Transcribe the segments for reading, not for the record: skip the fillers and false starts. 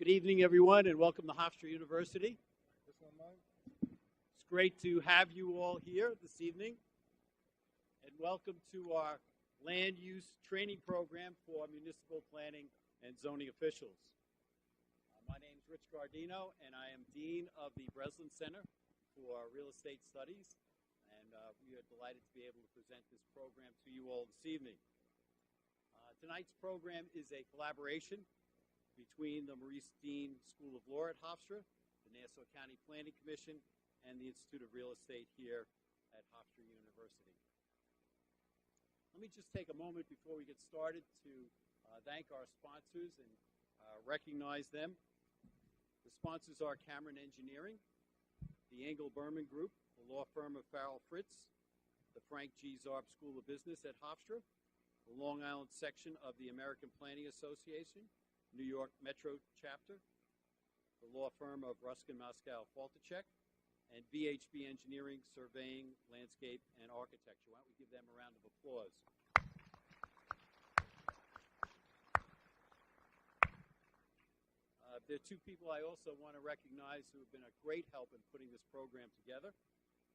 Good evening, everyone, and welcome to Hofstra University. It's great to have you all here this evening, and welcome to our land use training program for municipal planning and zoning officials. My name is Rich Gardino, and I am Dean of the Breslin Center for Real Estate Studies, and we are delighted to be able to present this program to you all this evening. Tonight's program is a collaboration between the Maurice Dean School of Law at Hofstra, the Nassau County Planning Commission, and the Institute of Real Estate here at Hofstra University. Let me just take a moment before we get started to thank our sponsors and recognize them. The sponsors are Cameron Engineering, the Engel Berman Group, the law firm of Farrell Fritz, the Frank G. Zarb School of Business at Hofstra, the Long Island section of the American Planning Association, New York Metro Chapter, the law firm of Ruskin Moscow Faltacek, and VHB Engineering, Surveying, Landscape, and Architecture. Why don't we give them a round of applause? There are two people I also want to recognize who have been a great help in putting this program together,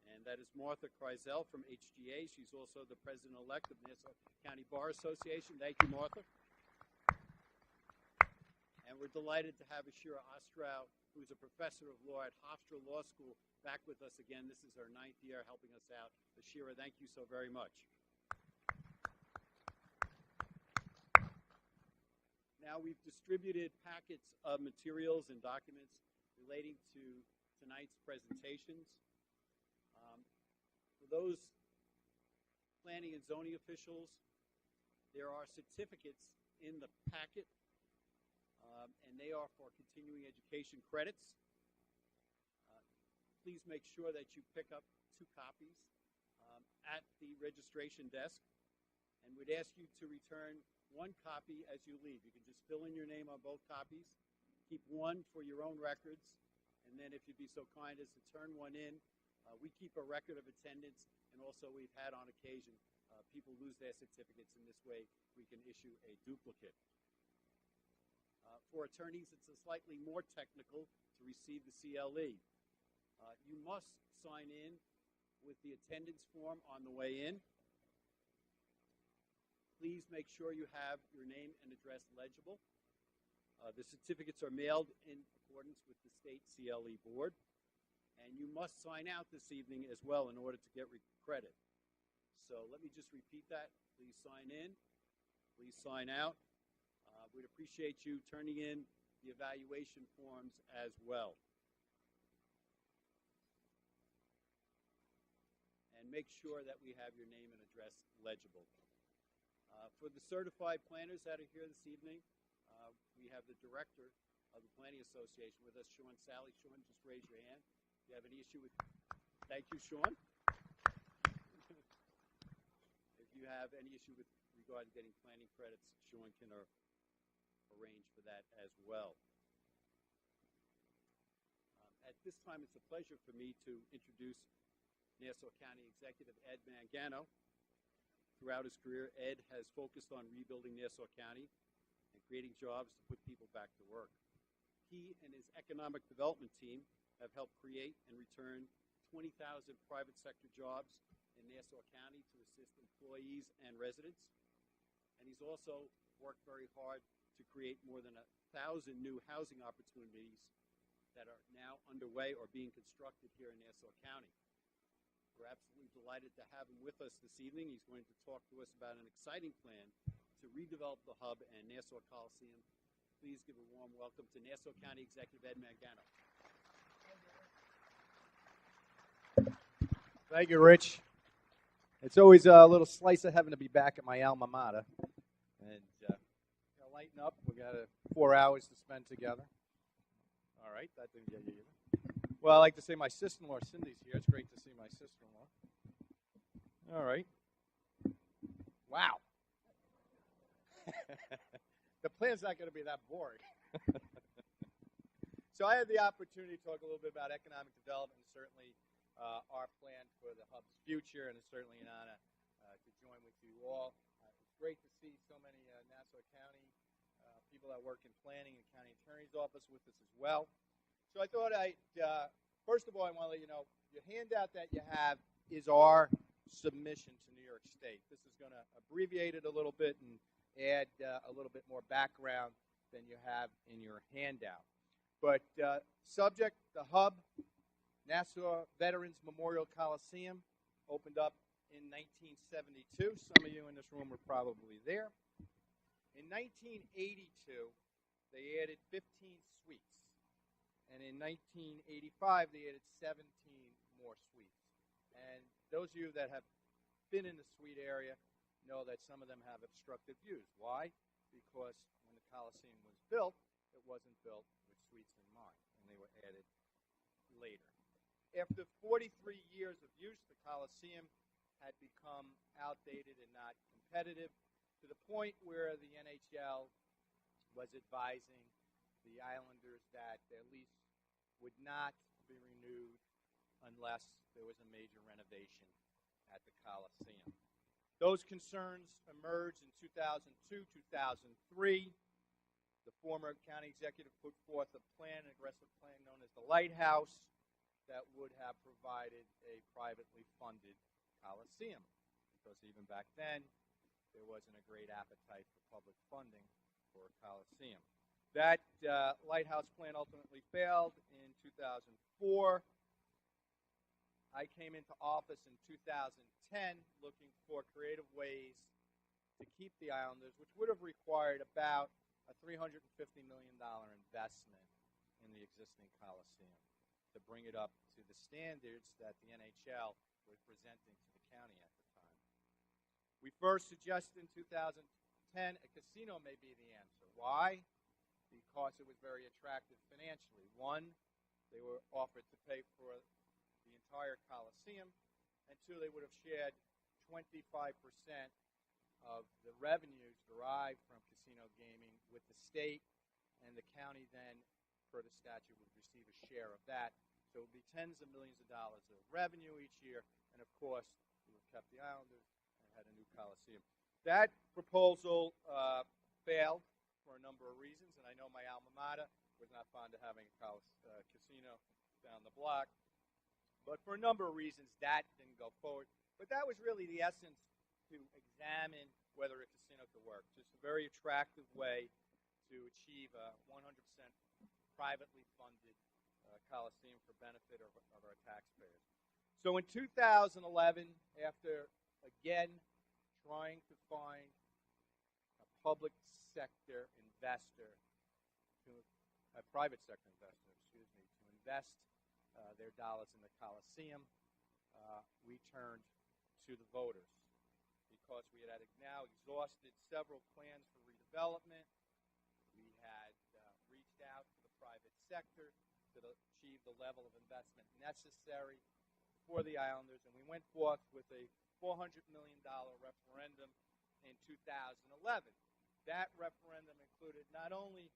and that is Martha Kreisel from HGA. She's also the president-elect of Nassau County Bar Association. Thank you, Martha. And we're delighted to have Ashira Ostrow, who's a professor of law at Hofstra Law School, back with us again. This is her 9th year helping us out. Ashira, thank you so very much. Now, we've distributed packets of materials and documents relating to tonight's presentations. For those planning and zoning officials, there are certificates in the packet, and they are for continuing education credits. Please make sure that you pick up 2 copies at the registration desk, and we'd ask you to return 1 copy as you leave. You can just fill in your name on both copies, keep 1 for your own records, and then if you'd be so kind as to turn 1 in. We keep a record of attendance, and also we've had on occasion people lose their certificates. In this way, we can issue a duplicate. For attorneys, it's slightly more technical to receive the CLE. You must sign in with the attendance form on the way in. Please make sure you have your name and address legible. The certificates are mailed in accordance with the state CLE board. And you must sign out this evening as well in order to get credit. So let me just repeat that. Please sign in. Please sign out. We'd appreciate you turning in the evaluation forms as well. And make sure that we have your name and address legible. For the certified planners that are here this evening, we have the director of the Planning Association with us, Sean Sally. Sean, just raise your hand. If you have any issue with, thank you, Sean. If you have any issue with regard to getting planning credits, Sean can arrange for that as well. At this time, it's a pleasure for me to introduce Nassau County Executive Ed Mangano. Throughout his career, Ed has focused on rebuilding Nassau County and creating jobs to put people back to work. He and his economic development team have helped create and return 20,000 private sector jobs in Nassau County to assist employees and residents. And he's also worked very hard to create more than 1,000 new housing opportunities that are now underway or being constructed here in Nassau County. We're absolutely delighted to have him with us this evening. He's going to talk to us about an exciting plan to redevelop the hub and Nassau Coliseum. Please give a warm welcome to Nassau County Executive Ed Mangano. Thank you, Rich. It's always a little slice of heaven to be back at my alma mater. And gotta lighten up. We got 4 hours to spend together. All right, that didn't get you either. Well, I like to say my sister-in-law, Cindy's here. It's great to see my sister-in-law. All right. Wow. The plan's not going to be that boring. So I had the opportunity to talk a little bit about economic development and certainly our plan for the hub's future, and it's certainly an honor to join with you all. It's great to see so many Nassau County people people that work in planning and county attorney's office with us as well. So I thought first of all, I want to let you know, your handout that you have is our submission to New York State. This is going to abbreviate it a little bit and add a little bit more background than you have in your handout. But subject, the hub, Nassau Veterans Memorial Coliseum, opened up in 1972. Some of you in this room were probably there. In 1982, they added 15 suites. And in 1985, they added 17 more suites. And those of you that have been in the suite area know that some of them have obstructed views. Why? Because when the Coliseum was built, it wasn't built with suites in mind, and they were added later. After 43 years of use, the Coliseum had become outdated and not competitive, to the point where the NHL was advising the Islanders that their lease would not be renewed unless there was a major renovation at the Coliseum. Those concerns emerged in 2002, 2003. The former county executive put forth a plan, an aggressive plan known as the Lighthouse, that would have provided a privately funded Coliseum, because even back then, there wasn't a great appetite for public funding for a Coliseum. That Lighthouse plan ultimately failed in 2004. I came into office in 2010 looking for creative ways to keep the Islanders, which would have required about a $350 million investment in the existing Coliseum to bring it up to the standards that the NHL was presenting to the county at the time. We first suggested in 2010 a casino may be the answer. Why? Because it was very attractive financially. One, they were offered to pay for the entire Coliseum, and two, they would have shared 25% of the revenues derived from casino gaming with the state, and the county then, per the statute, would receive a share of that. So it would be tens of millions of dollars of revenue each year, and of course, we would have kept the Islanders and had a new Coliseum. That proposal failed for a number of reasons, and I know my alma mater was not fond of having a casino down the block. But for a number of reasons, that didn't go forward. But that was really the essence, to examine whether a casino could work. Just a very attractive way to achieve a 100% privately funded Coliseum for benefit of our taxpayers. So in 2011, after, again, trying to find a public sector investor, a private sector investor, to invest their dollars in the Coliseum, we turned to the voters, because we had now exhausted several plans for redevelopment. We had reached out to the private sector to achieve the level of investment necessary for the Islanders, and we went forth with a $400 million referendum in 2011. That referendum included not only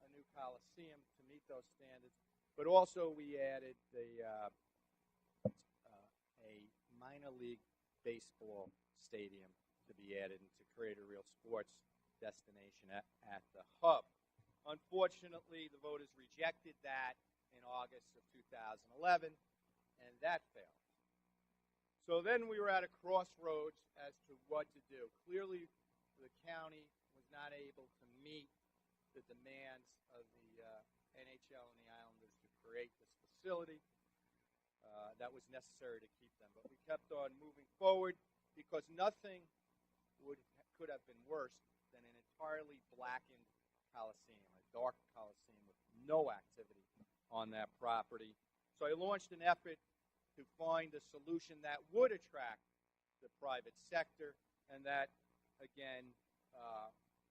a new Coliseum to meet those standards, but also we added a minor league baseball stadium to be added and to create a real sports destination at the hub. Unfortunately, the voters rejected that in August of 2011, and that failed. So then we were at a crossroads as to what to do. Clearly, the county was not able to meet the demands of the NHL and the Islanders to create this facility. That was necessary to keep them. But we kept on moving forward, because nothing could have been worse than an entirely blackened Coliseum, a dark Coliseum with no activity on that property. So I launched an effort to find a solution that would attract the private sector, and that, again,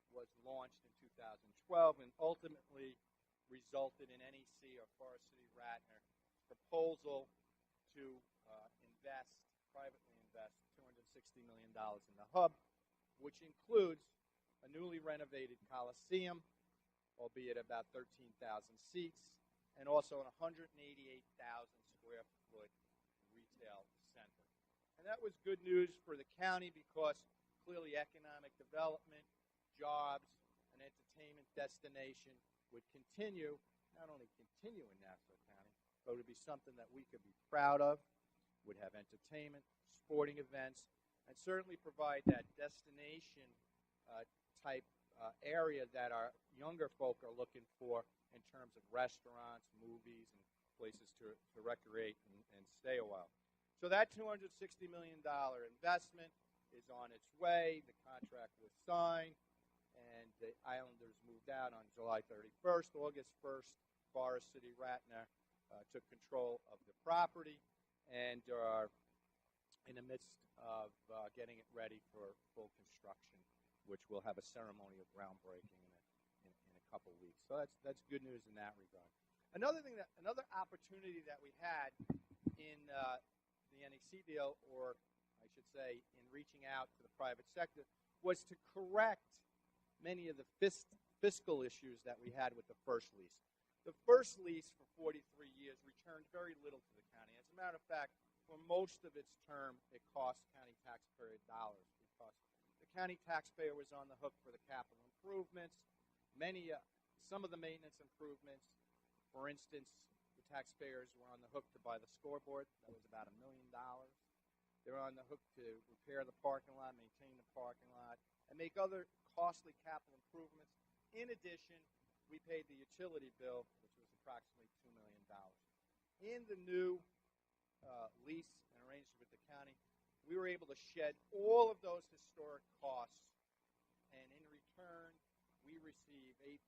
was launched in 2012 and ultimately resulted in NEC, or Forest City Radnor's proposal to privately invest $260 million in the hub, which includes a newly renovated Coliseum, albeit about 13,000 seats, and also an 188,000 square foot retail center. And that was good news for the county, because clearly economic development, jobs, and entertainment destination would continue, not only continue in Nassau County, but it would be something that we could be proud of, would have entertainment, sporting events, and certainly provide that destination type area that our younger folk are looking for in terms of restaurants, movies, and places to recreate and stay a while. So that $260 million investment is on its way. The contract was signed, and the Islanders moved out on July 31st. August 1st, Forest City Ratner took control of the property and are in the midst of getting it ready for full construction, which will have a ceremony of groundbreaking in a couple weeks. So that's good news in that regard. Another opportunity that we had in the NEC deal, or I should say in reaching out to the private sector, was to correct many of the fiscal issues that we had with the first lease. The first lease for 43 years returned very little to the county. As a matter of fact, for most of its term, it cost county taxpayer dollars because the county taxpayer was on the hook for the capital improvements, some of the maintenance improvements. For instance, the taxpayers were on the hook to buy the scoreboard. That was about $1 million. They're on the hook to repair the parking lot, maintain the parking lot, and make other costly capital improvements. In addition, we paid the utility bill, which was approximately $2 million. In the new lease and arrangement with the county, we were able to shed all of those historic costs, and in return, we receive 8%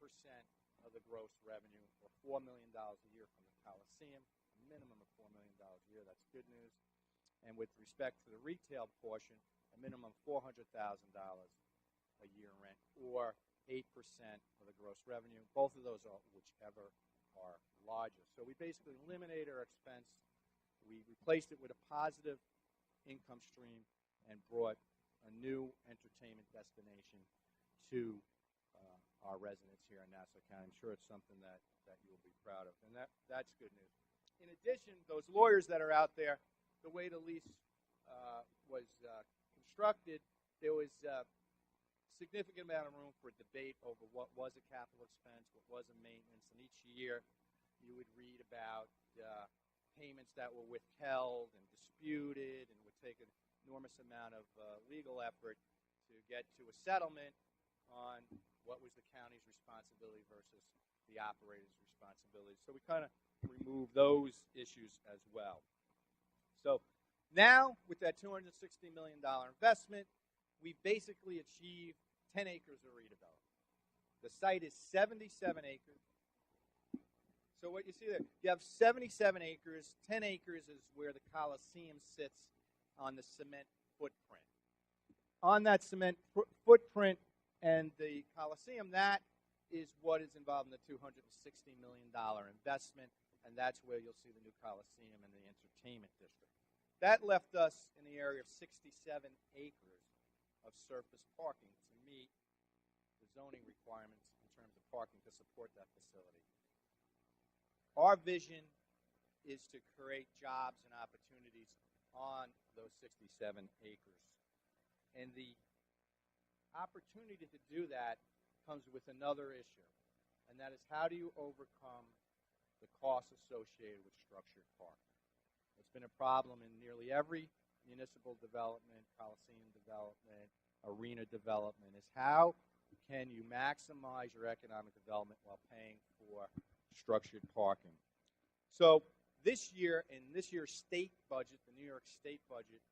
of the gross revenue, or $4 million a year from the Coliseum, a minimum of $4 million a year. That's good news. And with respect to the retail portion, a minimum of $400,000 a year rent, or 8% of the gross revenue. Both of those are whichever are larger. So we basically eliminated our expense. We replaced it with a positive income stream and brought a new entertainment destination to our residents here in Nassau County. I'm sure it's something that you will be proud of, and that's good news. In addition, those lawyers that are out there, the way the lease was constructed, there was significant amount of room for debate over what was a capital expense, what was a maintenance, and each year you would read about payments that were withheld and disputed, and would take an enormous amount of legal effort to get to a settlement on what was the county's responsibility versus the operator's responsibility. So we kind of remove those issues as well. So now, with that $260 million investment, we basically achieved 10 acres of redevelopment. The site is 77 acres. So what you see there, you have 77 acres. 10 acres is where the Coliseum sits on the cement footprint. On that cement footprint and the Coliseum, that is what is involved in the $260 million investment, and that's where you'll see the new Coliseum and the entertainment district. That left us in the area of 67 acres of surface parking to meet the zoning requirements in terms of parking to support that facility. Our vision is to create jobs and opportunities on those 67 acres. And the opportunity to do that comes with another issue, and that is, how do you overcome the costs associated with structured parking? It's been a problem in nearly every municipal development, Coliseum development, arena development, is how can you maximize your economic development while paying for structured parking? So this year, in this year's state budget, the New York State budget,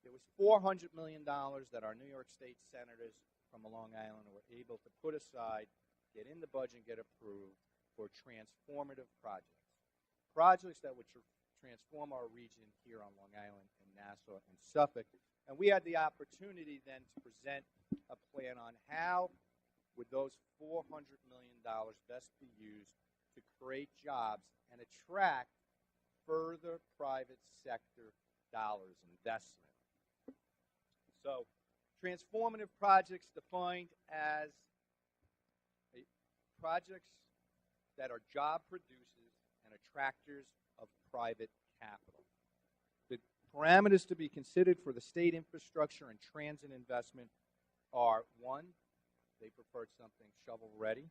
there was $400 million that our New York State senators from Long Island were able to put aside, get in the budget, and get approved for transformative projects. Projects that would transform our region here on Long Island and Nassau and Suffolk. And we had the opportunity then to present a plan on how would those $400 million best be used to create jobs and attract further private sector dollars, investment. So, transformative projects defined as projects that are job producers and attractors of private capital. The parameters to be considered for the state infrastructure and transit investment are: 1, They preferred something shovel-ready,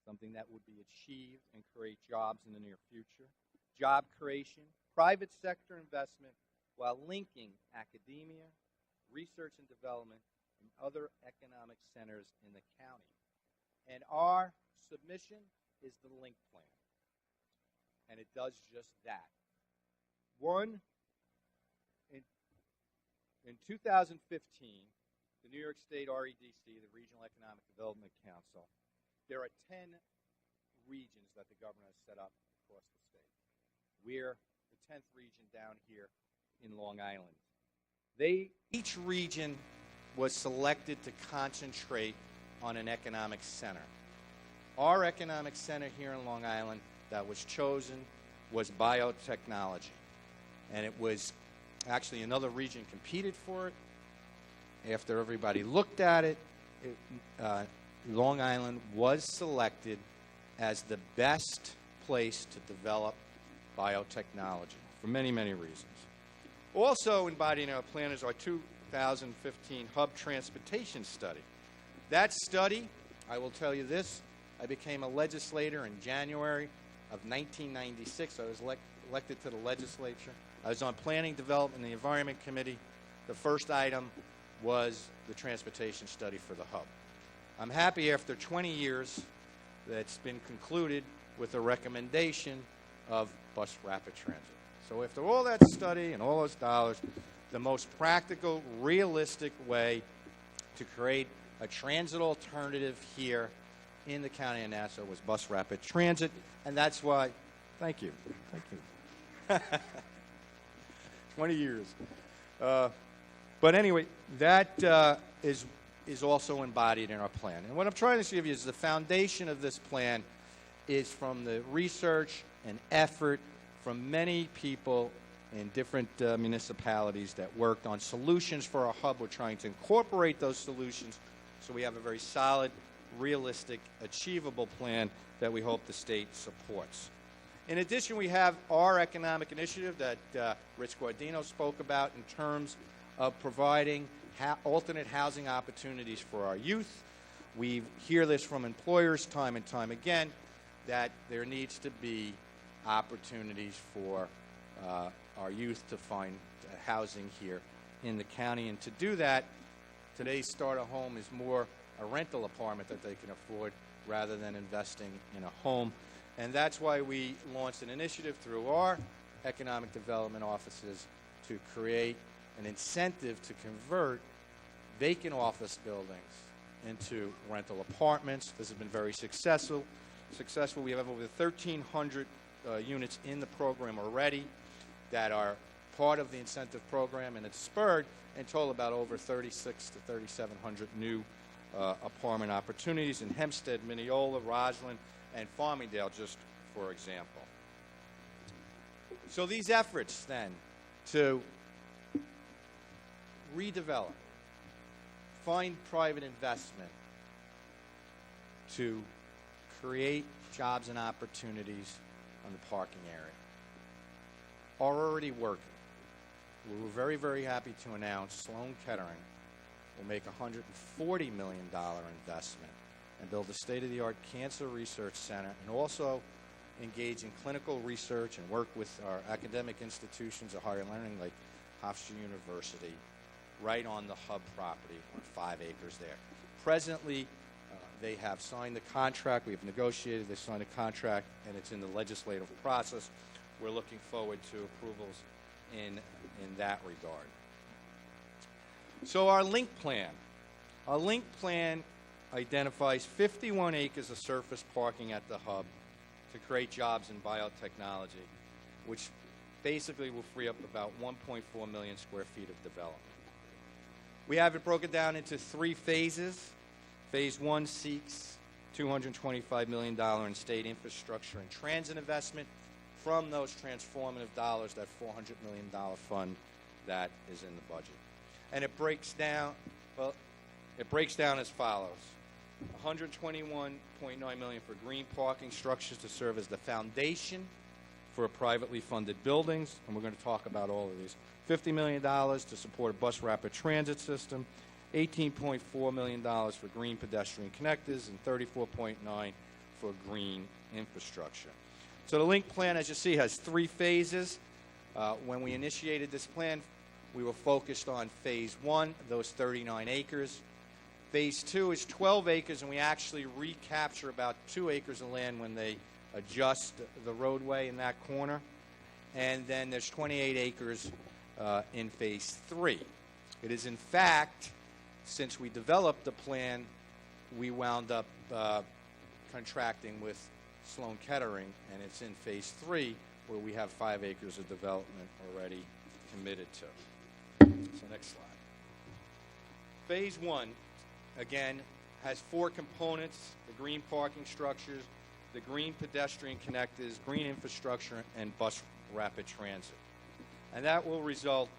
something that would be achieved and create jobs in the near future. Job creation, private sector investment, while linking academia, research and development, and other economic centers in the county. And our submission is the link plan. And it does just that. One, in 2015, the New York State REDC, the Regional Economic Development Council, there are 10 regions that the governor has set up across the state. We're the 10th region down here in Long Island. Each region was selected to concentrate on an economic center. Our economic center here in Long Island that was chosen was biotechnology. And it was actually another region competed for it. After everybody looked at it, Long Island was selected as the best place to develop biotechnology for many, many reasons. Also embodied in our plan is our 2015 hub transportation study. That study, I will tell you this, I became a legislator in January of 1996. I was elected to the legislature. I was on Planning, Development, and the Environment Committee. The first item was the transportation study for the hub. I'm happy after 20 years that's been concluded with a recommendation of bus rapid transit. So after all that study and all those dollars, the most practical, realistic way to create a transit alternative here in the county of Nassau was bus rapid transit, and that's why, thank you. 20 years. But anyway, that is also embodied in our plan. And what I'm trying to give you is the foundation of this plan is from the research and effort from many people in different municipalities that worked on solutions for our hub. We're trying to incorporate those solutions so we have a very solid, realistic, achievable plan that we hope the state supports. In addition, we have our economic initiative that Rich Guardino spoke about in terms of providing alternate housing opportunities for our youth. We hear this from employers time and time again, that there needs to be opportunities for our youth to find housing here in the county. And to do that, today's starter home is more a rental apartment that they can afford rather than investing in a home. And that's why we launched an initiative through our economic development offices to create an incentive to convert vacant office buildings into rental apartments. This has been very successful. We have over 1,300 units in the program already that are part of the incentive program, and it's spurred in total about over 3,600 to 3,700 new apartment opportunities in Hempstead, Mineola, Roslyn, and Farmingdale, just for example. So these efforts then to redevelop, find private investment, to create jobs and opportunities on the parking area are already working. We were very, very happy to announce Sloan Kettering will make a $140 million investment and build a state-of-the-art cancer research center, and also engage in clinical research and work with our academic institutions of higher learning like Hofstra University right on the hub property on 5 acres there. Presently, they have signed the contract. We've negotiated. They signed a contract, and it's in the legislative process. We're looking forward to approvals in that regard. So our link plan. Our link plan identifies 51 acres of surface parking at the hub to create jobs in biotechnology, which basically will free up about 1.4 million square feet of development. We have it broken down into 3 phases. Phase 1 seeks $225 million in state infrastructure and transit investment from those transformative dollars, that $400 million fund that is in the budget. And it breaks down, well, it breaks down as follows. $121.9 million for green parking structures to serve as the foundation for privately funded buildings, and we're going to talk about all of these. $50 million to support a bus rapid transit system, $18.4 million for green pedestrian connectors, and $34.9 for green infrastructure. So the link plan, as you see, has 3 phases. When we initiated this plan, we were focused on phase 1, those 39 acres. Phase 2 is 12 acres, and we actually recapture about 2 acres of land when they adjust the roadway in that corner. And then there's 28 acres in phase 3. It is, in fact, since we developed the plan, we wound up contracting with Sloan Kettering, and it's in phase 3 where we have 5 acres of development already committed to. So next slide. Phase 1, again, has 4 components: the green parking structures, the green pedestrian connectors, green infrastructure, and bus rapid transit. And that will result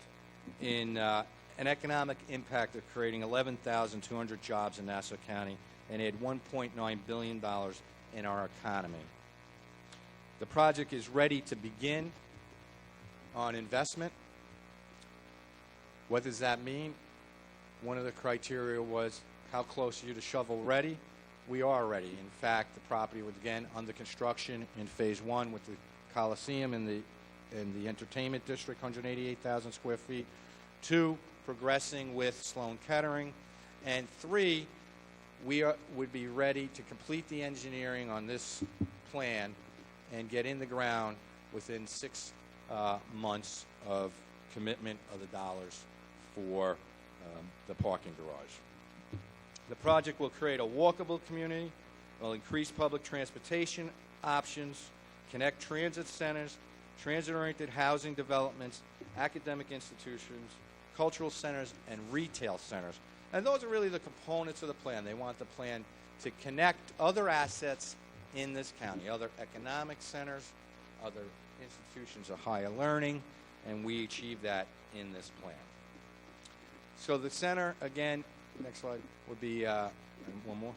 in an economic impact of creating 11,200 jobs in Nassau County and add $1.9 billion in our economy. The project is ready to begin on investment. What does that mean? One of the criteria was, how close are you to shovel ready? We are ready. In fact, the property was again under construction in phase 1 with the Coliseum and the entertainment district, 188,000 square feet. 2, progressing with Sloan Kettering. And 3, we would be ready to complete the engineering on this plan and get in the ground within 6 months of commitment of the dollars for the parking garage. The project will create a walkable community, will increase public transportation options, connect transit centers, transit-oriented housing developments, academic institutions, cultural centers, and retail centers. And those are really the components of the plan. They want the plan to connect other assets in this county, other economic centers, other institutions of higher learning, and we achieve that in this plan. So the center, again, next slide, would be, and one more,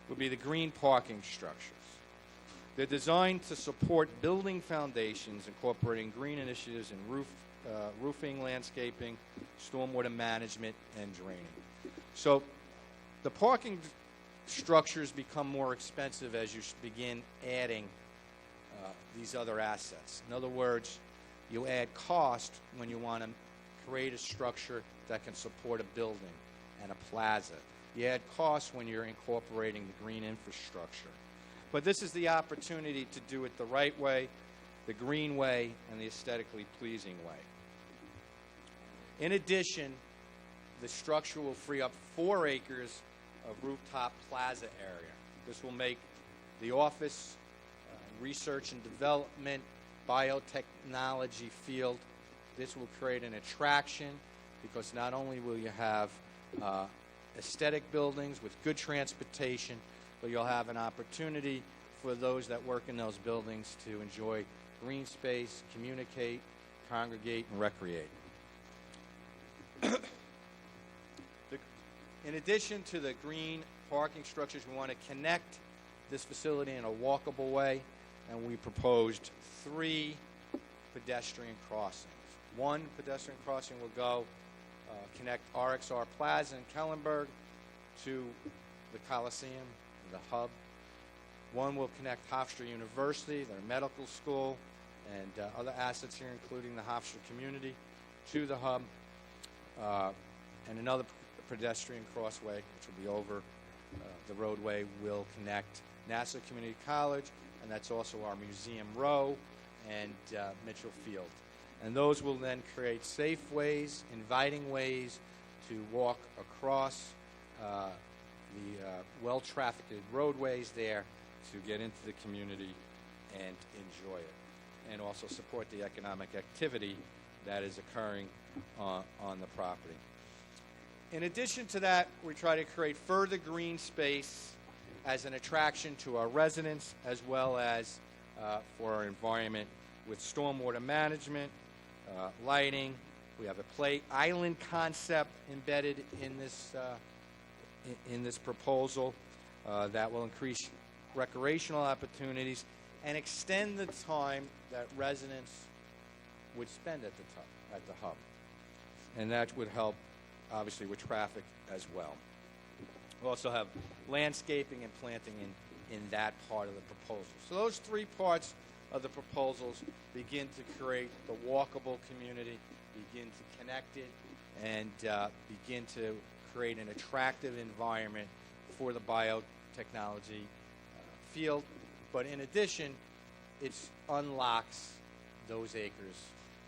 would be the green parking structures. They're designed to support building foundations, incorporating green initiatives in roofing, landscaping, stormwater management, and draining. So the parking structures become more expensive as you begin adding these other assets. In other words, you add cost when you want to create a structure that can support a building and a plaza. You add cost when you're incorporating the green infrastructure. But this is the opportunity to do it the right way, the green way, and the aesthetically pleasing way. In addition, the structure will free up 4 acres of rooftop plaza area. This will make the office, research and development, biotechnology field. This will create an attraction because not only will you have aesthetic buildings with good transportation, but you'll have an opportunity for those that work in those buildings to enjoy green space, communicate, congregate, and recreate. In addition to the green parking structures, we want to connect this facility in a walkable way, and we proposed 3 pedestrian crossings. 1 pedestrian crossing will go connect RXR Plaza in Kellenberg to the Coliseum, the hub. 1 will connect Hofstra University, their medical school, and other assets here, including the Hofstra community, to the hub. And another pedestrian crossway, which will be over the roadway, will connect Nassau Community College, and that's also our Museum Row and Mitchell Field. And those will then create safe ways, inviting ways to walk across the well-trafficked roadways there to get into the community and enjoy it, and also support the economic activity that is occurring on the property. In addition to that, we try to create further green space as an attraction to our residents as well as for our environment with stormwater management, lighting. We have a play island concept embedded in this proposal that will increase recreational opportunities and extend the time that residents would spend at the hub. And that would help obviously with traffic as well. We also have landscaping and planting in that part of the proposal. So those three parts of the proposals begin to create the walkable community, begin to connect it, and begin to create an attractive environment for the biotechnology field. But in addition, it unlocks those acres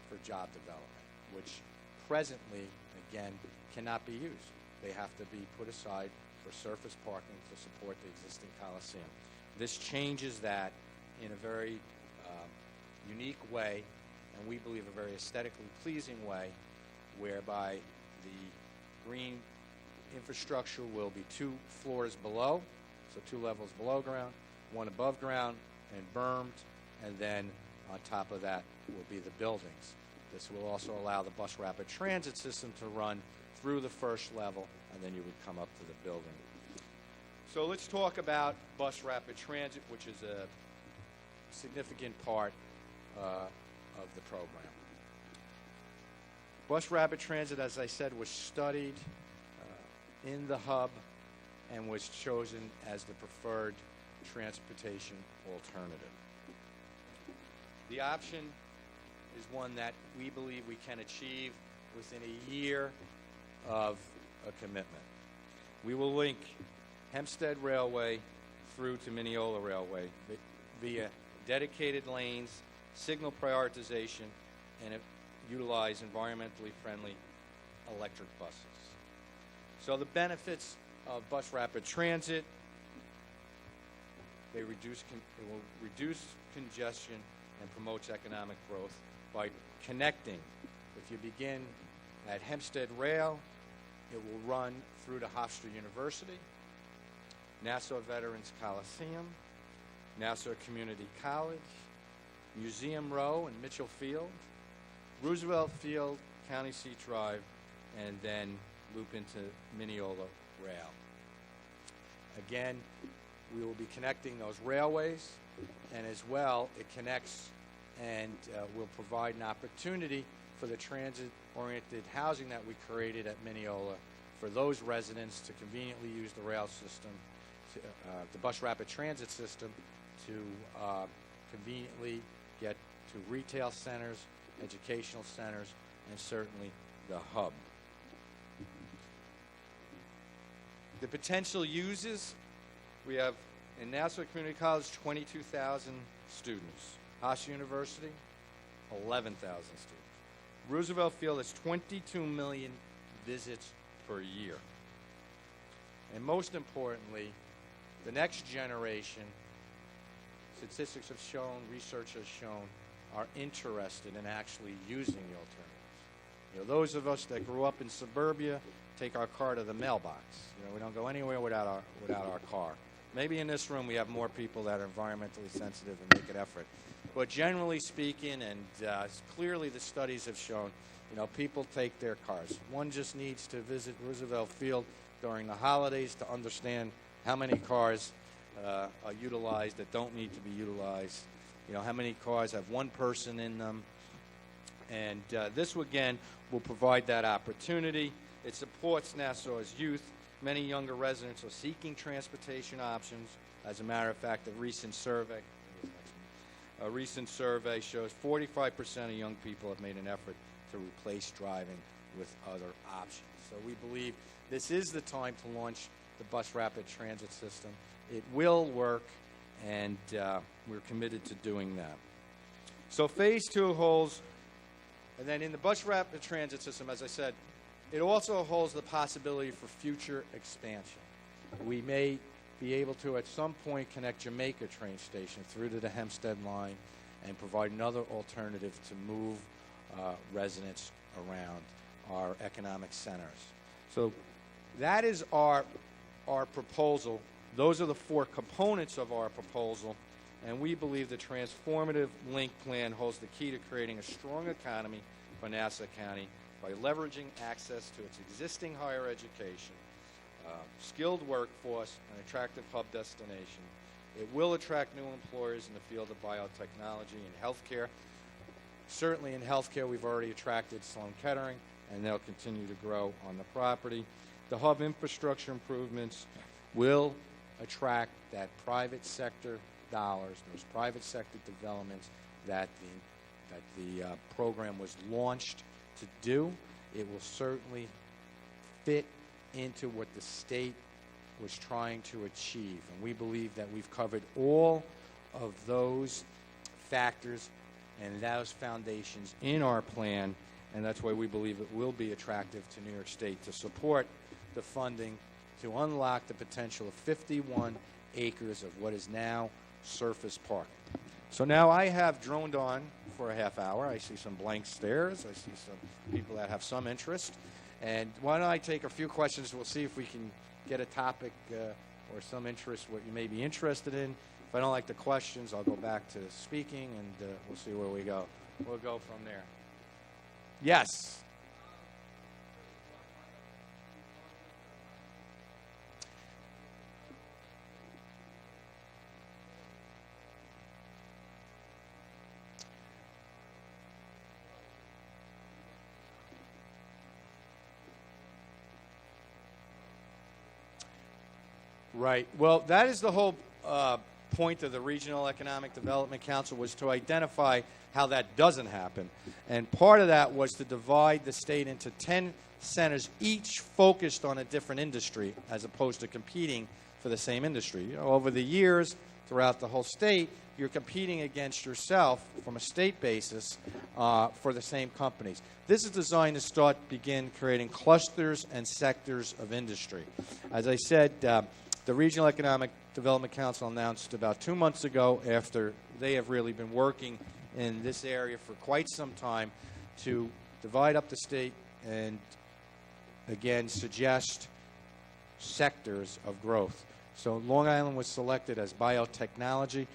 for job development, which presently, again, cannot be used. They have to be put aside for surface parking to support the existing Coliseum. This changes that in a very unique way, and we believe a very aesthetically pleasing way, whereby the green infrastructure will be 2 floors below, so 2 levels below ground, 1 above ground, and bermed, and then on top of that will be the buildings. This will also allow the bus rapid transit system to run through the first level, and then you would come up to the building. So let's talk about bus rapid transit, which is a significant part of the program. Bus rapid transit, as I said, was studied in the hub and was chosen as the preferred transportation alternative. The option is one that we believe we can achieve within a year of a commitment. We will link Hempstead Railway through to Mineola Railway via dedicated lanes, signal prioritization, and utilize environmentally friendly electric buses. So the benefits of bus rapid transit, it will reduce congestion and promotes economic growth by connecting. If you begin at Hempstead Rail, it will run through to Hofstra University, Nassau Veterans Coliseum, Nassau Community College, Museum Row and Mitchell Field, Roosevelt Field, County Seat Drive, and then loop into Mineola Rail. Again, we will be connecting those railways, and as well, it connects and will provide an opportunity for the transit-oriented housing that we created at Mineola for those residents to conveniently use the rail system, the bus rapid transit system, to conveniently get to retail centers, educational centers, and certainly the hub. The potential uses, we have in Nassau Community College 22,000 students. Hofstra University, 11,000 students. Roosevelt Field has 22 million visits per year. And most importantly, the next generation, statistics have shown, research has shown, are interested in actually using the alternatives. You know, those of us that grew up in suburbia take our car to the mailbox. You know, we don't go anywhere without our car. Maybe in this room we have more people that are environmentally sensitive and make an effort. But generally speaking, and clearly the studies have shown, you know, people take their cars. One just needs to visit Roosevelt Field during the holidays to understand how many cars are utilized that don't need to be utilized. You know, how many cars have one person in them. And this, again, will provide that opportunity. It supports Nassau's youth. Many younger residents are seeking transportation options. As a matter of fact, a recent survey shows 45% of young people have made an effort to replace driving with other options. So we believe this is the time to launch the bus rapid transit system. It will work, and we're committed to doing that. So phase 2 holds, and then in the bus rapid transit system, as I said, it also holds the possibility for future expansion. We may be able to, at some point, connect Jamaica train station through to the Hempstead line and provide another alternative to move residents around our economic centers. So that is our proposal. Those are the 4 components of our proposal, and we believe the transformative link plan holds the key to creating a strong economy for Nassau County by leveraging access to its existing higher education, skilled workforce, and attractive hub destination. It will attract new employers in the field of biotechnology and healthcare. Certainly in healthcare, we've already attracted Sloan Kettering, and they'll continue to grow on the property. The hub infrastructure improvements will attract that private sector dollars, those private sector developments that the program was launched to do. It will certainly fit into what the state was trying to achieve. And we believe that we've covered all of those factors and those foundations in our plan, and that's why we believe it will be attractive to New York State to support the funding to unlock the potential of 51 acres of what is now surface parking. So now I have droned on for a half hour. I see some blank stares. I see some people that have some interest. And why don't I take a few questions? We'll see if we can get a topic or some interest, what you may be interested in. If I don't like the questions, I'll go back to speaking, and we'll see where we go. We'll go from there. Yes. Right. Well, that is the whole point of the Regional Economic Development Council, was to identify how that doesn't happen. And part of that was to divide the state into 10 centers, each focused on a different industry, as opposed to competing for the same industry. You know, over the years, throughout the whole state, you're competing against yourself from a state basis for the same companies. This is designed to begin creating clusters and sectors of industry. As I said, the Regional Economic Development Council announced about 2 months ago, after they have really been working in this area for quite some time, to divide up the state and, again, suggest sectors of growth. So Long Island was selected as biotechnology.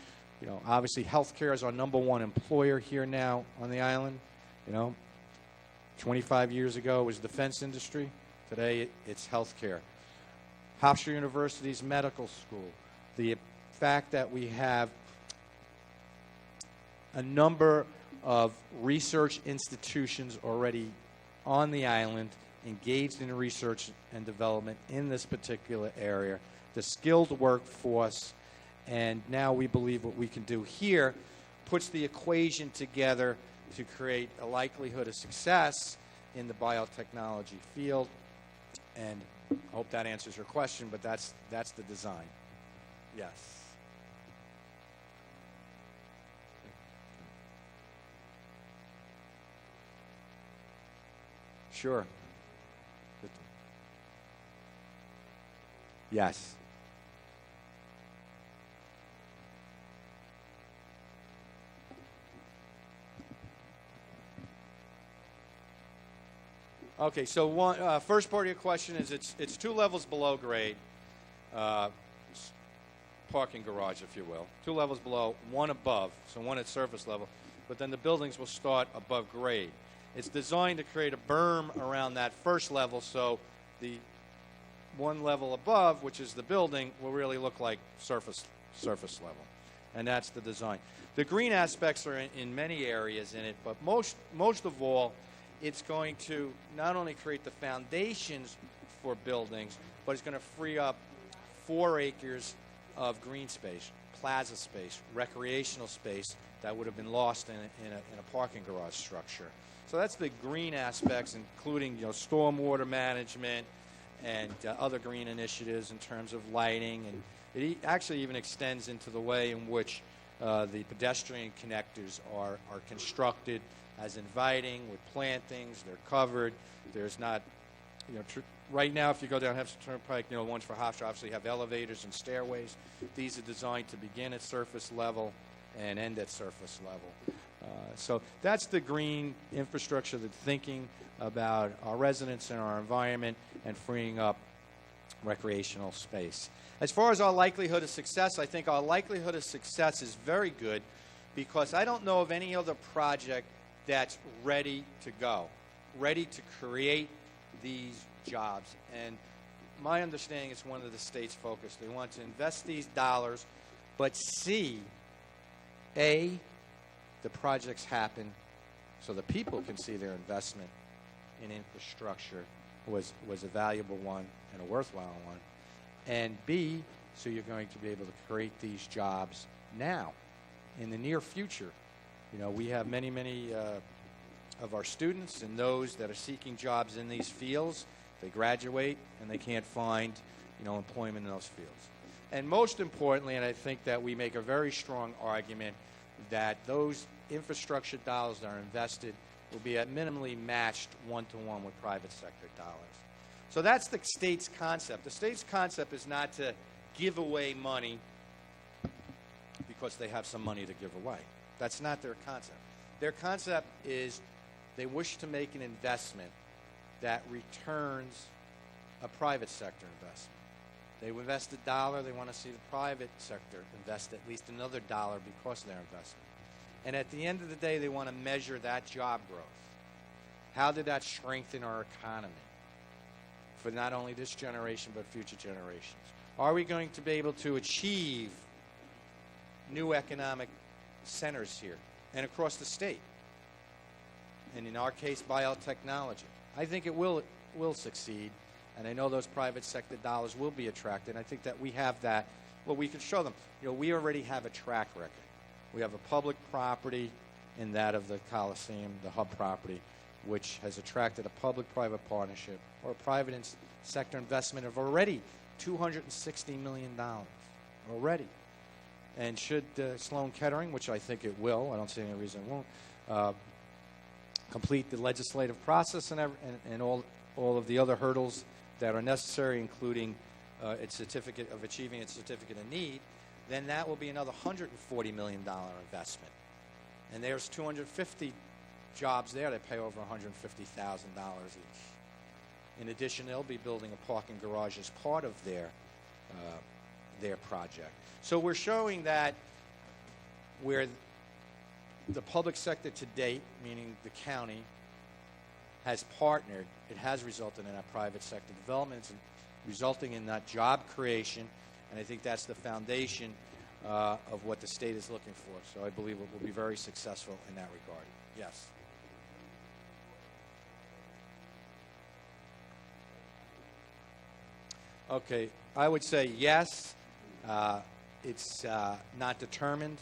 You know, obviously healthcare is our #1 employer here now on the island. You know, 25 years ago it was the defense industry. Today it's healthcare. Hofstra University's medical school. The fact that we have a number of research institutions already on the island engaged in research and development in this particular area, the skilled workforce, and now we believe what we can do here puts the equation together to create a likelihood of success in the biotechnology field. And I hope that answers your question, but that's the design. Yes. Sure. Yes. Okay, so first part of your question is it's 2 levels below grade, parking garage, if you will. 2 levels below, 1 above, so 1 at surface level, but then the buildings will start above grade. It's designed to create a berm around that first level, so the 1 level above, which is the building, will really look like surface level, and that's the design. The green aspects are in many areas in it, but most of all, it's going to not only create the foundations for buildings, but it's going to free up 4 acres of green space, plaza space, recreational space that would have been lost in a parking garage structure. So that's the green aspects, including stormwater management and other green initiatives in terms of lighting, and it actually even extends into the way in which the pedestrian connectors are constructed as inviting with plantings. They're covered. There's not, right now if you go down Hofstra Turnpike, ones for Hofstra obviously have elevators and stairways. These are designed to begin at surface level and end at surface level. So that's the green infrastructure, the thinking about our residents and our environment and freeing up recreational space. As far as our likelihood of success, I think our likelihood of success is very good, because I don't know of any other project that's ready to go, ready to create these jobs. And my understanding is one of the state's focus. They want to invest these dollars, but see, A, the projects happen so the people can see their investment in infrastructure was a valuable one and a worthwhile one. And B, so you're going to be able to create these jobs now, in the near future. You know, we have many of our students and those that are seeking jobs in these fields. They graduate and they can't find, you know, employment in those fields. And most importantly, and I think that we make a very strong argument that those infrastructure dollars that are invested will be at minimally matched one-to-one with private sector dollars. So that's the state's concept. The state's concept is not to give away money because they have some money to give away. That's not their concept. Their concept is they wish to make an investment that returns a private sector investment. They invest $1, they want to see the private sector invest at least another $1 because of their investment. And at the end of the day, they want to measure that job growth. How did that strengthen our economy for not only this generation but future generations? Are we going to be able to achieve new economic centers here and across the state? And in our case, biotechnology. I think it will succeed, and I know those private sector dollars will be attracted. I think that we have that. Well, we can show them. You know, we already have a track record. We have a public property in that of the Coliseum, the hub property, which has attracted a public-private partnership or a private sector investment of already $260 million already. And should Sloan Kettering, which I think it will, I don't see any reason it won't, complete the legislative process and all of the other hurdles that are necessary, including its certificate of achieving its certificate of need, then that will be another $140 million investment. And there's 250 jobs there that pay over $150,000 each. In addition, they'll be building a parking garage as part of their project. So we're showing that where the public sector to date, meaning the county, has partnered, it has resulted in that private sector development, and resulting in that job creation, and I think that's the foundation of what the state is looking for. So I believe it will be very successful in that regard. Yes. Okay, I would say yes. It's not determined.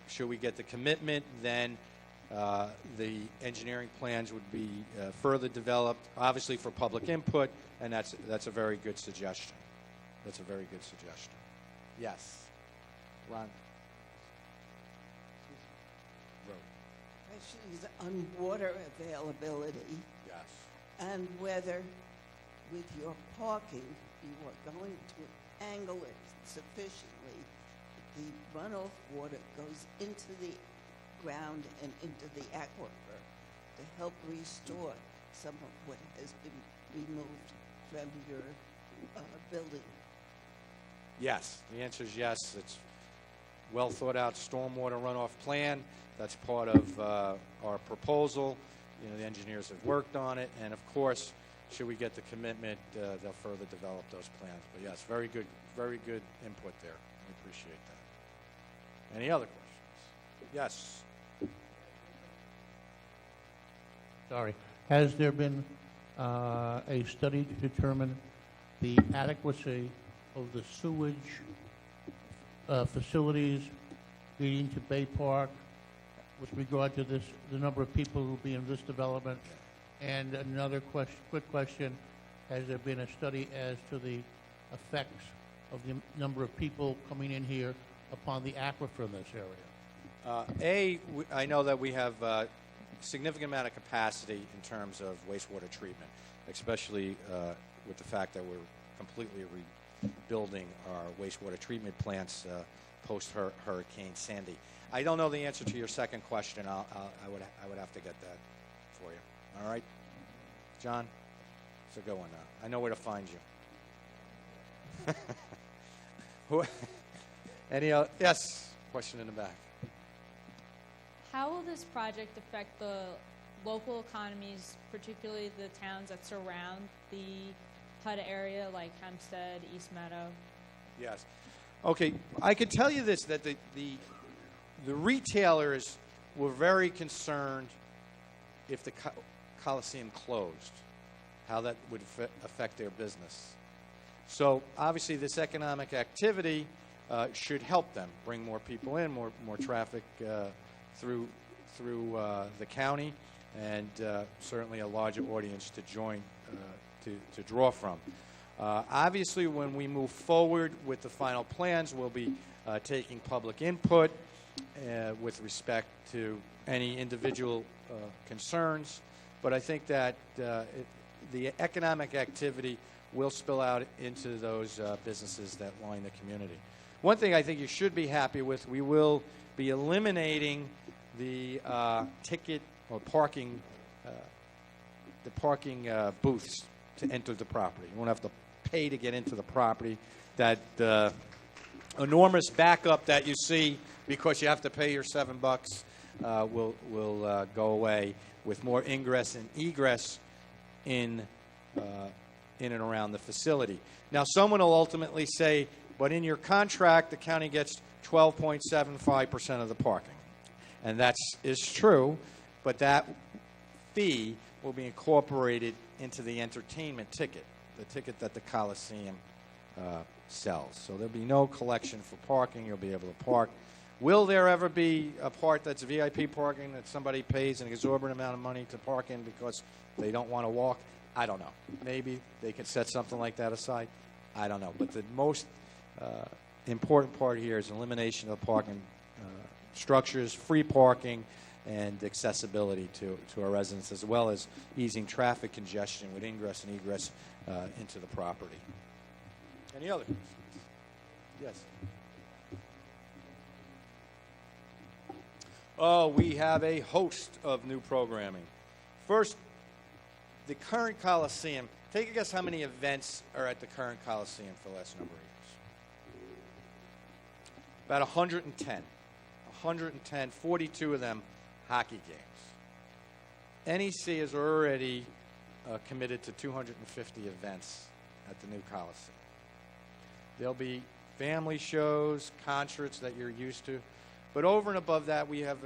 Should we get the commitment, then the engineering plans would be further developed, obviously for public input, and that's a very good suggestion. That's a very good suggestion. Yes. Ron. Questions on water availability. Yes. And whether with your parking you are going to angle it sufficiently that the runoff water goes into the ground and into the aquifer to help restore some of what has been removed from your building. Yes, the answer is yes. It's well thought out stormwater runoff plan. That's part of our proposal. You know, the engineers have worked on it, and of course, should we get the commitment, they'll further develop those plans. But yes, very good input there. We appreciate that. Any other questions? Yes. Sorry. Has there been a study to determine the adequacy of the sewage facilities leading to Bay Park with regard to this, the number of people who will be in this development? And another quick question, has there been a study as to the effects of the number of people coming in here upon the aquifer in this area? I know that we have a significant amount of capacity in terms of wastewater treatment, especially with the fact that we're completely rebuilding our wastewater treatment plants post-Hurricane Sandy. I don't know the answer to your second question. I would have to get that for you. All right, John? It's a good one now. I know where to find you. Any other? Yes, question in the back. How will this project affect the local economies, particularly the towns that surround the HUD area, like Hempstead, East Meadow? Yes. Okay, I can tell you this, that the retailers were very concerned if the Coliseum closed, how that would affect their business. So obviously this economic activity should help them bring more people in, more traffic through the county, and certainly a larger audience to join, to draw from. Obviously, when we move forward with the final plans, we'll be taking public input with respect to any individual concerns. But I think that the economic activity will spill out into those businesses that line the community. One thing I think you should be happy with, we will be eliminating the ticket or parking booths to enter the property. You won't have to pay to get into the property. That enormous backup that you see because you have to pay your $7 will go away, with more ingress and egress in and around the facility. Now, someone will ultimately say, but in your contract, the county gets 12.75% of the parking. And that is true, but that fee will be incorporated into the entertainment ticket, the ticket that the Coliseum sells. So there'll be no collection for parking. You'll be able to park. Will there ever be a part that's VIP parking that somebody pays an exorbitant amount of money to park in because they don't want to walk? I don't know. Maybe they could set something like that aside. I don't know. But the most important part here is elimination of parking structures, free parking, and accessibility to our residents, as well as easing traffic congestion with ingress and egress into the property. Any other questions? Yes. Oh, we have a host of new programming. First, the current Coliseum. Take a guess how many events are at the current Coliseum for the last number of years. About 110. 110, 42 of them hockey games. NEC is already committed to 250 events at the new Coliseum. There'll be family shows, concerts that you're used to. But over and above that, we have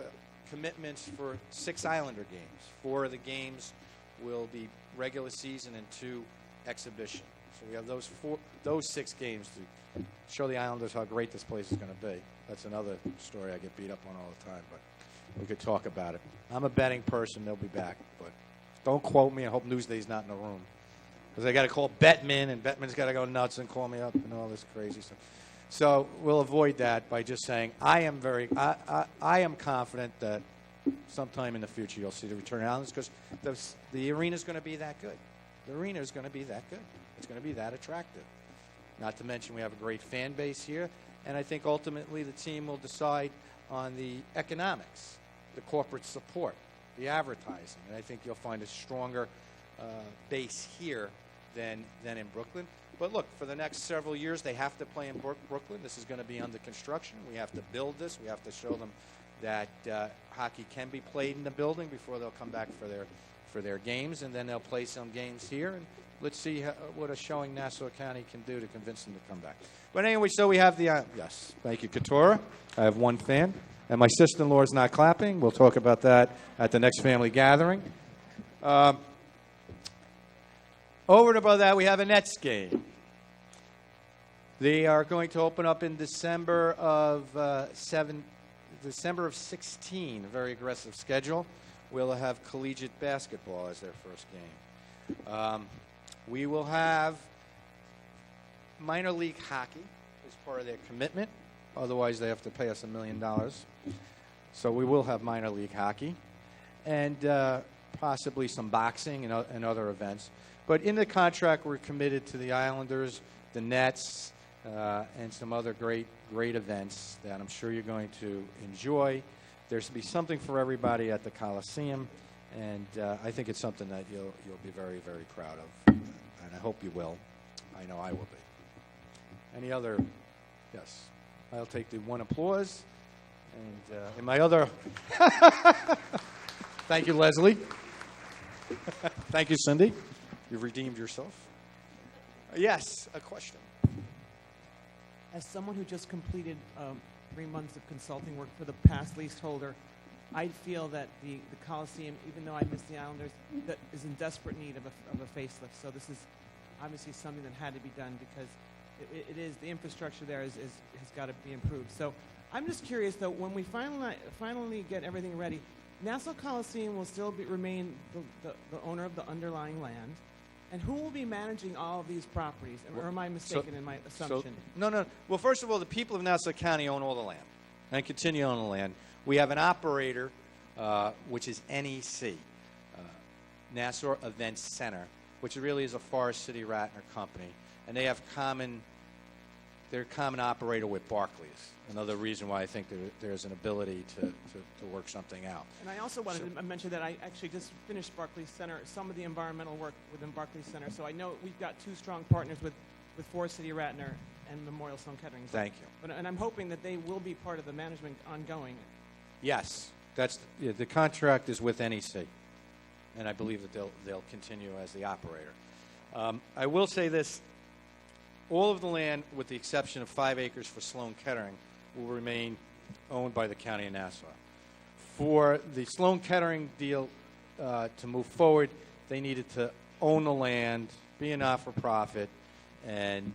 commitments for 6 Islander games. 4 of the games will be regular season and 2 exhibition. So we have those 6 games to show the Islanders how great this place is going to be. That's another story I get beat up on all the time, but we could talk about it. I'm a betting person. They'll be back, but don't quote me. I hope Newsday's not in the room, because I got to call Bettman, and Bettman's got to go nuts and call me up and all this crazy stuff. So we'll avoid that by just saying I am confident that sometime in the future you'll see the return of Islanders, because the arena is going to be that good. The arena is going to be that good. It's going to be that attractive. Not to mention we have a great fan base here, and I think ultimately the team will decide on the economics, the corporate support, the advertising, and I think you'll find a stronger base here than in Brooklyn. But look, for the next several years, they have to play in Brooklyn. This is going to be under construction. We have to build this. We have to show them that hockey can be played in the building before they'll come back for their games, and then they'll play some games here. And let's see what a showing Nassau County can do to convince them to come back. But anyway, so we have the yes, thank you, Katora. I have one fan, and my sister-in-law is not clapping. We'll talk about that at the next family gathering. Over and above that, we have a Nets game. They are going to open up in December of 16, a very aggressive schedule. We'll have collegiate basketball as their first game. We will have minor league hockey as part of their commitment. Otherwise, they have to pay us $1 million. So we will have minor league hockey, and possibly some boxing and other events. But in the contract, we're committed to the Islanders, the Nets, and some other great events that I'm sure you're going to enjoy. There's to be something for everybody at the Coliseum, and I think it's something that you'll be very, very proud of, and I hope you will. I know I will be. Any other? Yes. I'll take the one applause. And in my other... Thank you, Leslie. Thank you, Cindy. You've redeemed yourself. Yes, a question. As someone who just completed 3 months of consulting work for the past leaseholder, I feel that the Coliseum, even though I miss the Islanders, that is in desperate need of a facelift. So this is obviously something that had to be done because it is the infrastructure there has got to be improved. So I'm just curious though, when we finally get everything ready, Nassau Coliseum will still remain the owner of the underlying land, and who will be managing all of these properties? Or am I mistaken in my assumption? No. Well, first of all, the people of Nassau County own all the land and continue to own the land. We have an operator, which is NEC, Nassau Events Center, which really is a Forest City Ratner company, and they have they're a common operator with Barclays. Another reason why I think there's an ability to work something out. And I also wanted to mention that I actually just finished Barclays Center, some of the environmental work within Barclays Center. So I know we've got two strong partners with Forest City Ratner and Memorial Sloan Kettering. Thank you. And I'm hoping that they will be part of the management ongoing. Yes, the contract is with NEC, and I believe that they'll continue as the operator. I will say this. All of the land, with the exception of 5 acres for Sloan Kettering, will remain owned by the County of Nassau. For the Sloan Kettering deal to move forward, they needed to own the land, be a not-for-profit, and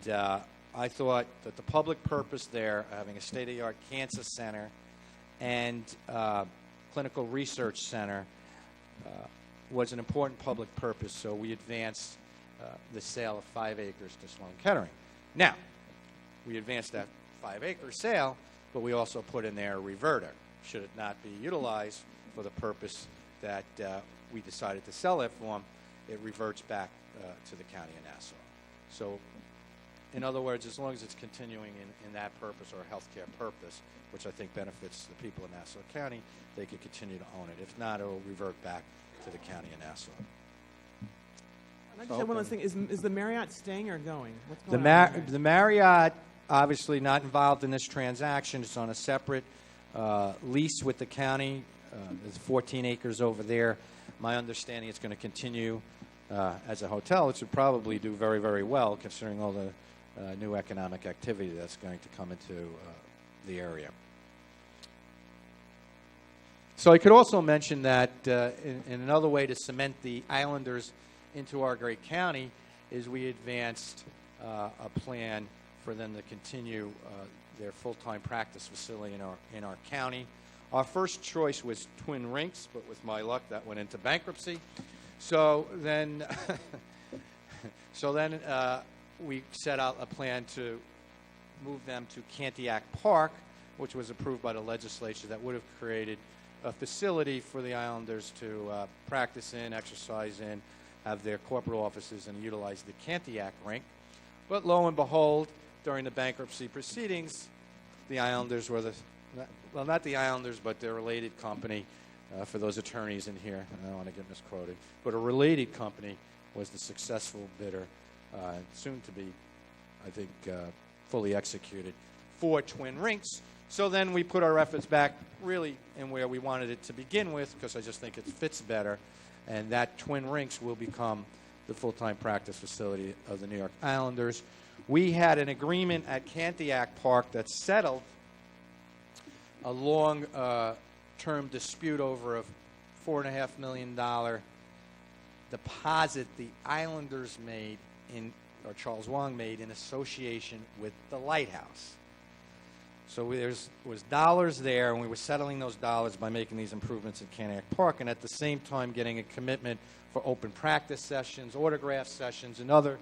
I thought that the public purpose there, having a state-of-the-art cancer center and clinical research center, was an important public purpose, so we advanced the sale of 5 acres to Sloan Kettering. Now, we advanced that 5-acre sale, but we also put in there a reverter. Should it not be utilized for the purpose that we decided to sell it for, it reverts back to the County of Nassau. So, in other words, as long as it's continuing in that purpose or a healthcare purpose, which I think benefits the people of Nassau County, they could continue to own it. If not, it will revert back to the County of Nassau. I just have one last thing. Is the Marriott staying or going? What's going on? The Marriott, obviously not involved in this transaction. It's on a separate lease with the county. There's 14 acres over there. My understanding it's going to continue as a hotel, which would probably do very, very well considering all the new economic activity that's going to come into the area. So I could also mention that in another way to cement the Islanders into our great county is we advanced a plan for them to continue their full-time practice facility in our county. Our first choice was Twin Rinks, but with my luck that went into bankruptcy. So then we set out a plan to move them to Cantiac Park, which was approved by the legislature, that would have created a facility for the Islanders to practice in, exercise in, have their corporate offices, and utilize the Cantiac rink. But lo and behold, during the bankruptcy proceedings, the Islanders were not the Islanders, but their related company, for those attorneys in here, I don't want to get misquoted, but a related company was the successful bidder, soon to be, I think, fully executed for Twin Rinks. So then we put our efforts back really in where we wanted it to begin with, because I just think it fits better, and that Twin Rinks will become the full-time practice facility of the New York Islanders. We had an agreement at Cantiac Park that settled a long-term dispute over a $4.5 million deposit the Islanders made or Charles Wang made in association with the lighthouse. So there was dollars there, and we were settling those dollars by making these improvements at Cantiac Park, and at the same time getting a commitment for open practice sessions, autograph sessions, and other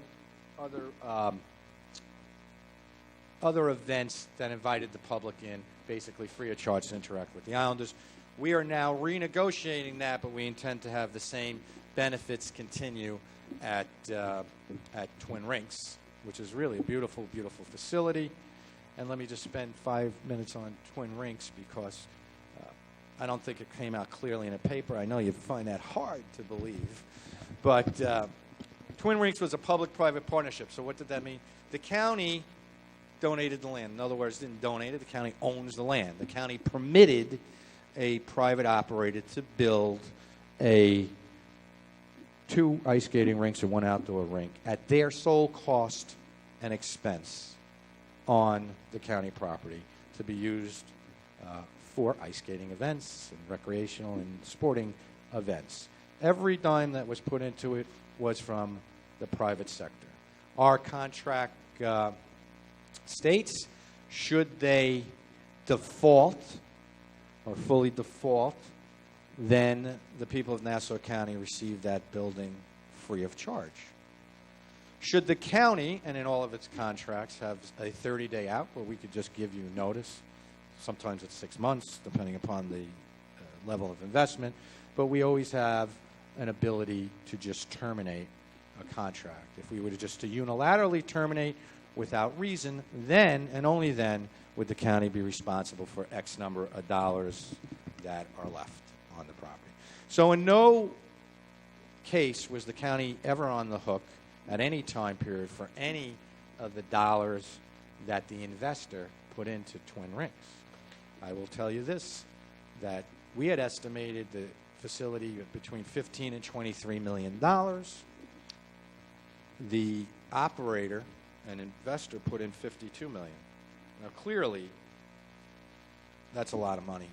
events that invited the public in, basically free of charge to interact with the Islanders. We are now renegotiating that, but we intend to have the same benefits continue at Twin Rinks, which is really a beautiful, beautiful facility. And let me just spend 5 minutes on Twin Rinks because I don't think it came out clearly in a paper. I know you'd find that hard to believe. But Twin Rinks was a public-private partnership. So what did that mean? The county donated the land. In other words, didn't donate it. The county owns the land. The county permitted a private operator to build 2 ice skating rinks and 1 outdoor rink at their sole cost and expense on the county property to be used for ice skating events and recreational and sporting events. Every dime that was put into it was from the private sector. Our contract states, should they default or fully default, then the people of Nassau County receive that building free of charge. Should the county, and in all of its contracts, have a 30-day out where we could just give you notice, sometimes it's 6 months, depending upon the level of investment, but we always have an ability to just terminate a contract. If we were just to unilaterally terminate without reason, then and only then would the county be responsible for X number of dollars that are left on the property. So in no case was the county ever on the hook at any time period for any of the dollars that the investor put into Twin Rings. I will tell you this, that we had estimated the facility between $15 and $23 million. The operator and investor put in $52 million. Now, clearly, that's a lot of money.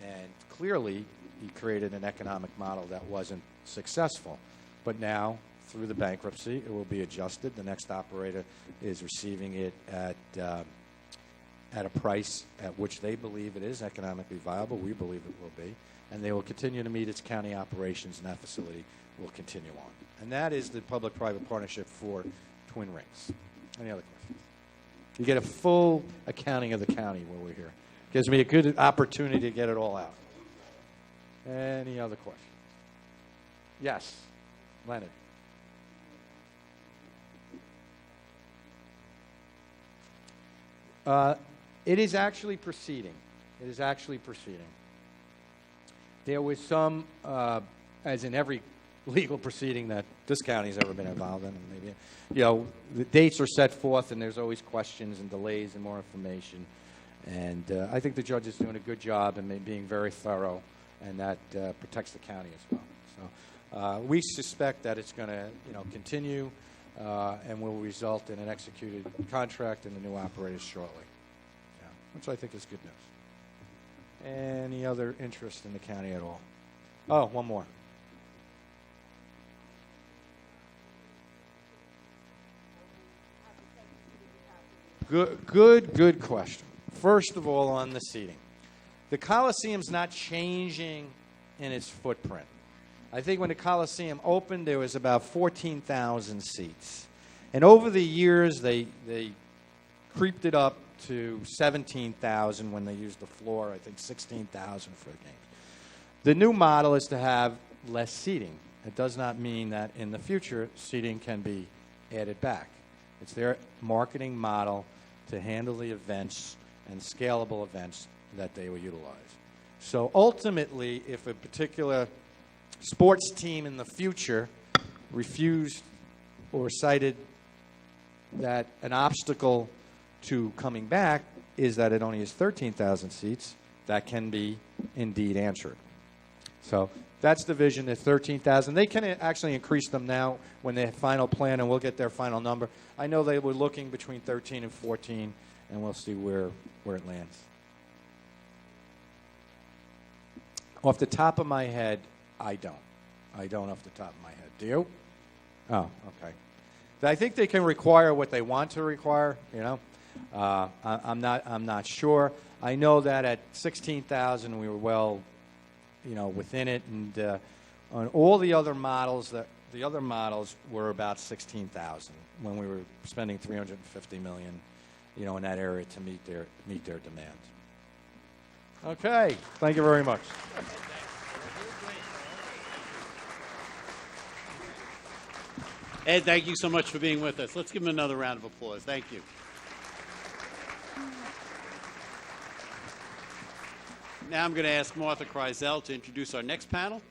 And clearly, he created an economic model that wasn't successful. But now, through the bankruptcy, it will be adjusted. The next operator is receiving it at a price at which they believe it is economically viable. We believe it will be. And they will continue to meet its county operations, and that facility will continue on. And that is the public-private partnership for Twin Rings. Any other questions? You get a full accounting of the county while we're here. Gives me a good opportunity to get it all out. Any other questions? Yes, Leonard. It is actually proceeding. It is actually proceeding. There was some, as in every legal proceeding that this county has ever been involved in, maybe, you know, the dates are set forth, and there's always questions and delays and more information. And I think the judge is doing a good job and being very thorough, and that protects the county as well. So we suspect that it's going to, you know, continue and will result in an executed contract and the new operators shortly, yeah, which I think is good news. Any other interest in the county at all? Oh, one more. Good question. First of all, on the seating. The Coliseum's not changing in its footprint. I think when the Coliseum opened, there was about 14,000 seats. And over the years, they creeped it up to 17,000 when they used the floor, I think 16,000 for the games. The new model is to have less seating. It does not mean that in the future, seating can be added back. It's their marketing model to handle the events and scalable events that they will utilize. So ultimately, if a particular sports team in the future refused or cited that an obstacle to coming back is that it only has 13,000 seats, that can be indeed answered. So that's the vision at 13,000. They can actually increase them now when they final plan, and we'll get their final number. I know they were looking between 13 and 14, and we'll see where it lands. Off the top of my head, I don't. I don't off the top of my head. Do you? Oh, okay. I think they can require what they want to require, you know. I'm not sure. I know that at 16,000 we were well, you know, within it, and on all the other models, the other models were about 16,000 when we were spending $350 million, you know, in that area to meet their demand. Okay, thank you very much. Ed, thank you so much for being with us. Let's give him another round of applause. Thank you. Now I'm going to ask Martha Kreisel to introduce our next panel.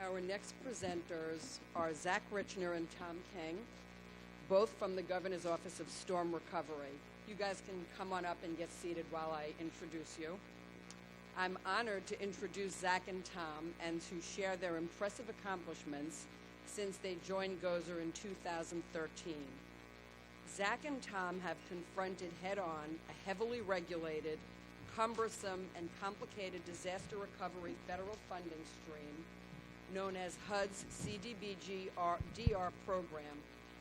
Our next presenters are Zach Richner and Tom King, both from the Governor's Office of Storm Recovery. You guys can come on up and get seated while I introduce you. I'm honored to introduce Zach and Tom and to share their impressive accomplishments since they joined Gozer in 2013. Zach and Tom have confronted head-on a heavily regulated, cumbersome, and complicated disaster recovery federal funding stream known as HUD's CDBG-DR program,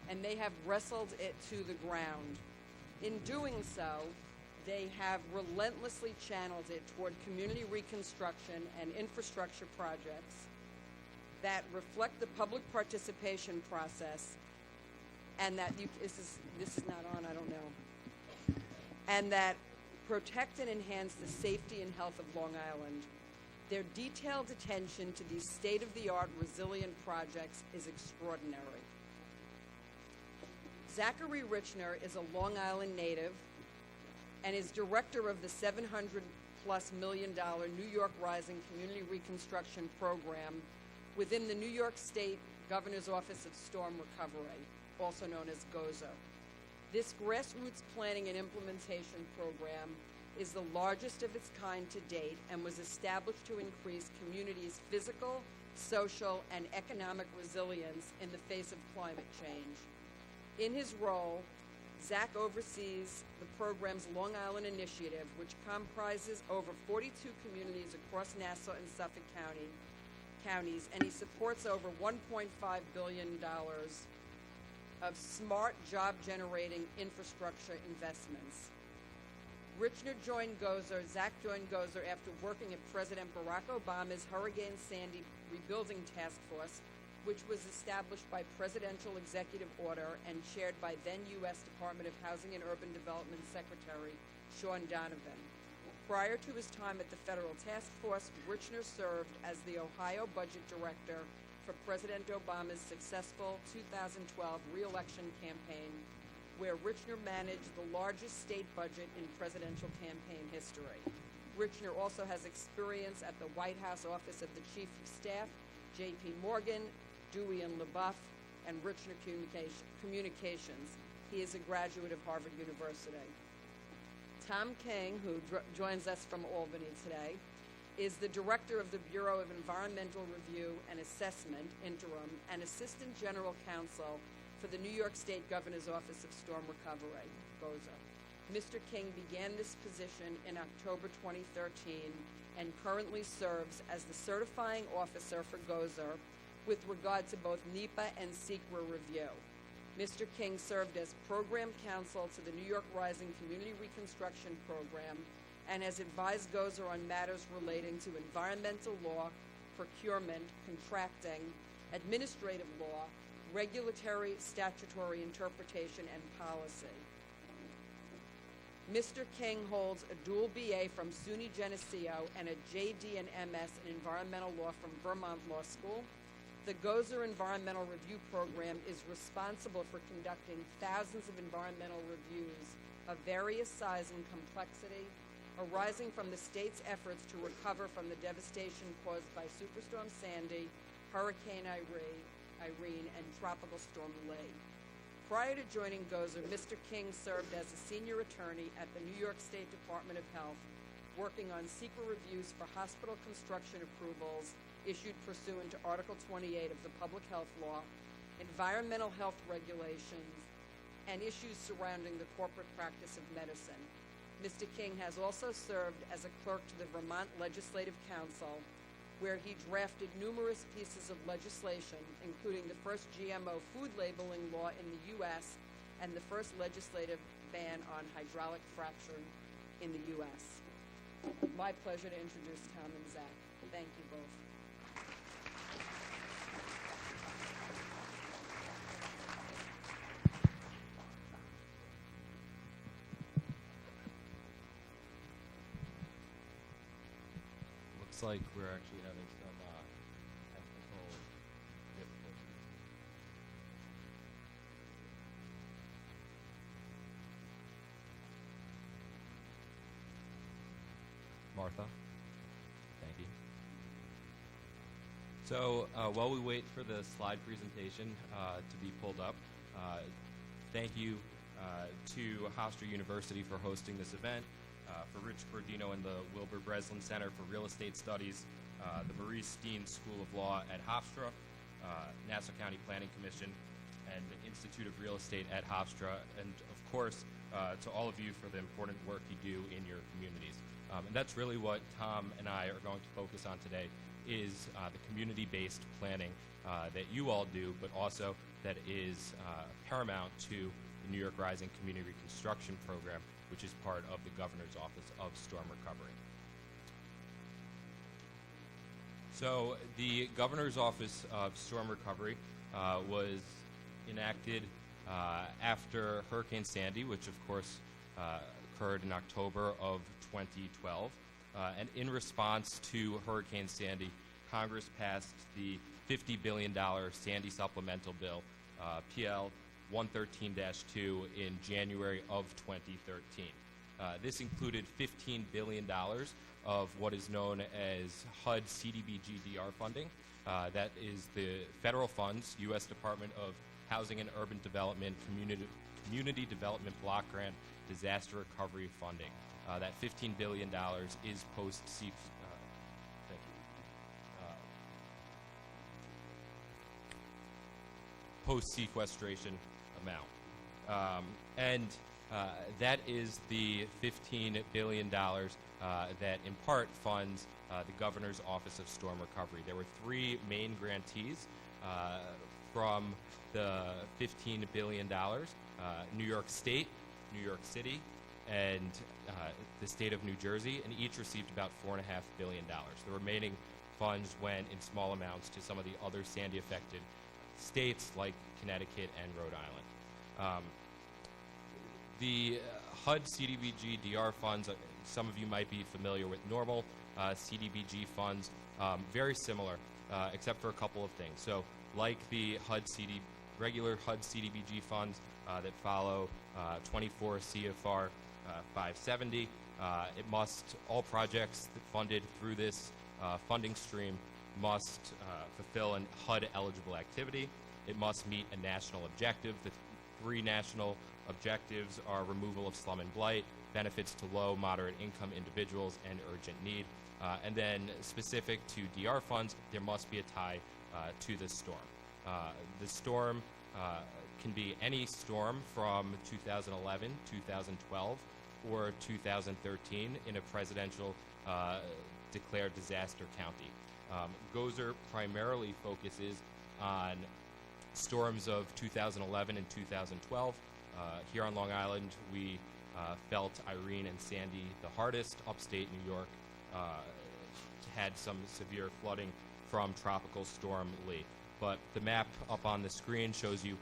and they have wrestled it to the ground. In doing so, they have relentlessly channeled it toward community reconstruction and infrastructure projects that reflect the public participation process, and that this is not on, I don't know, and that protect and enhance the safety and health of Long Island. Their detailed attention to these state-of-the-art resilient projects is extraordinary. Zachary Richner is a Long Island native and is director of the $700+ million New York Rising Community Reconstruction Program within the New York State Governor's Office of Storm Recovery, also known as GOZA. This grassroots planning and implementation program is the largest of its kind to date and was established to increase communities' physical, social, and economic resilience in the face of climate change. In his role, Zach oversees the program's Long Island Initiative, which comprises over 42 communities across Nassau and Suffolk counties, and he supports over $1.5 billion of smart job-generating infrastructure investments. Zach joined Gozer after working at President Barack Obama's Hurricane Sandy Rebuilding Task Force, which was established by presidential executive order and chaired by then U.S. Department of Housing and Urban Development Secretary Sean Donovan. Prior to his time at the federal task force, Richner served as the Ohio Budget Director for President Obama's successful 2012 re-election campaign, where Richner managed the largest state budget in presidential campaign history. Richner also has experience at the White House Office of the Chief of Staff, J.P. Morgan, Dewey and LaBeouf, and Richner Communications. He is a graduate of Harvard University. Tom King, who joins us from Albany today, is the director of the Bureau of Environmental Review and Assessment, interim, and Assistant General Counsel for the New York State Governor's Office of Storm Recovery, GOZA. Mr. King began this position in October 2013 and currently serves as the certifying officer for GOZA with regard to both NEPA and SEQRA review. Mr. King served as program counsel to the New York Rising Community Reconstruction Program and has advised GOZA on matters relating to environmental law, procurement, contracting, administrative law, regulatory, statutory interpretation, and policy. Mr. King holds a dual BA from SUNY Geneseo and a JD and MS in environmental law from Vermont Law School. The GOZA Environmental Review Program is responsible for conducting thousands of environmental reviews of various size and complexity, arising from the state's efforts to recover from the devastation caused by Superstorm Sandy, Hurricane Irene, and Tropical Storm Lee. Prior to joining GOZA, Mr. King served as a senior attorney at the New York State Department of Health, working on SEQRA reviews for hospital construction approvals issued pursuant to Article 28 of the Public Health Law, environmental health regulations, and issues surrounding the corporate practice of medicine. Mr. King has also served as a clerk to the Vermont Legislative Council, where he drafted numerous pieces of legislation, including the first GMO food labeling law in the U.S. and the first legislative ban on hydraulic fracturing in the U.S. My pleasure to introduce Tom and Zach. Thank you both. Looks like we're actually having some technical difficulties. Martha, thank you. So while we wait for the slide presentation to be pulled up, thank you to Hofstra University for hosting this event, for Rich Bordino and the Wilbur Breslin Center for Real Estate Studies, the Maurice Dean School of Law at Hofstra, Nassau County Planning Commission and the Institute of Real Estate at Hofstra, and of course to all of you for the important work you do in your communities. And that's really what Tom and I are going to focus on today, is the community-based planning that you all do, but also that is paramount to the New York Rising Community Reconstruction Program, which is part of the Governor's Office of Storm Recovery. So the Governor's Office of Storm Recovery was enacted after Hurricane Sandy, which of course occurred in October of 2012. And in response to Hurricane Sandy, Congress passed the $50 billion Sandy Supplemental Bill, PL 113-2, in January of 2013. This included $15 billion of what is known as HUD CDBG-DR funding. That is the federal funds, U.S. Department of Housing and Urban Development, Community Development Block Grant, Disaster Recovery funding. That $15 billion is post-sequestration amount. And that is the $15 billion that in part funds the Governor's Office of Storm Recovery. There were three main grantees from the $15 billion, New York State, New York City, and the state of New Jersey, and each received about $4.5 billion. The remaining funds went in small amounts to some of the other Sandy-affected states like Connecticut and Rhode Island. The HUD CDBG-DR funds, some of you might be familiar with normal CDBG funds, very similar, except for a couple of things. So like the regular HUD CDBG funds that follow 24 CFR 570, all projects funded through this funding stream must fulfill an HUD-eligible activity. It must meet a national objective. The three national objectives are removal of slum and blight, benefits to low, moderate income individuals, and urgent need. And then specific to DR funds, there must be a tie to the storm. The storm can be any storm from 2011, 2012, or 2013 in a presidential declared disaster county. Gozer primarily focuses on storms of 2011 and 2012. Here on Long Island, we felt Irene and Sandy the hardest. Upstate New York had some severe flooding from Tropical Storm Lee. But the map up on the screen shows you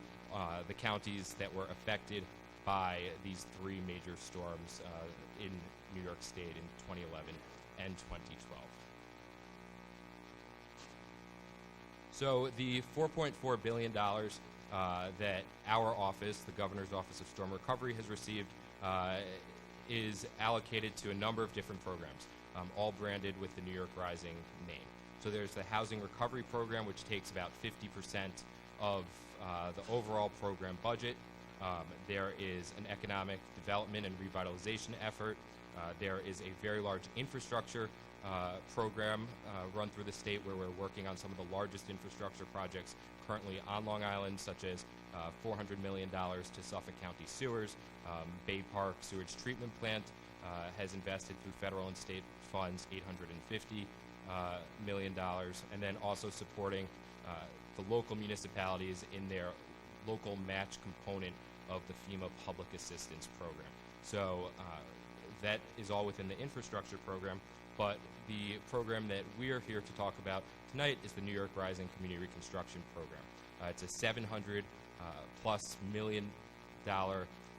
the counties that were affected by these three major storms in New York State in 2011 and 2012. So the $4.4 billion that our office, the Governor's Office of Storm Recovery, has received is allocated to a number of different programs, all branded with the New York Rising name. So there's the Housing Recovery Program, which takes about 50% of the overall program budget. There is an economic development and revitalization effort. There is a very large infrastructure program run through the state where we're working on some of the largest infrastructure projects currently on Long Island, such as $400 million to Suffolk County sewers. Bay Park Sewage Treatment Plant has invested through federal and state funds $850 million, and then also supporting the local municipalities in their local match component of the FEMA Public Assistance Program. So that is all within the infrastructure program, but the program that we're here to talk about tonight is the New York Rising Community Reconstruction Program. It's a $700+ million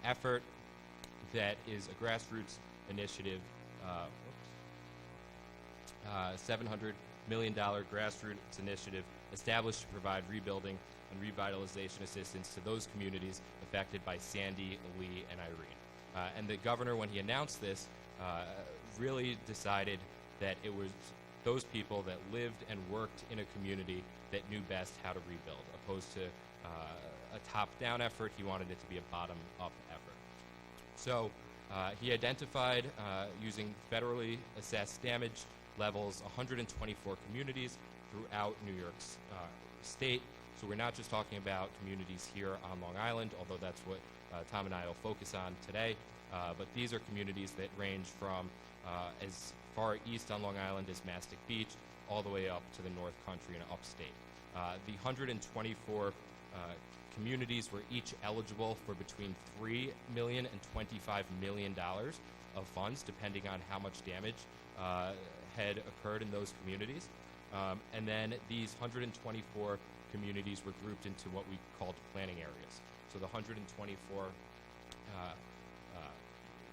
effort that is a grassroots initiative, $700 million grassroots initiative established to provide rebuilding and revitalization assistance to those communities affected by Sandy, Lee, and Irene. And the governor, when he announced this, really decided that it was those people that lived and worked in a community that knew best how to rebuild, opposed to a top-down effort. He wanted it to be a bottom-up effort. So he identified, using federally assessed damage levels, 124 communities throughout New York State. So we're not just talking about communities here on Long Island, although that's what Tom and I will focus on today, but these are communities that range from as far east on Long Island as Mastic Beach, all the way up to the North Country and upstate. The 124 communities were each eligible for between $3 million and $25 million of funds, depending on how much damage had occurred in those communities. And then these 124 communities were grouped into what we called planning areas. So the 124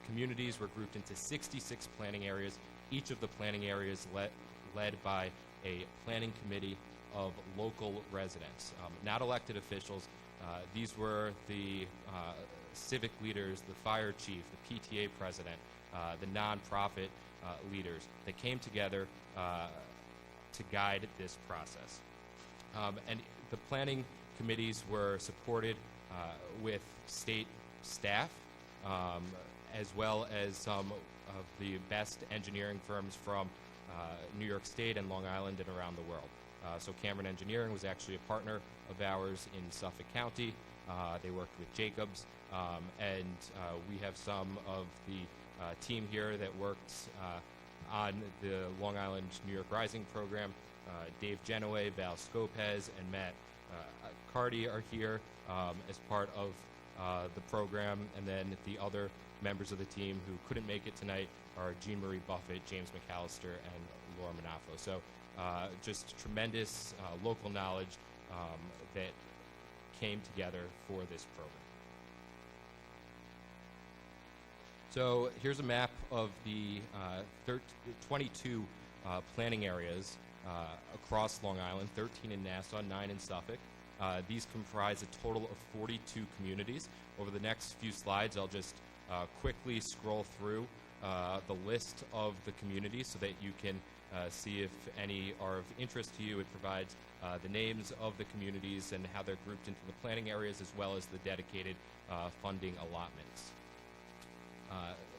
communities were grouped into 66 planning areas, each of the planning areas led by a planning committee of local residents, not elected officials. These were the civic leaders, the fire chief, the PTA president, the nonprofit leaders that came together to guide this process. And the planning committees were supported with state staff, as well as some of the best engineering firms from New York State and Long Island and around the world. So Cameron Engineering was actually a partner of ours in Suffolk County. They worked with Jacobs, and we have some of the team here that worked on the Long Island New York Rising program. Dave Genoway, Val Scopez, and Matt Carty are here as part of the program, and then the other members of the team who couldn't make it tonight are Jean Marie Buffett, James McAllister, and Laura Manafo. So just tremendous local knowledge that came together for this program. So here's a map of the 22 planning areas across Long Island, 13 in Nassau, 9 in Suffolk. These comprise a total of 42 communities. Over the next few slides, I'll just quickly scroll through the list of the communities so that you can see if any are of interest to you. It provides the names of the communities and how they're grouped into the planning areas, as well as the dedicated funding allotments.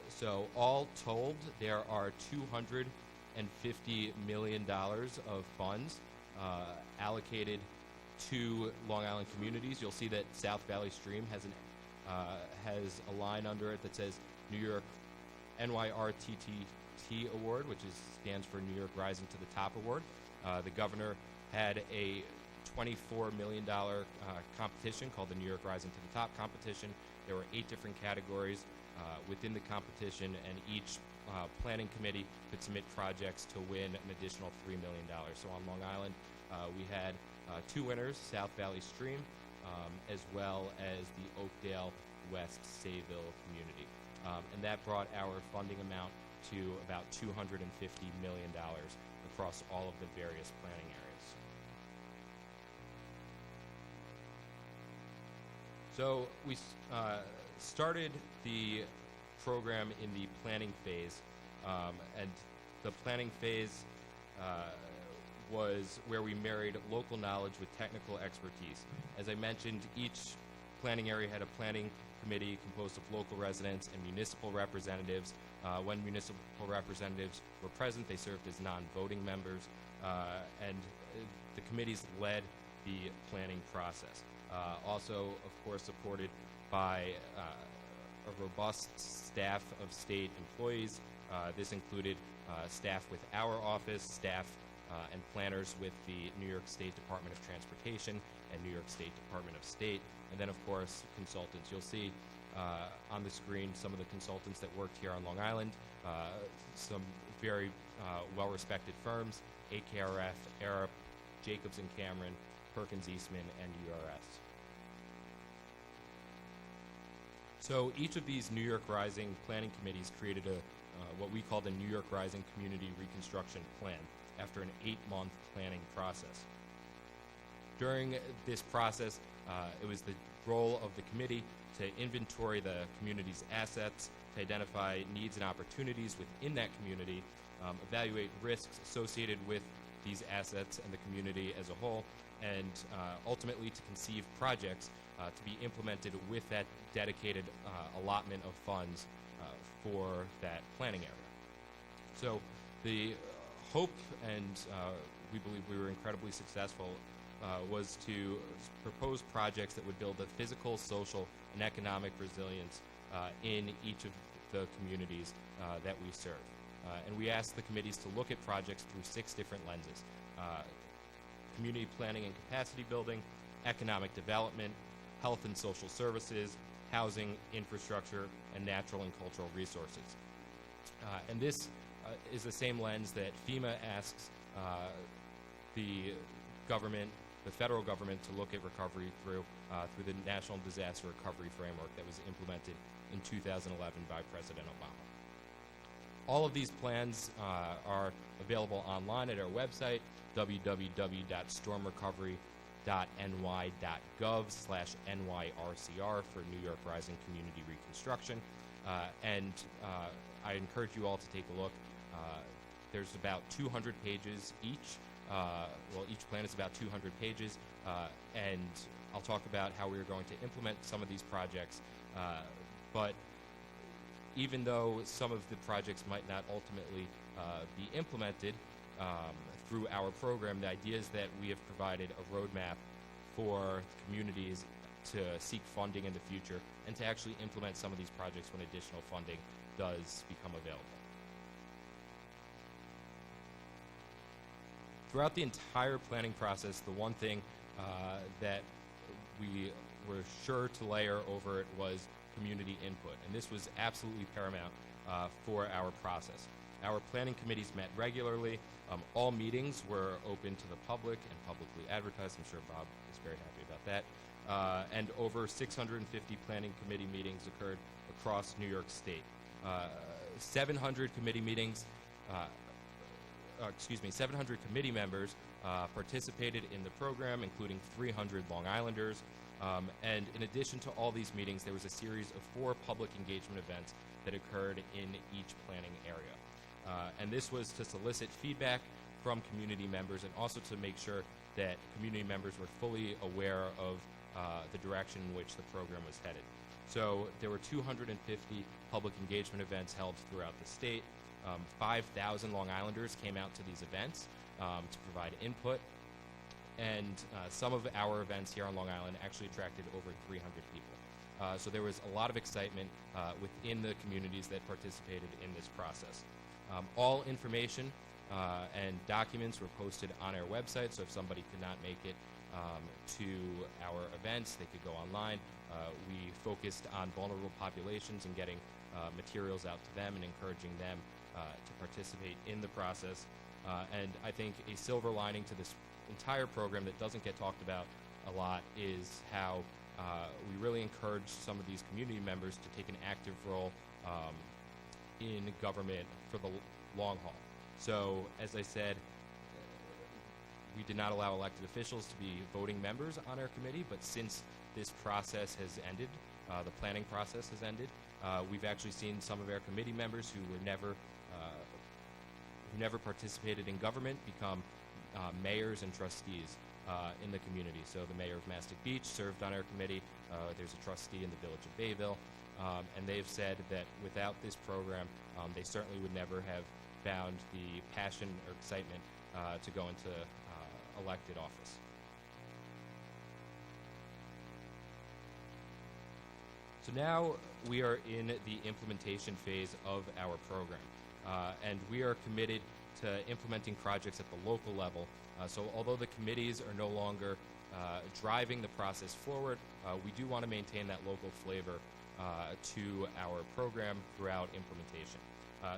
So all told, there are $250 million of funds allocated to Long Island communities. You'll see that South Valley Stream has a line under it that says New York NYRTT Award, which stands for New York Rising to the Top Award. The governor had a $24 million competition called the New York Rising to the Top competition. There were 8 different categories within the competition, and each planning committee could submit projects to win an additional $3 million. So on Long Island, we had 2 winners, South Valley Stream, as well as the Oakdale West Sayville community. And that brought our funding amount to about $250 million across all of the various planning areas. So we started the program in the planning phase, and the planning phase was where we married local knowledge with technical expertise. As I mentioned, each planning area had a planning committee composed of local residents and municipal representatives. When municipal representatives were present, they served as non-voting members, and the committees led the planning process. Also, of course, supported by a robust staff of state employees. This included staff with our office, staff and planners with the New York State Department of Transportation and New York State Department of State, and then, of course, consultants. You'll see on the screen some of the consultants that worked here on Long Island, some very well-respected firms, AKRF, Arup, Jacobs & Cameron, Perkins Eastman, and URS. So each of these New York Rising planning committees created what we call the New York Rising Community Reconstruction Plan after an 8-month planning process. During this process, it was the role of the committee to inventory the community's assets, to identify needs and opportunities within that community, evaluate risks associated with these assets and the community as a whole, and ultimately to conceive projects to be implemented with that dedicated allotment of funds for that planning area. So the hope and we believe we were incredibly successful, was to propose projects that would build a physical, social, and economic resilience in each of the communities that we serve. And we asked the committees to look at projects through 6 different lenses: community planning and capacity building, economic development, health and social services, housing, infrastructure, and natural and cultural resources. And this is the same lens that FEMA asks the government, the federal government, to look at recovery through the National Disaster Recovery Framework that was implemented in 2011 by President Obama. All of these plans are available online at our website, www.stormrecovery.ny.gov/NYRCR for New York Rising Community Reconstruction. And I encourage you all to take a look. There's about 200 pages each. Each plan is about 200 pages, and I'll talk about how we are going to implement some of these projects. But even though some of the projects might not ultimately be implemented through our program, the idea is that we have provided a roadmap for communities to seek funding in the future and to actually implement some of these projects when additional funding does become available. Throughout the entire planning process, the one thing that we were sure to layer over it was community input, and this was absolutely paramount for our process. Our planning committees met regularly. All meetings were open to the public and publicly advertised. I'm sure Bob is very happy about that. And over 650 planning committee meetings occurred across New York State. 700 committee meetings, 700 committee members participated in the program, including 300 Long Islanders. And in addition to all these meetings, there was a series of 4 public engagement events that occurred in each planning area. And this was to solicit feedback from community members and also to make sure that community members were fully aware of the direction in which the program was headed. So there were 250 public engagement events held throughout the state. 5,000 Long Islanders came out to these events to provide input. And some of our events here on Long Island actually attracted over 300 people. So there was a lot of excitement within the communities that participated in this process. All information and documents were posted on our website, so if somebody could not make it to our events, they could go online. We focused on vulnerable populations and getting materials out to them and encouraging them to participate in the process. And I think a silver lining to this entire program that doesn't get talked about a lot is how we really encourage some of these community members to take an active role in government for the long haul. So, as I said, we did not allow elected officials to be voting members on our committee, but since this process has ended, the planning process has ended, we've actually seen some of our committee members who never participated in government become mayors and trustees in the community. So the mayor of Mastic Beach served on our committee. There's a trustee in the village of Bayville. And they've said that without this program, they certainly would never have found the passion or excitement to go into elected office. So now we are in the implementation phase of our program. And we are committed to implementing projects at the local level. So although the committees are no longer driving the process forward, we do want to maintain that local flavor to our program throughout implementation.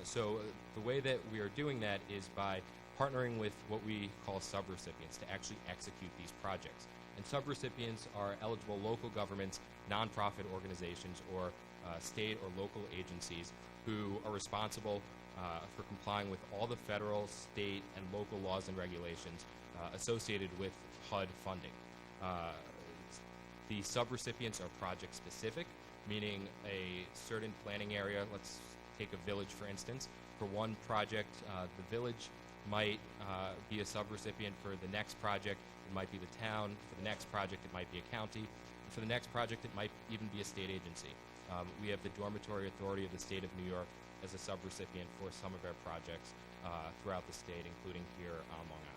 So the way that we are doing that is by partnering with what we call subrecipients to actually execute these projects. And subrecipients are eligible local governments, nonprofit organizations, or state or local agencies who are responsible for complying with all the federal, state, and local laws and regulations associated with HUD funding. The subrecipients are project specific, meaning a certain planning area. Let's take a village, for instance. For one project, the village might be a subrecipient. For the next project, it might be the town. For the next project, it might be a county. And for the next project, it might even be a state agency. We have the Dormitory Authority of the State of New York as a subrecipient for some of our projects throughout the state, including here on Long Island.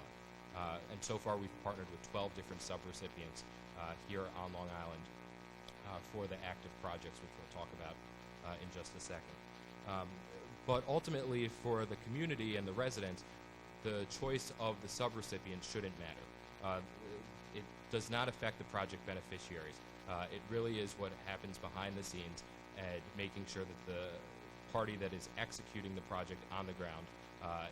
And so far, we've partnered with 12 different subrecipients here on Long Island for the active projects, which we'll talk about in just a second. But ultimately, for the community and the residents, the choice of the subrecipient shouldn't matter. It does not affect the project beneficiaries. It really is what happens behind the scenes and making sure that the party that is executing the project on the ground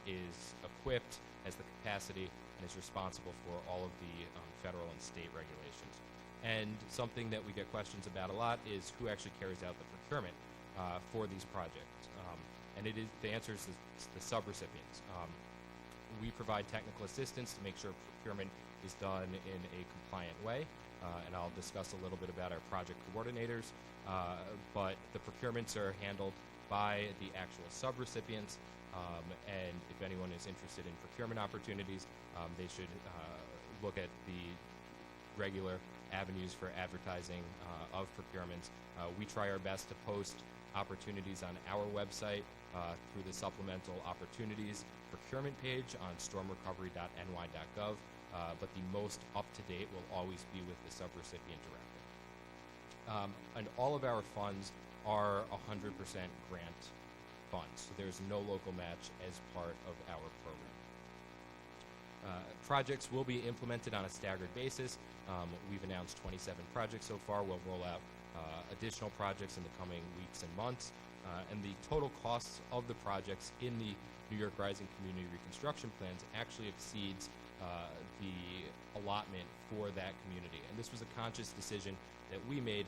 is equipped, has the capacity, and is responsible for all of the federal and state regulations. And something that we get questions about a lot is who actually carries out the procurement for these projects. And the answer is the subrecipients. We provide technical assistance to make sure procurement is done in a compliant way, and I'll discuss a little bit about our project coordinators, but the procurements are handled by the actual subrecipients, and if anyone is interested in procurement opportunities, they should look at the regular avenues for advertising of procurements. We try our best to post opportunities on our website through the supplemental opportunities procurement page on stormrecovery.ny.gov, but the most up-to-date will always be with the subrecipient directive. And all of our funds are 100% grant funds, so there's no local match as part of our program. Projects will be implemented on a staggered basis. We've announced 27 projects so far. We'll roll out additional projects in the coming weeks and months. And the total costs of the projects in the New York Rising Community Reconstruction Plans actually exceeds the allotment for that community. And this was a conscious decision that we made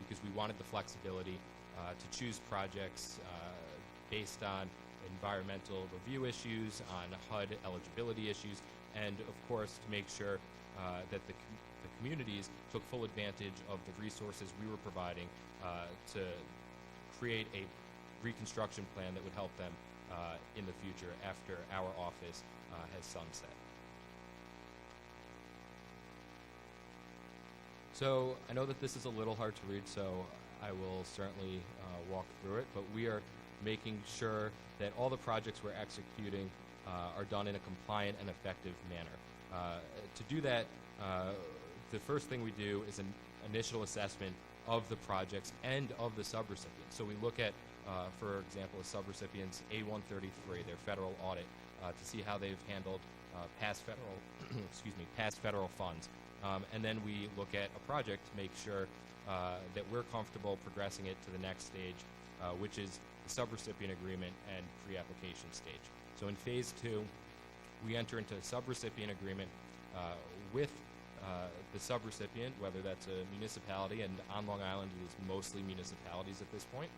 because we wanted the flexibility to choose projects based on environmental review issues, on HUD eligibility issues, and of course to make sure that the communities took full advantage of the resources we were providing to create a reconstruction plan that would help them in the future after our office has sunset. So I know that this is a little hard to read, so I will certainly walk through it, but we are making sure that all the projects we're executing are done in a compliant and effective manner. To do that, the first thing we do is an initial assessment of the projects and of the subrecipients. So we look at, for example, a subrecipient's A-133, their federal audit, to see how they've handled past federal, past federal funds. And then we look at a project to make sure that we're comfortable progressing it to the next stage, which is the subrecipient agreement and pre-application stage. So in phase 2, we enter into a subrecipient agreement with the subrecipient, whether that's a municipality, and on Long Island it is mostly municipalities at this point,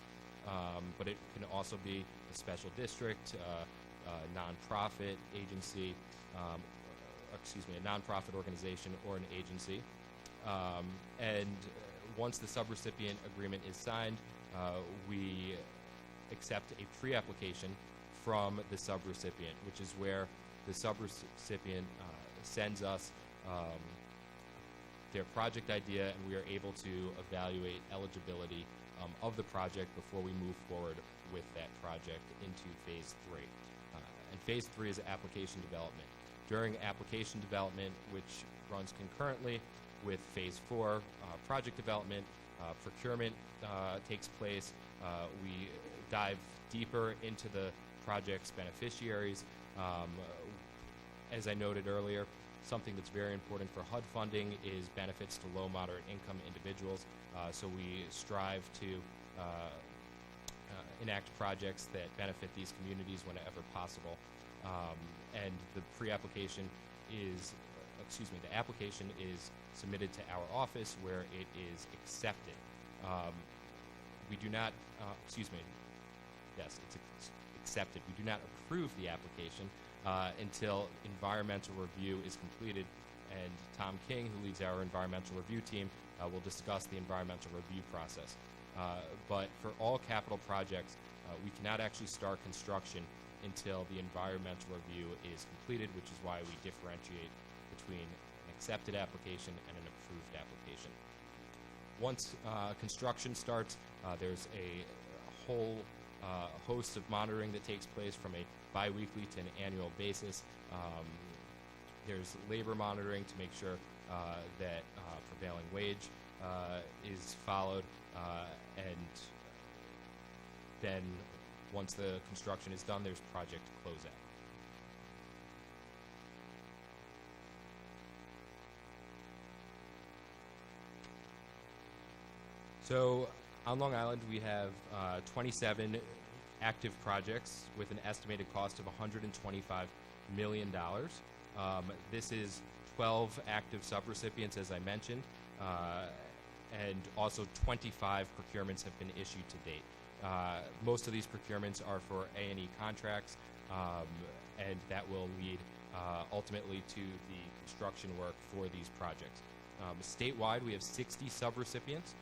but it can also be a special district, a nonprofit agency, a nonprofit organization or an agency. And once the subrecipient agreement is signed, we accept a pre-application from the subrecipient, which is where the subrecipient sends us their project idea, and we are able to evaluate eligibility of the project before we move forward with that project into phase 3. And phase 3 is application development. During application development, which runs concurrently with phase 4 project development, procurement takes place. We dive deeper into the project's beneficiaries. As I noted earlier, something that's very important for HUD funding is benefits to low, moderate income individuals. So we strive to enact projects that benefit these communities whenever possible. And the pre-application is, the application is submitted to our office where it is accepted. We do not, yes, it's accepted. We do not approve the application until environmental review is completed, and Tom King, who leads our environmental review team, will discuss the environmental review process. But for all capital projects, we cannot actually start construction until the environmental review is completed, which is why we differentiate between an accepted application and an approved application. Once construction starts, there's a whole host of monitoring that takes place from a bi-weekly to an annual basis. There's labor monitoring to make sure that prevailing wage is followed, and then once the construction is done, there's project closeout. So on Long Island, we have 27 active projects with an estimated cost of $125 million. This is 12 active subrecipients, as I mentioned, and also 25 procurements have been issued to date. Most of these procurements are for A&E contracts, and that will lead ultimately to the construction work for these projects. Statewide, we have 60 subrecipients.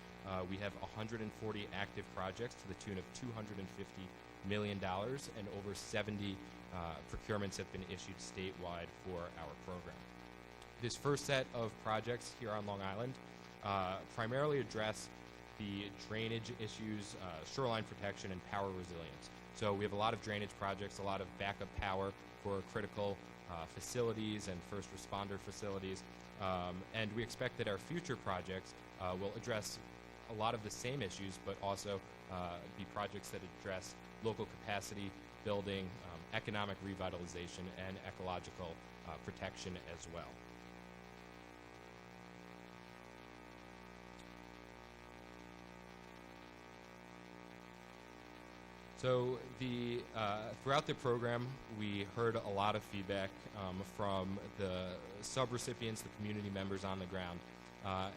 We have 140 active projects to the tune of $250 million, and over 70 procurements have been issued statewide for our program. This first set of projects here on Long Island primarily address the drainage issues, shoreline protection, and power resilience. So we have a lot of drainage projects, a lot of backup power for critical facilities and first responder facilities, and we expect that our future projects will address a lot of the same issues, but also be projects that address local capacity building, economic revitalization, and ecological protection as well. So throughout the program, we heard a lot of feedback from the subrecipients, the community members on the ground,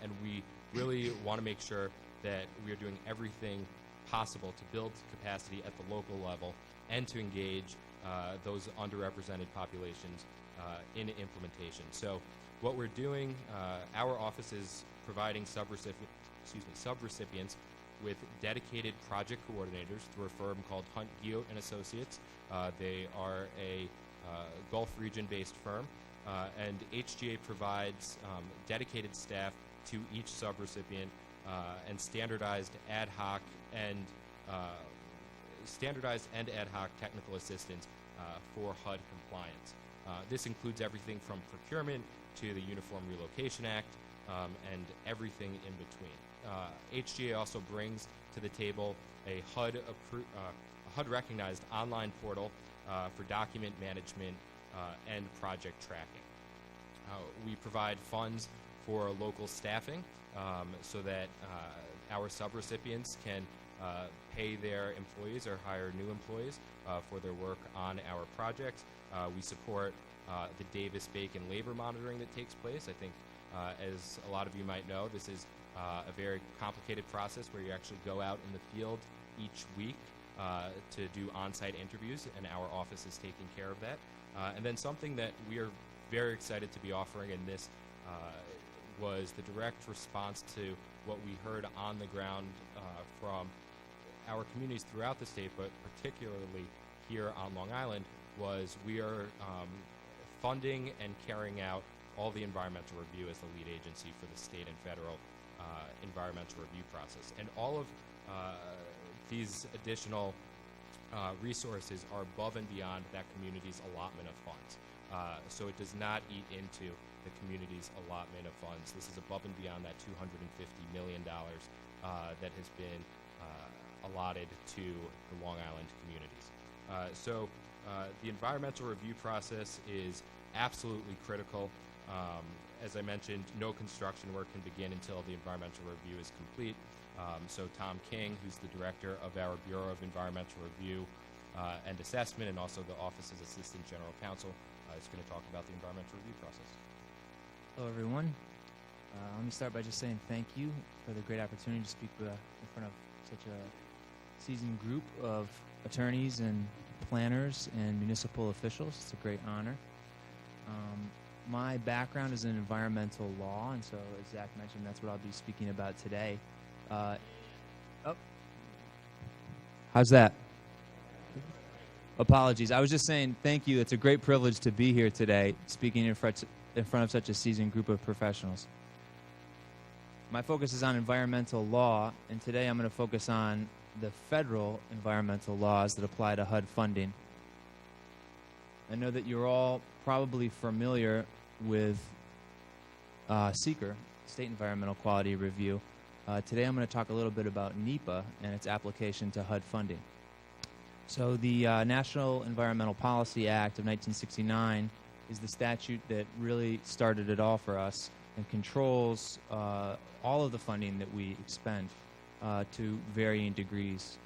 and we really want to make sure that we are doing everything possible to build capacity at the local level and to engage those underrepresented populations in implementation. So what we're doing, our office is providing subrecipients with dedicated project coordinators through a firm called Hunt Guyot and Associates. They are a Gulf region-based firm, and HGA provides dedicated staff to each subrecipient and standardized ad hoc and technical assistance for HUD compliance. This includes everything from procurement to the Uniform Relocation Act and everything in between. HGA also brings to the table a HUD-recognized online portal for document management and project tracking. We provide funds for local staffing so that our subrecipients can pay their employees or hire new employees for their work on our projects. We support the Davis-Bacon labor monitoring that takes place. I think, as a lot of you might know, this is a very complicated process where you actually go out in the field each week to do on-site interviews, and our office is taking care of that. And then something that we are very excited to be offering, and this was the direct response to what we heard on the ground from our communities throughout the state, but particularly here on Long Island, was we are funding and carrying out all the environmental review as the lead agency for the state and federal environmental review process. And all of these additional resources are above and beyond that community's allotment of funds. So it does not eat into the community's allotment of funds. This is above and beyond that $250 million that has been allotted to the Long Island communities. So the environmental review process is absolutely critical. As I mentioned, no construction work can begin until the environmental review is complete. So Tom King, who's the director of our Bureau of Environmental Review and Assessment, and also the office's Assistant General Counsel, is going to talk about the environmental review process. Hello, everyone. Let me start by just saying thank you for the great opportunity to speak in front of such a seasoned group of attorneys and planners and municipal officials. It's a great honor. My background is in environmental law, and so as Zach mentioned, that's what I'll be speaking about today. How's that? Apologies. I was just saying thank you. It's a great privilege to be here today speaking in front of such a seasoned group of professionals. My focus is on environmental law, and today I'm going to focus on the federal environmental laws that apply to HUD funding. I know that you're all probably familiar with SEQR, State Environmental Quality Review. Today I'm going to talk a little bit about NEPA and its application to HUD funding. So the National Environmental Policy Act of 1969 is the statute that really started it all for us and controls all of the funding that we expend to varying degrees.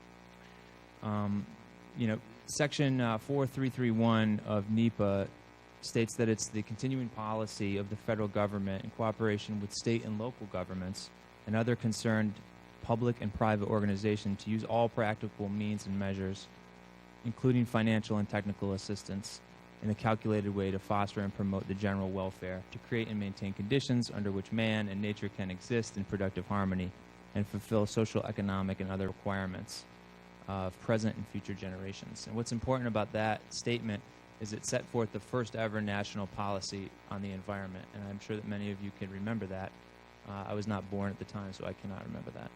Section 4331 of NEPA states that it's the continuing policy of the federal government in cooperation with state and local governments and other concerned public and private organizations to use all practical means and measures, including financial and technical assistance, in a calculated way to foster and promote the general welfare, to create and maintain conditions under which man and nature can exist in productive harmony and fulfill social, economic, and other requirements of present and future generations. And what's important about that statement is it set forth the first ever national policy on the environment, and I'm sure that many of you can remember that. I was not born at the time, so I cannot remember that.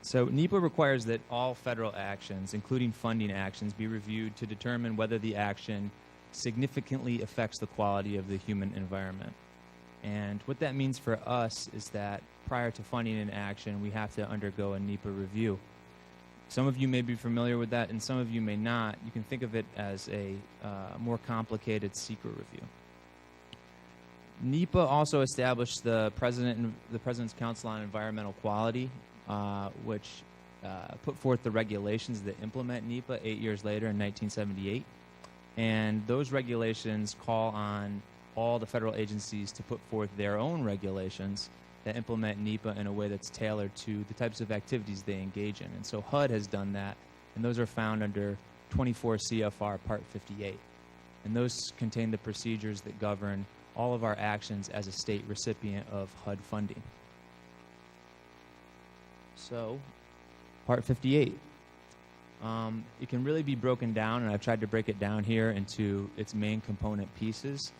So NEPA requires that all federal actions, including funding actions, be reviewed to determine whether the action significantly affects the quality of the human environment. And what that means for us is that prior to funding an action, we have to undergo a NEPA review. Some of you may be familiar with that, and some of you may not. You can think of it as a more complicated SEQR review. NEPA also established the President's Council on Environmental Quality, which put forth the regulations that implement NEPA 8 years later in 1978. And those regulations call on all the federal agencies to put forth their own regulations that implement NEPA in a way that's tailored to the types of activities they engage in. And so HUD has done that, and those are found under 24 CFR Part 58. And those contain the procedures that govern all of our actions as a state recipient of HUD funding. So, Part 58. It can really be broken down, and I've tried to break it down here into its main component pieces.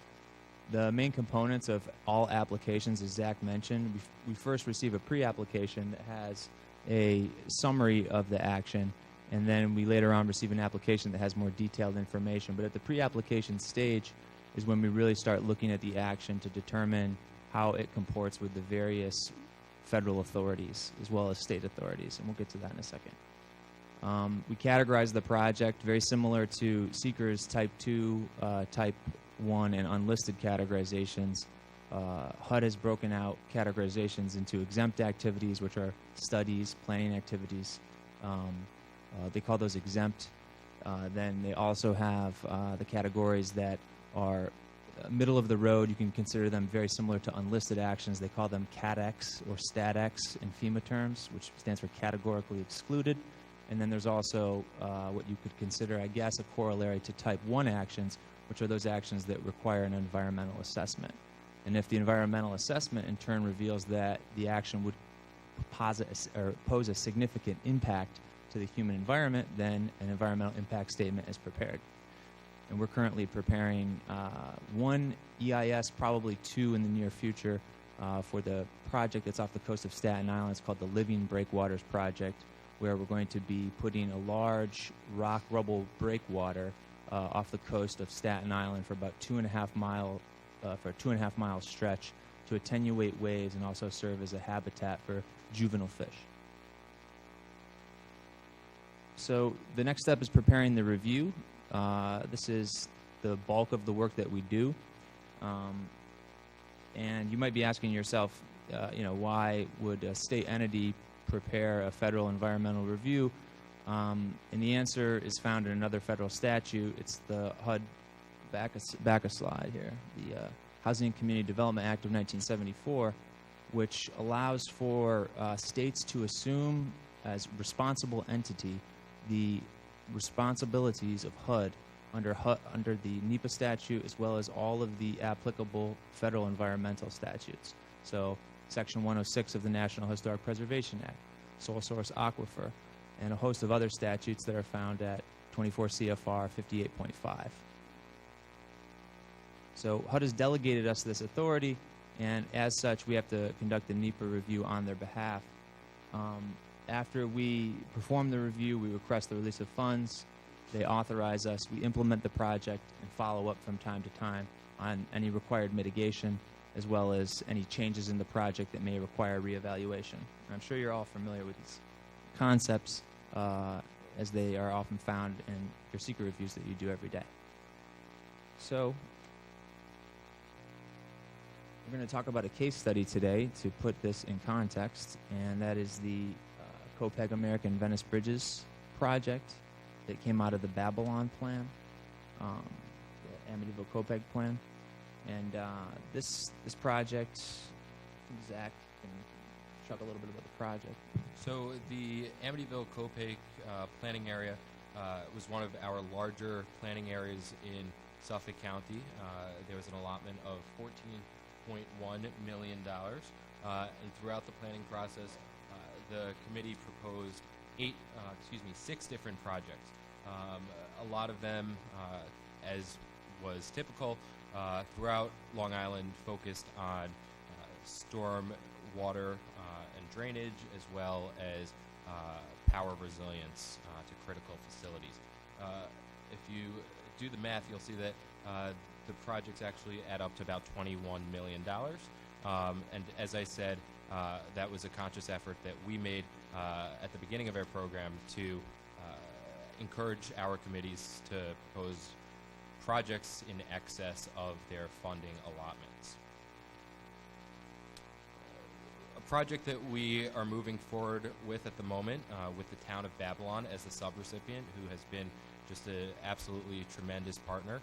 The main components of all applications, as Zach mentioned, we first receive a pre-application that has a summary of the action, and then we later on receive an application that has more detailed information. But at the pre-application stage is when we really start looking at the action to determine how it comports with the various federal authorities as well as state authorities, and we'll get to that in a second. We categorize the project very similar to SEQR's Type 2, Type 1, and unlisted categorizations. HUD has broken out categorizations into exempt activities, which are studies, planning activities. They call those exempt. Then they also have the categories that are middle of the road. You can consider them very similar to unlisted actions. They call them CATX or StatX in FEMA terms, which stands for categorically excluded. And then there's also what you could consider, I guess, a corollary to Type 1 actions, which are those actions that require an environmental assessment. And if the environmental assessment in turn reveals that the action would pose a significant impact to the human environment, then an environmental impact statement is prepared. And we're currently preparing one EIS, probably two in the near future, for the project that's off the coast of Staten Island. It's called the Living Breakwaters Project, where we're going to be putting a large rock rubble breakwater off the coast of Staten Island for about 2.5 mile for a 2.5 mile stretch to attenuate waves and also serve as a habitat for juvenile fish. So the next step is preparing the review. This is the bulk of the work that we do. And you might be asking yourself, why would a state entity prepare a federal environmental review? And the answer is found in another federal statute. It's the HUD, back a slide here, the Housing and Community Development Act of 1974, which allows for states to assume as responsible entity the responsibilities of HUD under the NEPA statute, as well as all of the applicable federal environmental statutes. So Section 106 of the National Historic Preservation Act, Sole Source Aquifer, and a host of other statutes that are found at 24 CFR 58.5. So HUD has delegated us this authority, and as such, we have to conduct a NEPA review on their behalf. After we perform the review, we request the release of funds They authorize us. We implement the project and follow up from time to time on any required mitigation, as well as any changes in the project that may require reevaluation. I'm sure you're all familiar with these concepts, as they are often found in your secret reviews that you do every day. So we're going to talk about a case study today to put this in context, and that is the Copeg American Venice Bridges project that came out of the Babylon plan, the Amityville Copeg plan. And this project, Zach can talk a little bit about the project. So the Amityville Copeg planning area was one of our larger planning areas in Suffolk County. There was an allotment of $14.1 million. And throughout the planning process, the committee proposed 6 different projects. A lot of them, as was typical, throughout Long Island, focused on storm water and drainage, as well as power resilience to critical facilities. If you do the math, you'll see that the projects actually add up to about $21 million. And as I said, that was a conscious effort that we made at the beginning of our program to encourage our committees to propose projects in excess of their funding allotments. A project that we are moving forward with at the moment, with the town of Babylon as the subrecipient, who has been just an absolutely tremendous partner,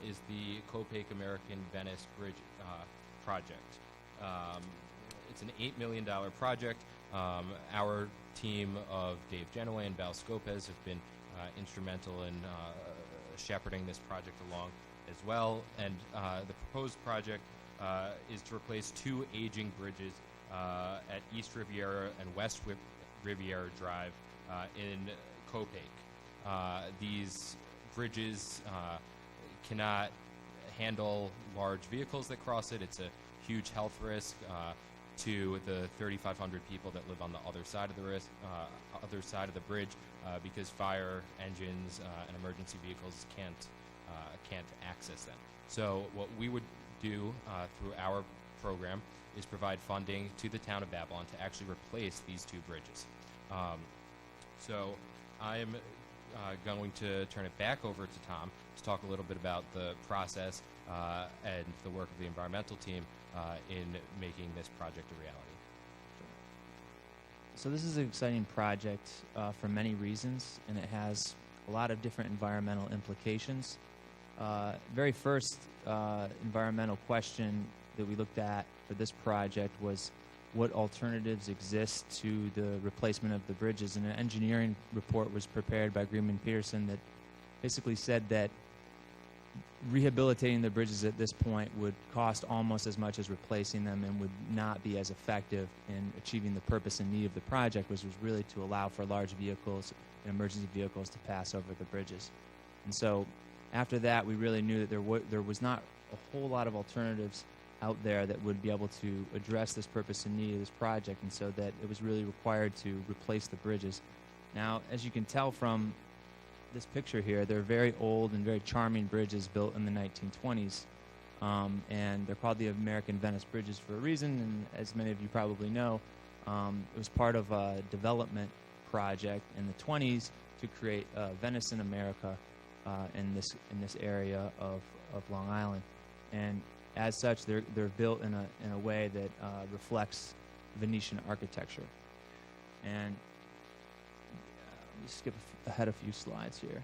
is the Copeg American Venice Bridge project. It's an $8 million project. Our team of Dave Genoway and Val Scopez have been instrumental in shepherding this project along as well. And the proposed project is to replace 2 aging bridges at East Riviera and West Riviera Drive in Copeg. These bridges cannot handle large vehicles that cross it. It's a huge health risk to the 3,500 people that live on the other side of the bridge, because fire engines and emergency vehicles can't access them. So what we would do through our program is provide funding to the town of Babylon to actually replace these 2 bridges. So I'm going to turn it back over to Tom to talk a little bit about the process and the work of the environmental team in making this project a reality. So this is an exciting project for many reasons, and it has a lot of different environmental implications. Very first environmental question that we looked at for this project was what alternatives exist to the replacement of the bridges. And an engineering report was prepared by Greenman Peterson that basically said that rehabilitating the bridges at this point would cost almost as much as replacing them and would not be as effective in achieving the purpose and need of the project, which was really to allow for large vehicles and emergency vehicles to pass over the bridges. And so after that, we really knew that there was not a whole lot of alternatives out there that would be able to address this purpose and need of this project, and so that it was really required to replace the bridges. Now, as you can tell from this picture here, they're very old and very charming bridges built in the 1920s, and they're called the American Venice Bridges for a reason, and as many of you probably know, it was part of a development project in the 20s to create Venice in America in this area of Long Island. And as such, they're built in a way that reflects Venetian architecture. And let me skip ahead a few slides here.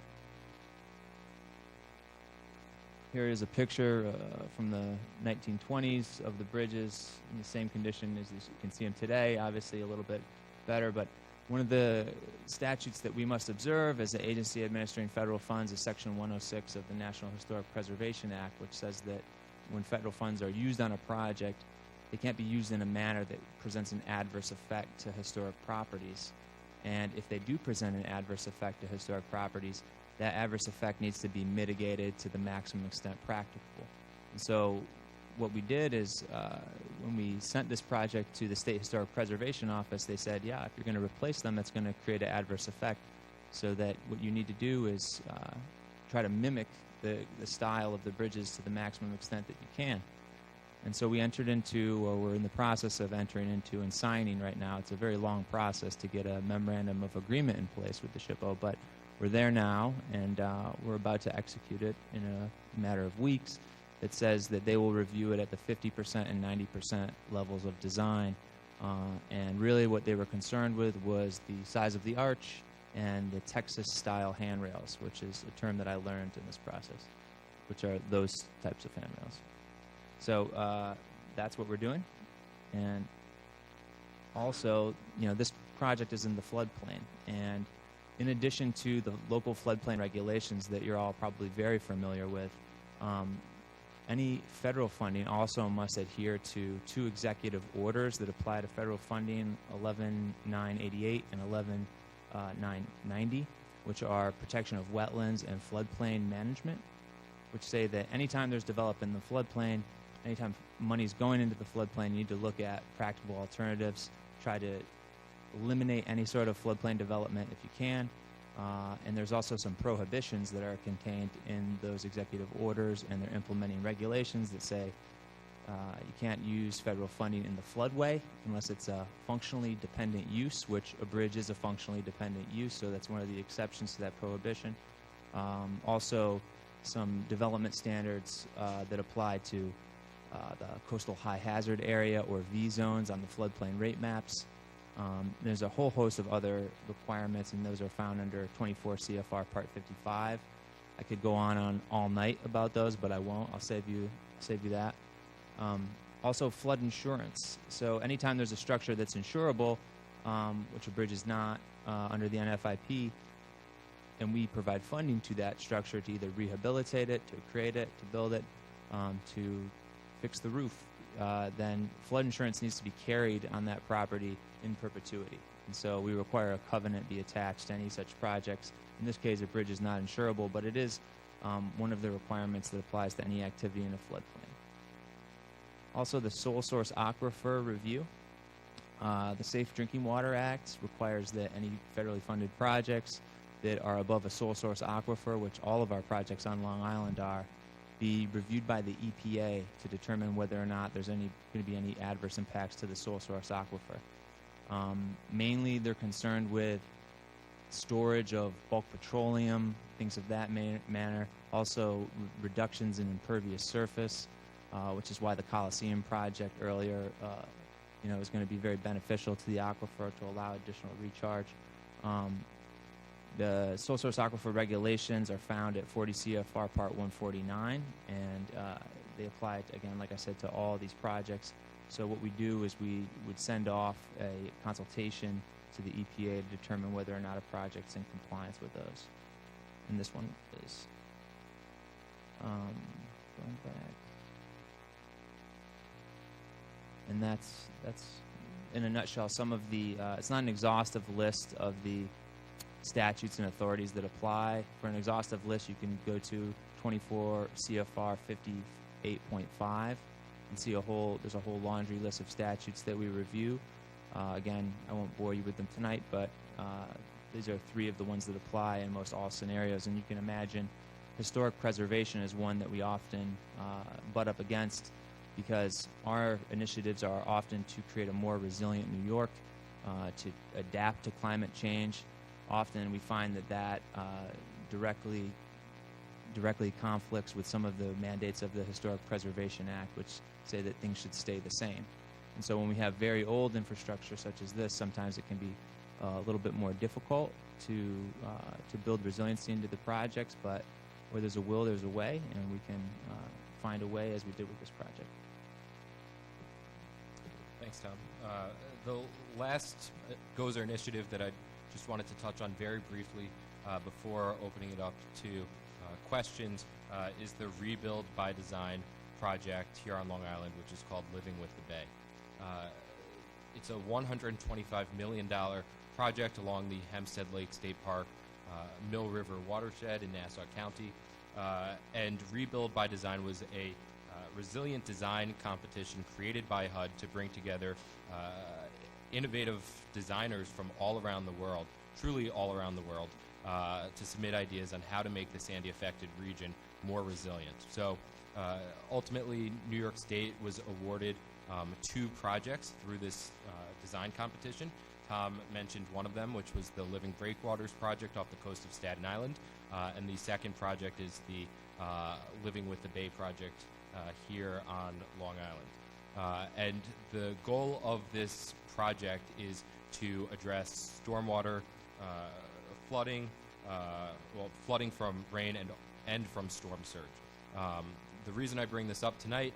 Here is a picture from the 1920s of the bridges in the same condition as you can see them today. Obviously, a little bit better, but one of the statutes that we must observe as an agency administering federal funds is Section 106 of the National Historic Preservation Act, which says that when federal funds are used on a project, they can't be used in a manner that presents an adverse effect to historic properties. And if they do present an adverse effect to historic properties, that adverse effect needs to be mitigated to the maximum extent practicable. And so what we did is when we sent this project to the State Historic Preservation Office, they said, yeah, if you're going to replace them, that's going to create an adverse effect. so that what you need to do is try to mimic the style of the bridges to the maximum extent that you can. And so we entered into, or we're in the process of entering into and signing right now. It's a very long process to get a memorandum of agreement in place with the SHPO, but we're there now, and we're about to execute it in a matter of weeks. That says that they will review it at the 50% and 90% levels of design. And really what they were concerned with was the size of the arch and the Texas-style handrails, which is a term that I learned in this process, which are those types of handrails. So that's what we're doing. And also, this project is in the floodplain. And in addition to the local floodplain regulations that you're all probably very familiar with, any federal funding also must adhere to two executive orders that apply to federal funding, 11-988 and 11-990, which are protection of wetlands and floodplain management, which say that anytime there's development in the floodplain, anytime money's going into the floodplain, you need to look at practical alternatives, try to eliminate any sort of floodplain development if you can. And there's also some prohibitions that are contained in those executive orders, and they're implementing regulations that say you can't use federal funding in the floodway unless it's a functionally dependent use, which a bridge is a functionally dependent use, so that's one of the exceptions to that prohibition. Also, some development standards that apply to the coastal high hazard area or V zones on the floodplain rate maps. There's a whole host of other requirements, and those are found under 24 CFR Part 55. I could go on all night about those, but I won't. I'll save you that. Also, flood insurance. So anytime there's a structure that's insurable, which a bridge is not under the NFIP, and we provide funding to that structure to either rehabilitate it, to create it, to build it, to fix the roof, then flood insurance needs to be carried on that property in perpetuity. And so we require a covenant be attached to any such projects. In this case, a bridge is not insurable, but it is one of the requirements that applies to any activity in a floodplain. Also, the sole source aquifer review. The Safe Drinking Water Act requires that any federally funded projects that are above a sole source aquifer, which all of our projects on Long Island are, be reviewed by the EPA to determine whether or not there's going to be any adverse impacts to the sole source aquifer. Mainly, they're concerned with storage of bulk petroleum, things of that manner. Also, reductions in impervious surface, which is why the Coliseum project earlier, is going to be very beneficial to the aquifer to allow additional recharge. The sole source aquifer regulations are found at 40 CFR Part 149, and they apply, again, like I said, to all these projects. So what we do is we would send off a consultation to the EPA to determine whether or not a project's in compliance with those. And this one is. Going back. And that's in a nutshell some of the, it's not an exhaustive list of the statutes and authorities that apply. For an exhaustive list, you can go to 24 CFR 58.5 and see there's a whole laundry list of statutes that we review. Again, I won't bore you with them tonight, but these are three of the ones that apply in most all scenarios. And you can imagine historic preservation is one that we often butt up against, because our initiatives are often to create a more resilient New York, to adapt to climate change. Often we find that directly conflicts with some of the mandates of the Historic Preservation Act, which say that things should stay the same. And so when we have very old infrastructure such as this, sometimes it can be a little bit more difficult to build resiliency into the projects, but where there's a will, there's a way, and we can find a way, as we did with this project. Thanks, Tom. The last GOZER initiative that I just wanted to touch on very briefly before opening it up to questions is the Rebuild by Design project here on Long Island, which is called Living with the Bay. It's a $125 million project along the Hempstead Lake State Park, Mill River watershed in Nassau County. And Rebuild by Design was a resilient design competition created by HUD to bring together innovative designers from all around the world, truly all around the world, to submit ideas on how to make the Sandy-affected region more resilient. So ultimately, New York State was awarded 2 projects through this design competition. Tom mentioned one of them, which was the Living Breakwaters project off the coast of Staten Island, and the second project is the Living with the Bay project here on Long Island. And the goal of this project is to address stormwater flooding, flooding from rain and from storm surge. The reason I bring this up tonight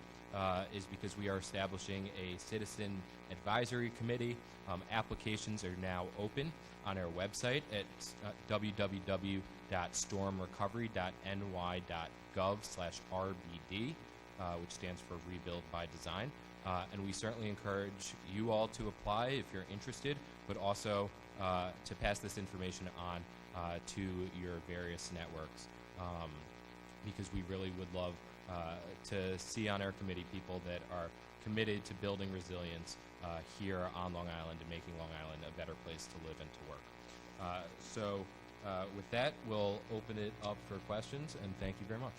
is because we are establishing a citizen advisory committee. Applications are now open on our website at www.stormrecovery.ny.gov/RBD, which stands for Rebuild by Design. And we certainly encourage you all to apply if you're interested, but also to pass this information on to your various networks, because we really would love to see on our committee people that are committed to building resilience here on Long Island and making Long Island a better place to live and to work. So with that, we'll open it up for questions, and thank you very much.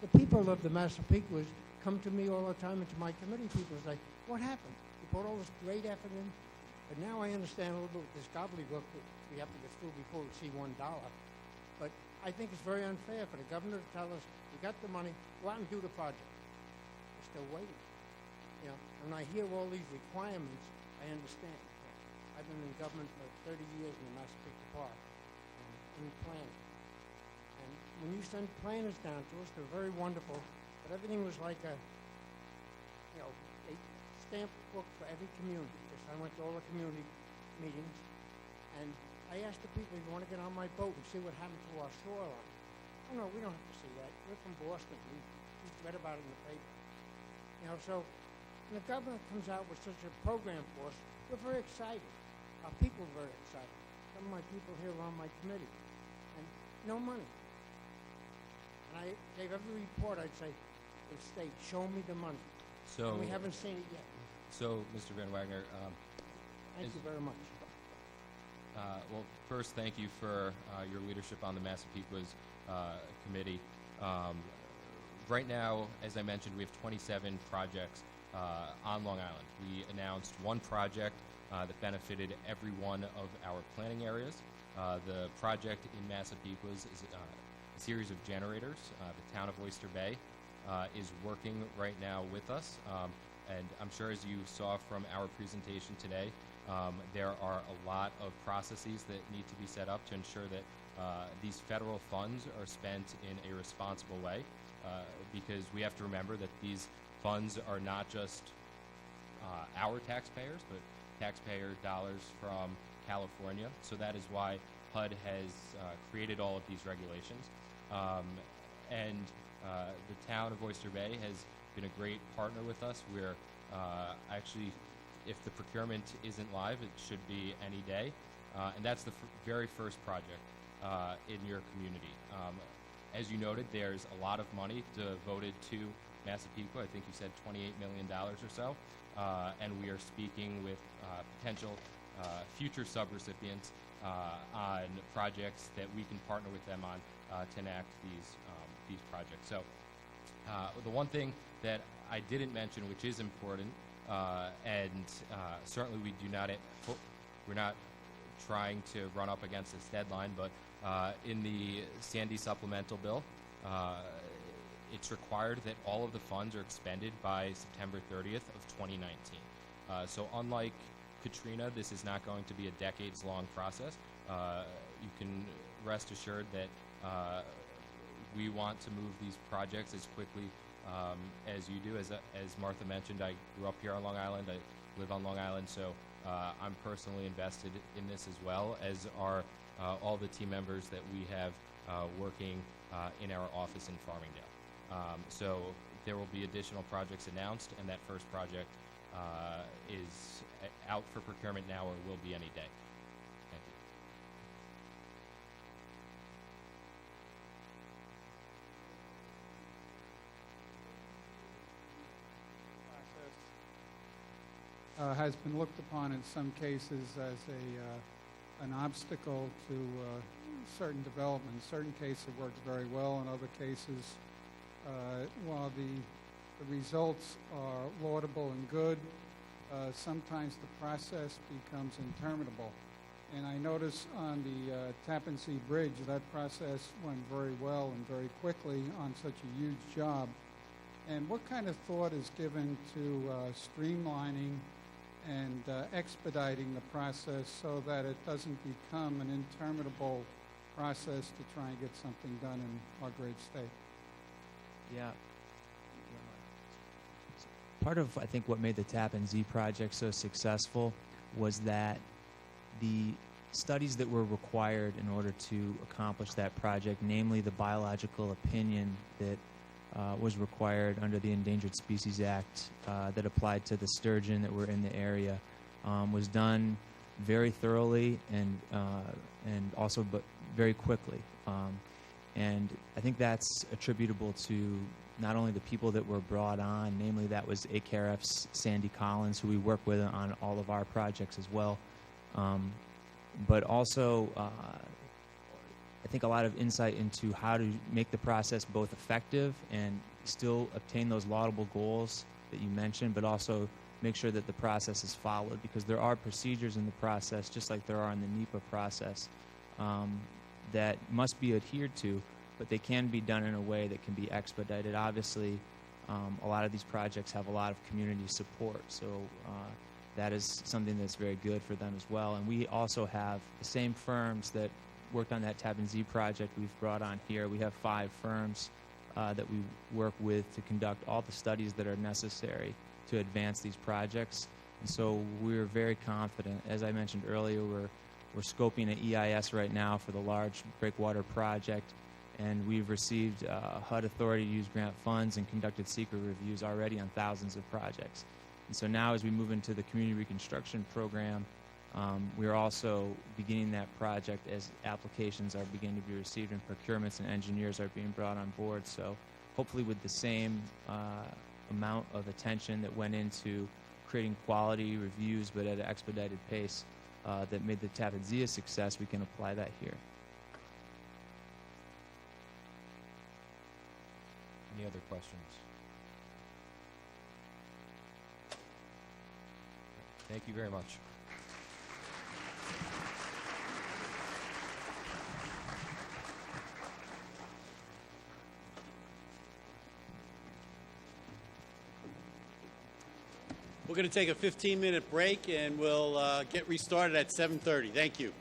The people of the Massapequas come to me all the time and to my committee people and say, what happened? You put all this great effort in, but now I understand a little bit with this gobbledygook that we have to get through before we see $1. But I think it's very unfair for the governor to tell us, we got the money, go out and do the project. We're still waiting. You know, when I hear all these requirements, I understand. I've been in government for 30 years in the Massapequa Park in planning. And when you send planners down to us, they're very wonderful, but everything was like a stamp book for every community. Because I went to all the community meetings, and I asked the people, you want to get on my boat and see what happened to our shoreline? Oh, no, we don't have to see that. We're from Boston. We read about it in the paper. You know, so when the governor comes out with such a program for us, we're very excited. Our people are very excited. Some of my people here are on my committee. And no money. And I gave every report, I'd say, to the state, show me the money. So and we haven't seen it yet. So, Mr. Van Wagner, thank you very much. Well, first, thank you for your leadership on the Massapequas committee. Right now, as I mentioned, we have 27 projects on Long Island. We announced one project that benefited every one of our planning areas. The project in Massapequas is a series of generators. The town of Oyster Bay is working right now with us. And I'm sure, as you saw from our presentation today, there are a lot of processes that need to be set up to ensure that these federal funds are spent in a responsible way, because we have to remember that these funds are not just our taxpayers, but taxpayer dollars from California. So that is why HUD has created all of these regulations. And the town of Oyster Bay has been a great partner with us. We're actually, if the procurement isn't live, it should be any day. And that's the very first project in your community. As you noted, there's a lot of money devoted to Massapequa. I think you said $28 million or so. And we are speaking with potential future subrecipients on projects that we can partner with them on to enact these projects. So the one thing that I didn't mention, which is important, and certainly we're not trying to run up against this deadline, but in the Sandy supplemental bill, it's required that all of the funds are expended by September 30th of 2019. So unlike Katrina, this is not going to be a decades-long process. you can rest assured that we want to move these projects as quickly as you do. As Martha mentioned, I grew up here on Long Island. I live on Long Island, so I'm personally invested in this as well, as are all the team members that we have working in our office in Farmingdale. So there will be additional projects announced, and that first project is out for procurement now or will be any day. Thank you. Has been looked upon in some cases as an obstacle to certain development. In certain cases it works very well. In other cases, while the results are laudable and good, sometimes the process becomes interminable. And I notice on the Tappan Zee Bridge, that process went very well and very quickly on such a huge job. And what kind of thought is given to streamlining and expediting the process so that it doesn't become an interminable process to try and get something done in our great state? Yeah. Part of, I think, what made the Tappan Zee project so successful was that the studies that were required in order to accomplish that project, namely the biological opinion that was required under the Endangered Species Act that applied to the sturgeon that were in the area, was done very thoroughly and also but very quickly. And I think that's attributable to not only the people that were brought on, namely that was ACARF's Sandy Collins, who we work with on all of our projects as well, but also I think a lot of insight into how to make the process both effective and still obtain those laudable goals that you mentioned, but also make sure that the process is followed, because there are procedures in the process, just like there are in the NEPA process, that must be adhered to, but they can be done in a way that can be expedited. Obviously, a lot of these projects have a lot of community support, so that is something that's very good for them as well. And we also have the same firms that worked on that Tappan Zee project we've brought on here. We have 5 firms that we work with to conduct all the studies that are necessary to advance these projects. And so we're very confident. As I mentioned earlier, we're scoping an EIS right now for the large breakwater project, and we've received HUD authority to use grant funds and conducted secret reviews already on thousands of projects. And so now as we move into the community reconstruction program, we're also beginning that project as applications are beginning to be received and procurements and engineers are being brought on board. So hopefully with the same amount of attention that went into creating quality reviews but at an expedited pace that made the Tappan Zee a success, we can apply that here. Any other questions? Thank you very much. We're going to take a 15-minute break, and we'll get restarted at 7:30. Thank you.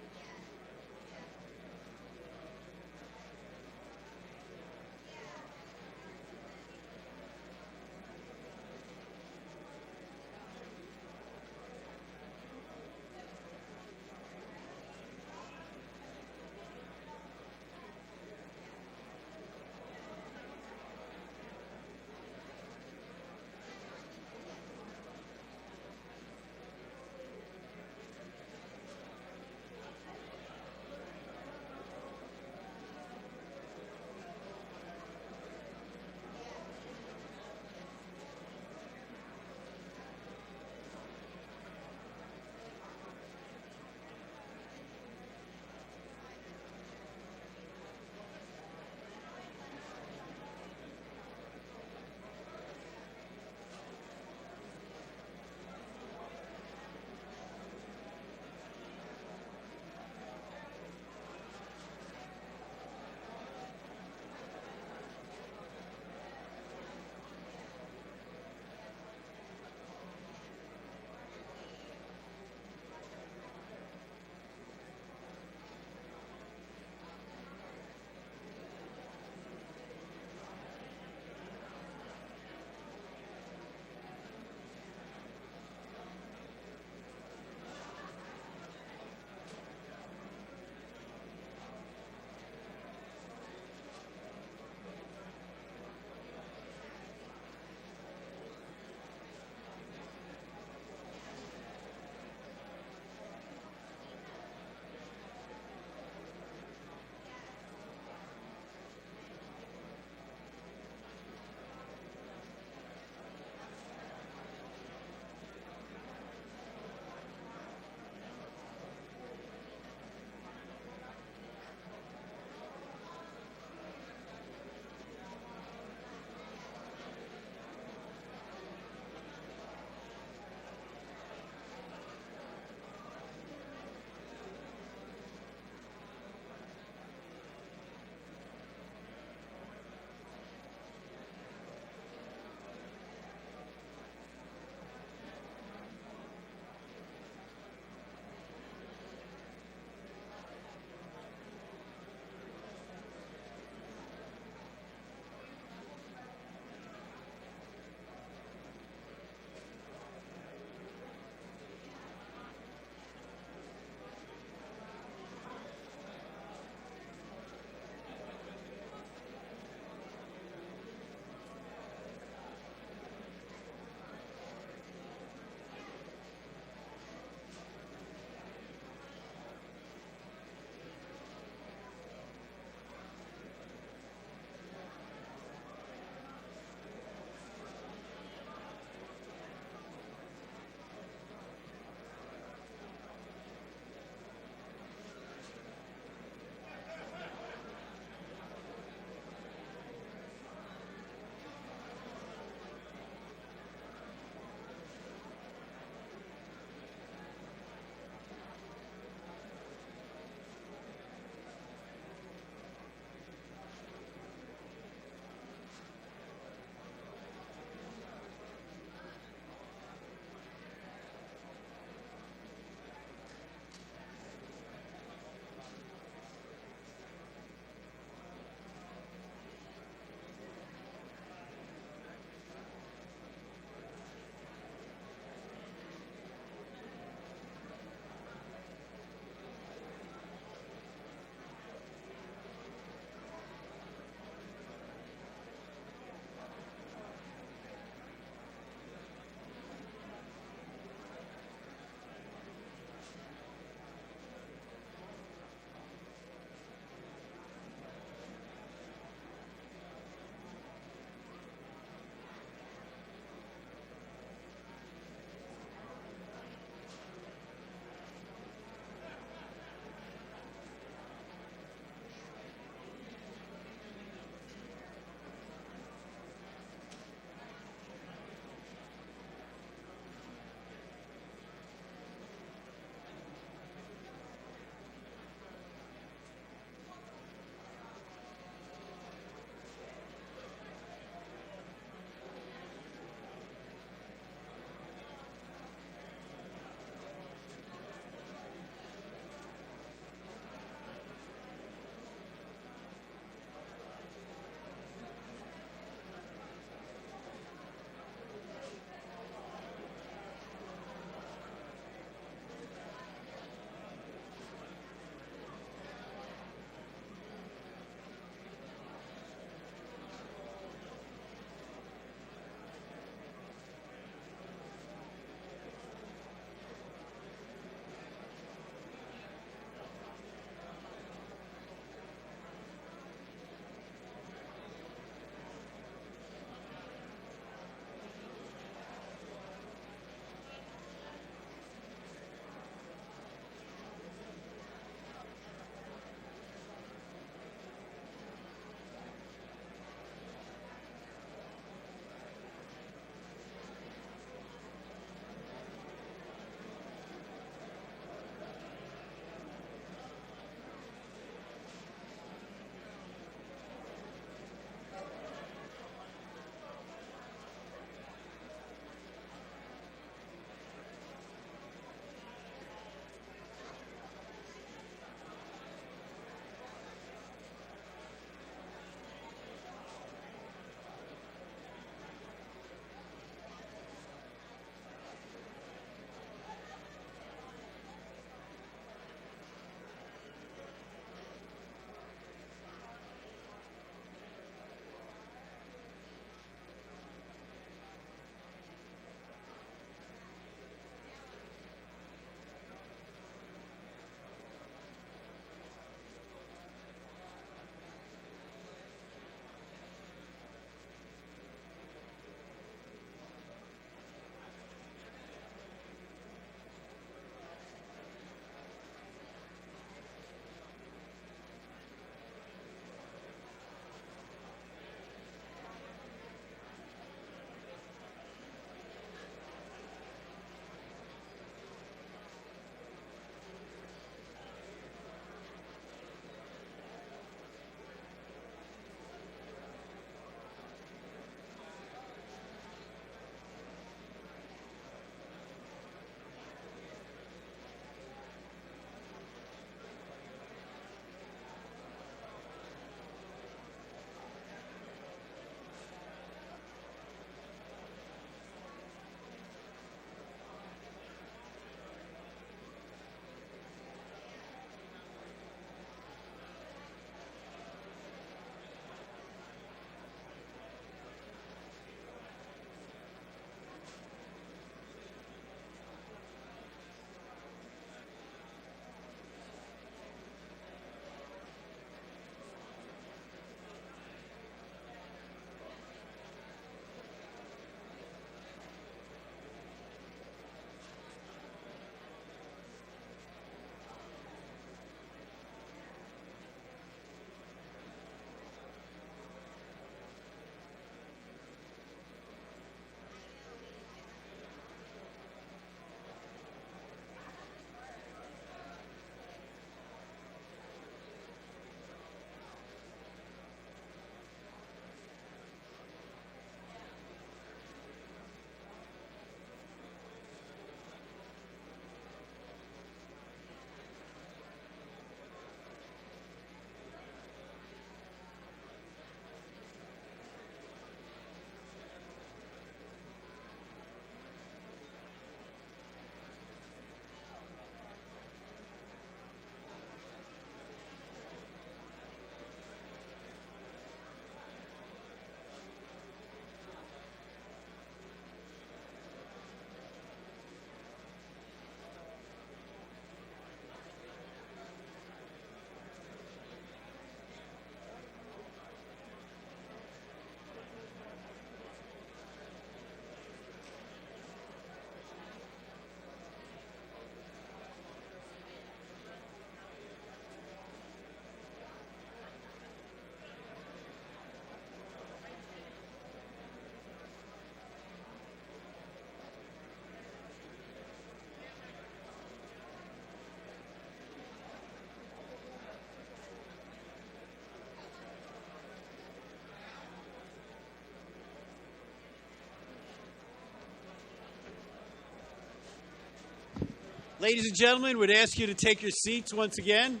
Ladies and gentlemen, would ask you to take your seats once again.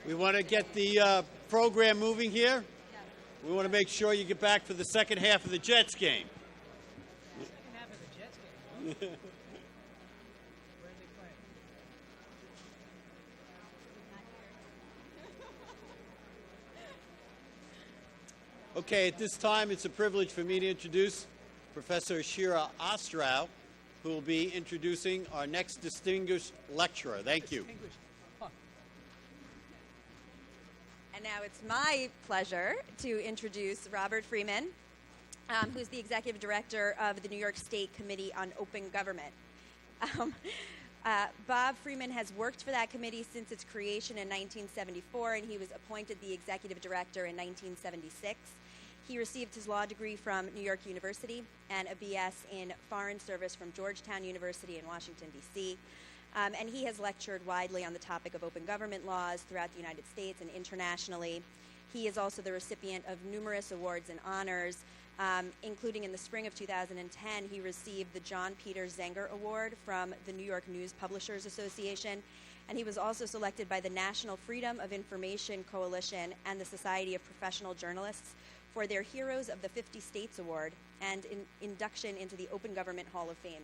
We want to get the program moving here. We want to make sure you get back for the second half of the Jets game. Second half of the Jets game? Where are they playing? Okay, at this time, it's a privilege for me to introduce Professor Shira Ostrow, who will be introducing our next distinguished lecturer. Thank you. And now it's my pleasure to introduce Robert Freeman, who's the Executive Director of the New York State Committee on Open Government. Bob Freeman has worked for that committee since its creation in 1974, and he was appointed the Executive Director in 1976. He received his law degree from New York University and a BS in Foreign Service from Georgetown University in Washington, D.C., and he has lectured widely on the topic of open government laws throughout the United States and internationally. He is also the recipient of numerous awards and honors, including in the spring of 2010, he received the John Peter Zenger Award from the New York News Publishers Association, and he was also selected by the National Freedom of Information Coalition and the Society of Professional Journalists for their Heroes of the 50 States Award and induction into the Open Government Hall of Fame.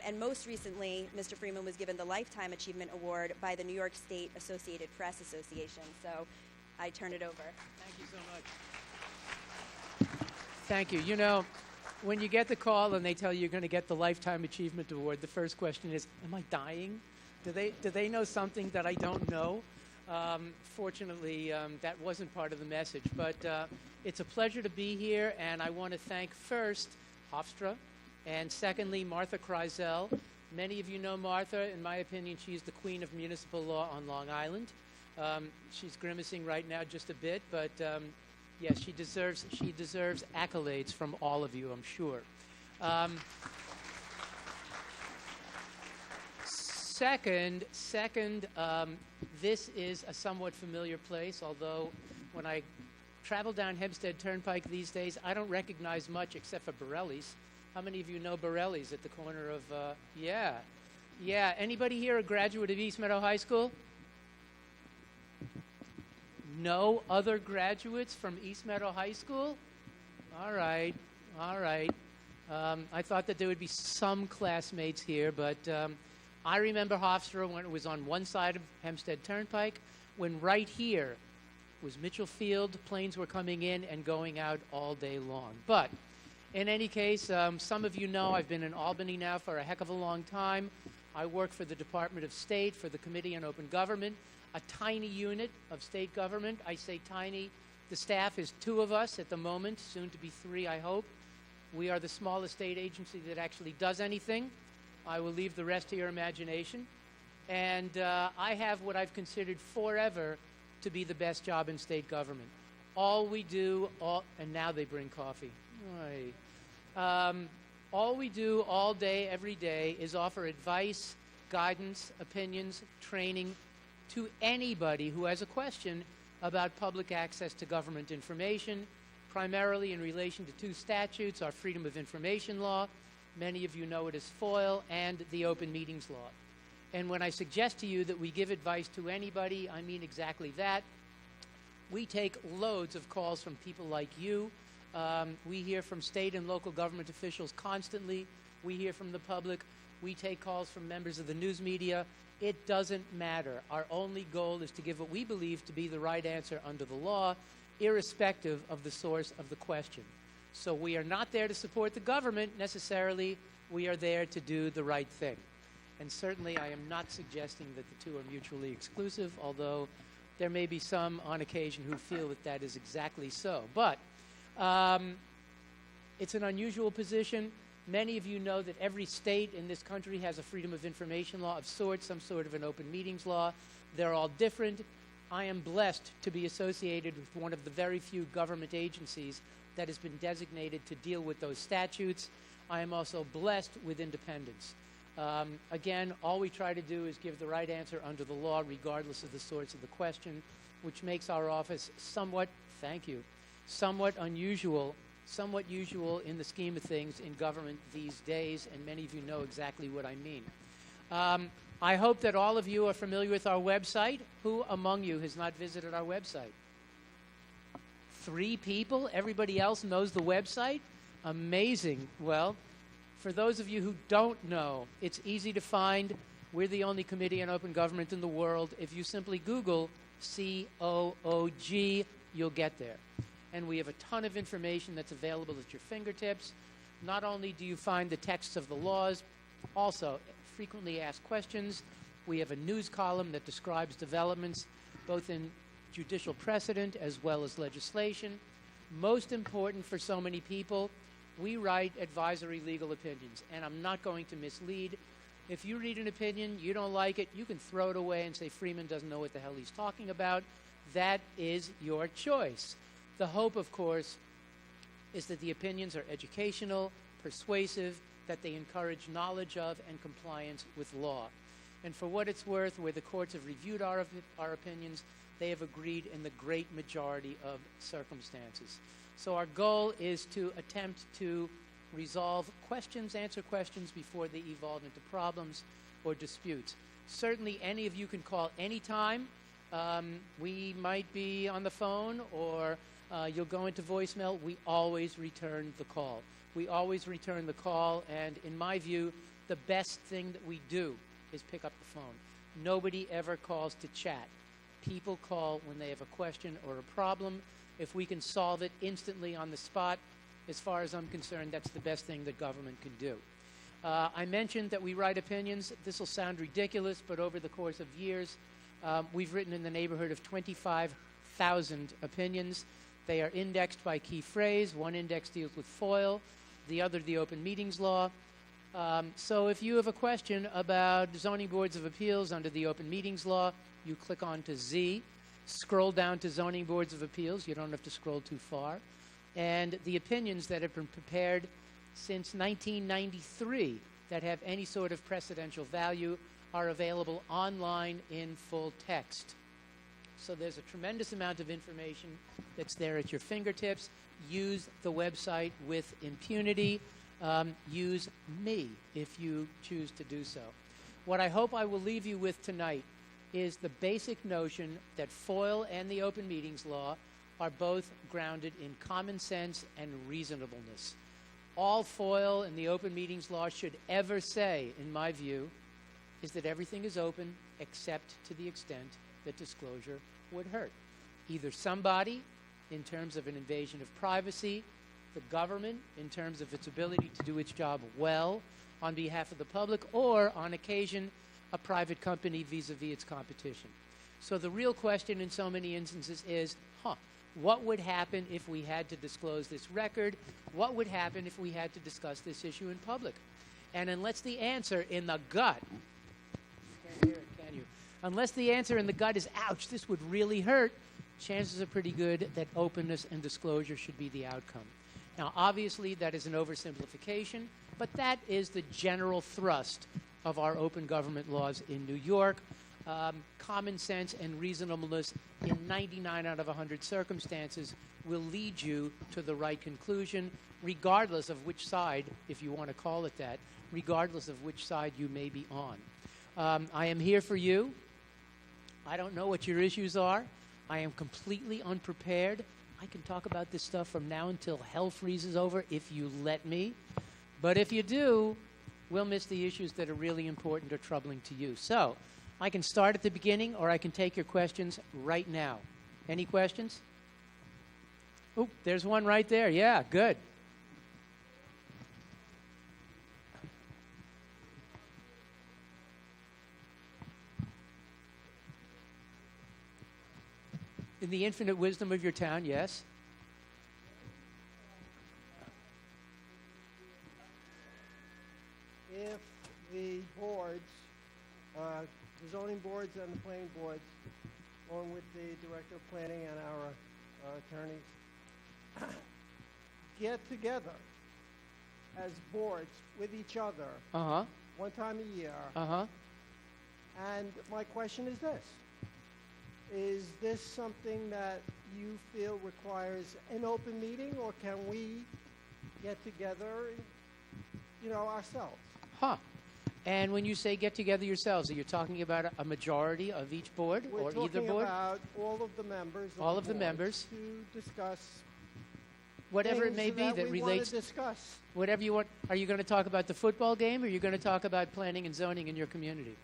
And most recently, Mr. Freeman was given the Lifetime Achievement Award by the New York State Associated Press Association. So I turn it over. Thank you so much. Thank you. You know, when you get the call and they tell you you're going to get the Lifetime Achievement Award, the first question is, am I dying? Do they know something that I don't know? Fortunately, that wasn't part of the message. But it's a pleasure to be here, and I want to thank first Hofstra, and secondly, Martha Kreisel. Many of you know Martha. In my opinion, she's the queen of municipal law on Long Island. She's grimacing right now just a bit, but yes, she deserves accolades from all of you, I'm sure. Second, this is a somewhat familiar place, although when I travel down Hempstead Turnpike these days, I don't recognize much except for Borelli's. How many of you know Borelli's at the corner of, yeah. Anybody here a graduate of East Meadow High School? No other graduates from East Meadow High School? All right. I thought that there would be some classmates here, but I remember Hofstra when it was on one side of Hempstead Turnpike, when right here was Mitchell Field. Planes were coming in and going out all day long. But in any case, some of you know I've been in Albany now for a heck of a long time. I work for the Department of State, for the Committee on Open Government, a tiny unit of state government. I say tiny. The staff is 2 of us at the moment, soon to be 3, I hope. We are the smallest state agency that actually does anything. I will leave the rest to your imagination. And I have what I've considered forever to be the best job in state government. All we do, and now they bring coffee. All we do all day, every day, is offer advice, guidance, opinions, training to anybody who has a question about public access to government information, primarily in relation to 2 statutes, our Freedom of Information Law, many of you know it as FOIL, and the Open Meetings Law. And when I suggest to you that we give advice to anybody, I mean exactly that. We take loads of calls from people like you. We hear from state and local government officials constantly. We hear from the public. We take calls from members of the news media. It doesn't matter. Our only goal is to give what we believe to be the right answer under the law, irrespective of the source of the question. So we are not there to support the government necessarily. We are there to do the right thing. And certainly I am not suggesting that the 2 are mutually exclusive, although there may be some on occasion who feel that that is exactly so. But it's an unusual position. Many of you know that every state in this country has a Freedom of Information Law of sorts, some sort of an Open Meetings Law. They're all different. I am blessed to be associated with one of the very few government agencies that has been designated to deal with those statutes. I am also blessed with independence. Again, all we try to do is give the right answer under the law, regardless of the source of the question, which makes our office somewhat, thank you, somewhat unusual in the scheme of things in government these days, and many of you know exactly what I mean. I hope that all of you are familiar with our website. Who among you has not visited our website? 3 people? Everybody else knows the website? Amazing. Well, for those of you who don't know, it's easy to find. We're the only committee on open government in the world. If you simply Google COOG, you'll get there. And we have a ton of information that's available at your fingertips. Not only do you find the texts of the laws, also frequently asked questions. We have a news column that describes developments both in judicial precedent as well as legislation. Most important for so many people, we write advisory legal opinions, and I'm not going to mislead. If you read an opinion, you don't like it, you can throw it away and say Freeman doesn't know what the hell he's talking about. That is your choice. The hope, of course, is that the opinions are educational, persuasive, that they encourage knowledge of and compliance with law. And for what it's worth, where the courts have reviewed our opinions, they have agreed in the great majority of circumstances. So our goal is to attempt to resolve questions, answer questions before they evolve into problems or disputes. Certainly any of you can call anytime. We might be on the phone or you'll go into voicemail. We always return the call. We always return the call, and in my view, the best thing that we do is pick up the phone. Nobody ever calls to chat. People call when they have a question or a problem. If we can solve it instantly on the spot, as far as I'm concerned, that's the best thing that government can do. I mentioned that we write opinions. This will sound ridiculous, but over the course of years, we've written in the neighborhood of 25,000 opinions. They are indexed by key phrase. One index deals with FOIL, the other the open meetings law. So if you have a question about zoning boards of appeals under the open meetings law, you click on to Z, scroll down to zoning boards of appeals. You don't have to scroll too far. And the opinions that have been prepared since 1993 that have any sort of precedential value are available online in full text. So there's a tremendous amount of information that's there at your fingertips. Use the website with impunity. Use me if you choose to do so. What I hope I will leave you with tonight is the basic notion that FOIL and the open meetings law are both grounded in common sense and reasonableness. All FOIL and the open meetings law should ever say, in my view, is that everything is open except to the extent that disclosure would hurt. Either somebody, in terms of an invasion of privacy, the government, in terms of its ability to do its job well on behalf of the public, or, on occasion, a private company vis-a-vis its competition. So the real question in so many instances is, what would happen if we had to disclose this record? What would happen if we had to discuss this issue in public? And unless the answer in the gut, can't hear it, can you? Unless the answer in the gut is, ouch, this would really hurt, chances are pretty good that openness and disclosure should be the outcome. Now, obviously, that is an oversimplification, but that is the general thrust of our open government laws in New York. Common sense and reasonableness in 99 out of 100 circumstances will lead you to the right conclusion, regardless of which side, if you want to call it that, regardless of which side you may be on. I am here for you. I don't know what your issues are. I am completely unprepared. I can talk about this stuff from now until hell freezes over if you let me. But if you do, we'll miss the issues that are really important or troubling to you. So I can start at the beginning, or I can take your questions right now. Any questions? Oh, there's one right there. Yeah, good. In the infinite wisdom of your town, yes. If the boards, the zoning boards and the planning boards, along with the director of planning and our attorneys, get together as boards with each other one time a year. Uh-huh. And my question is this. Is this something that you feel requires an open meeting, or can we get together, ourselves? Huh. And when you say get together yourselves, are you talking about a majority of each board or either board? We're talking about all of the members. All of the members. To discuss whatever it may be that we relates. Want to discuss. Whatever you want. Are you going to talk about the football game, or are you going to talk about planning and zoning in your community?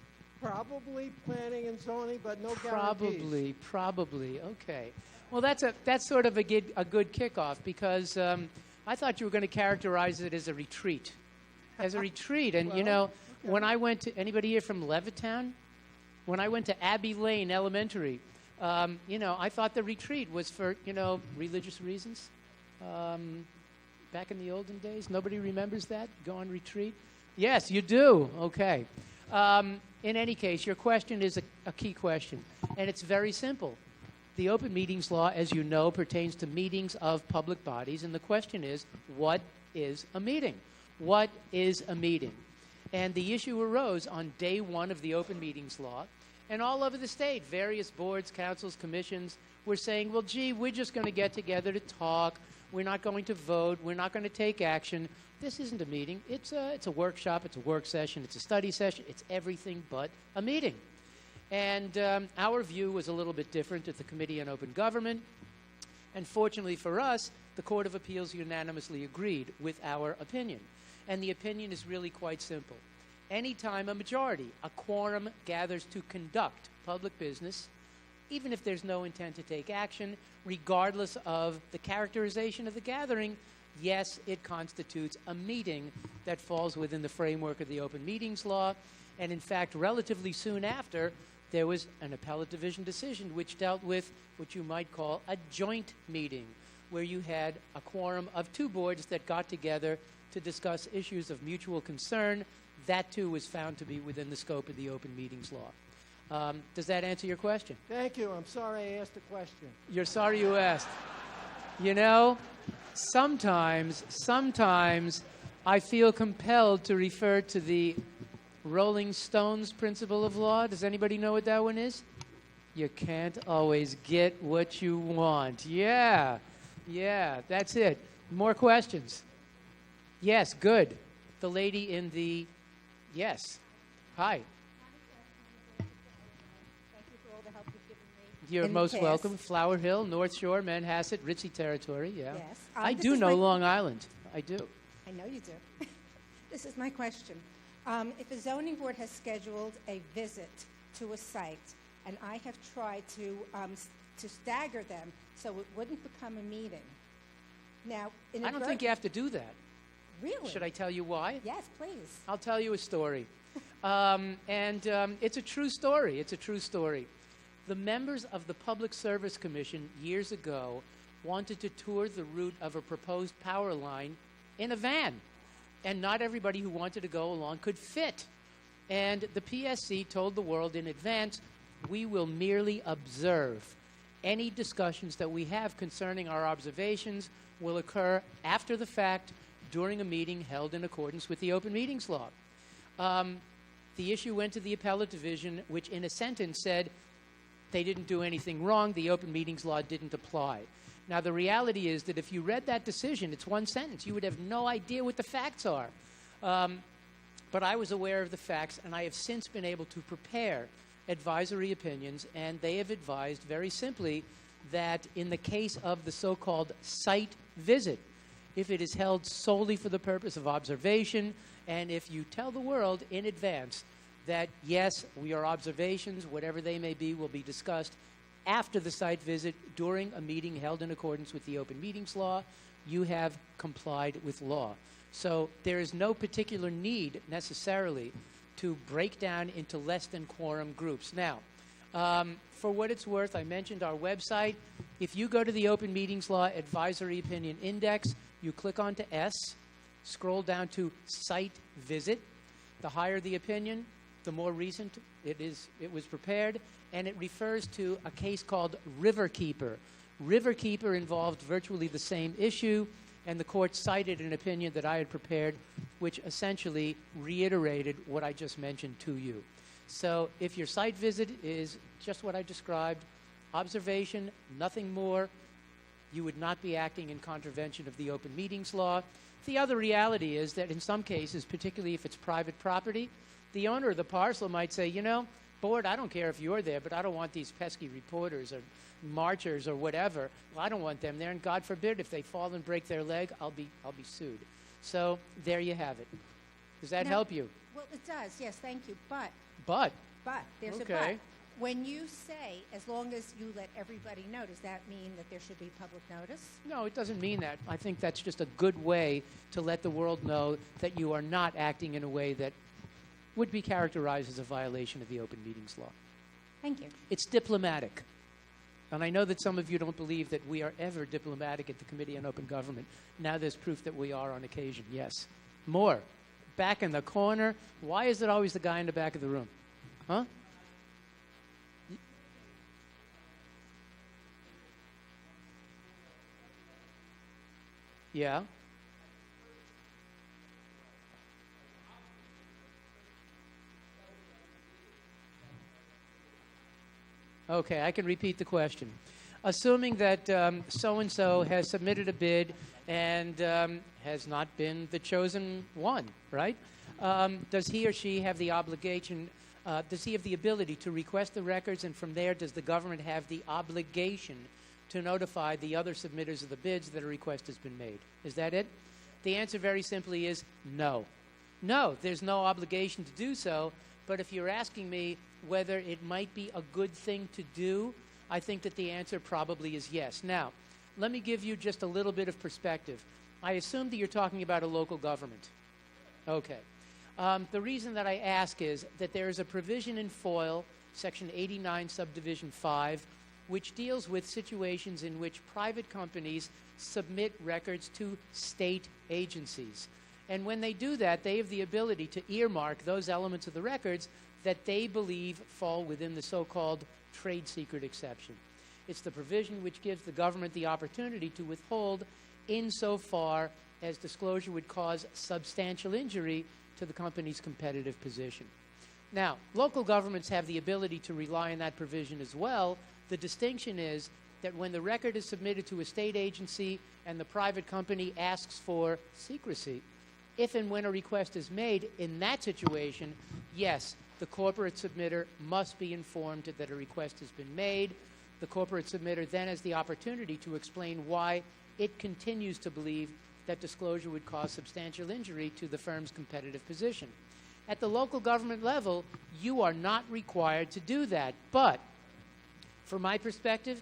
Probably planning and zoning, but no guarantees. Probably. Okay. Well, that's sort of a good kickoff, because I thought you were going to characterize it as a retreat. As a retreat. And, okay. When I went to, anybody here from Levittown? When I went to Abbey Lane Elementary, I thought the retreat was for, religious reasons. Back in the olden days, nobody remembers that? Go on retreat? Yes, you do. Okay. In any case, your question is a key question, and it's very simple. The open meetings law, as you know, pertains to meetings of public bodies, and the question is, what is a meeting? What is a meeting? And the issue arose on day one of the open meetings law, and all over the state, various boards, councils, commissions were saying, well, gee, we're just going to get together to talk. We're not going to vote. We're not going to take action. This isn't a meeting. It's a workshop. It's a work session. It's a study session. It's everything but a meeting. And our view was a little bit different at the Committee on Open Government. And fortunately for us, the Court of Appeals unanimously agreed with our opinion. And the opinion is really quite simple. Anytime a majority, a quorum, gathers to conduct public business, even if there's no intent to take action, regardless of the characterization of the gathering, yes, it constitutes a meeting that falls within the framework of the open meetings law. And in fact, relatively soon after, there was an appellate division decision which dealt with what you might call a joint meeting, where you had a quorum of two boards that got together to discuss issues of mutual concern. That, too, was found to be within the scope of the open meetings law. Does that answer your question? Thank you. I'm sorry I asked the question. You're sorry you asked. Sometimes I feel compelled to refer to the Rolling Stones principle of law. Does anybody know what that one is? You can't always get what you want. Yeah, that's it. More questions? Yes, good. The lady in the... Yes. Hi. Thank you for all the help you've given me. You're in the most past. welcome. Flower Hill, North Shore, Manhasset, Ritzy territory, yeah. Yes. I This do is know my- Long Island. I do. I know you do. This is my question. If a zoning board has scheduled a visit to a site, and I have tried to stagger them so it wouldn't become a meeting. Now, I don't think you have to do that. Really? Should I tell you why? Yes, please. I'll tell you a story. It's a true story. It's a true story. The members of the Public Service Commission years ago wanted to tour the route of a proposed power line in a van. And not everybody who wanted to go along could fit. And the PSC told the world in advance, we will merely observe. Any discussions that we have concerning our observations will occur after the fact during a meeting held in accordance with the open meetings law. The issue went to the appellate division, which in a sentence said they didn't do anything wrong, the open meetings law didn't apply. Now, the reality is that if you read that decision, it's one sentence. You would have no idea what the facts are. But I was aware of the facts, and I have since been able to prepare advisory opinions, and they have advised very simply that in the case of the so-called site visit, if it is held solely for the purpose of observation, and if you tell the world in advance that, yes, we are observations, whatever they may be, will be discussed after the site visit during a meeting held in accordance with the open meetings law, you have complied with law. So there is no particular need necessarily to break down into less than quorum groups. Now, for what it's worth, I mentioned our website. If you go to the Open Meetings Law Advisory Opinion Index, you click onto S, scroll down to Site Visit. The higher the opinion, the more recent it was prepared, and it refers to a case called Riverkeeper. Riverkeeper involved virtually the same issue, and the court cited an opinion that I had prepared, which essentially reiterated what I just mentioned to you. So if your site visit is just what I described, observation, nothing more, you would not be acting in contravention of the open meetings law. The other reality is that in some cases, particularly if it's private property, the owner of the parcel might say, you know, board, I don't care if you're there, but I don't want these pesky reporters or marchers or whatever. Well, I don't want them there, and God forbid if they fall and break their leg, I'll be sued. So there you have it. Does that help you? Well, it does. Yes, thank you. But there's Okay. a but. When you say, as long as you let everybody know, does that mean that there should be public notice? No, it doesn't mean that. I think that's just a good way to let the world know that you are not acting in a way that would be characterized as a violation of the open meetings law. Thank you. It's diplomatic. And I know that some of you don't believe that we are ever diplomatic at the Committee on Open Government. Now there's proof that we are on occasion, yes. More. Back in the corner. Why is it always the guy in the back of the room? Huh? Yeah. Okay, I can repeat the question. Assuming that so-and-so has submitted a bid and has not been the chosen one, right? Does he or she have the obligation, does he have the ability to request the records, and from there, does the government have the obligation to notify the other submitters of the bids that a request has been made? Is that it? The answer very simply is no. No, there's no obligation to do so, but if you're asking me whether it might be a good thing to do, I think that the answer probably is yes. Now, let me give you just a little bit of perspective. I assume that you're talking about a local government. Okay. The reason that I ask is that there is a provision in FOIL, Section 89, Subdivision 5, which deals with situations in which private companies submit records to state agencies. And when they do that, they have the ability to earmark those elements of the records that they believe fall within the so-called trade secret exception. It's the provision which gives the government the opportunity to withhold insofar as disclosure would cause substantial injury to the company's competitive position. Now, local governments have the ability to rely on that provision as well. The distinction is that when the record is submitted to a state agency and the private company asks for secrecy, if and when a request is made in that situation, yes, the corporate submitter must be informed that a request has been made. The corporate submitter then has the opportunity to explain why it continues to believe that disclosure would cause substantial injury to the firm's competitive position. At the local government level, you are not required to do that. But from my perspective,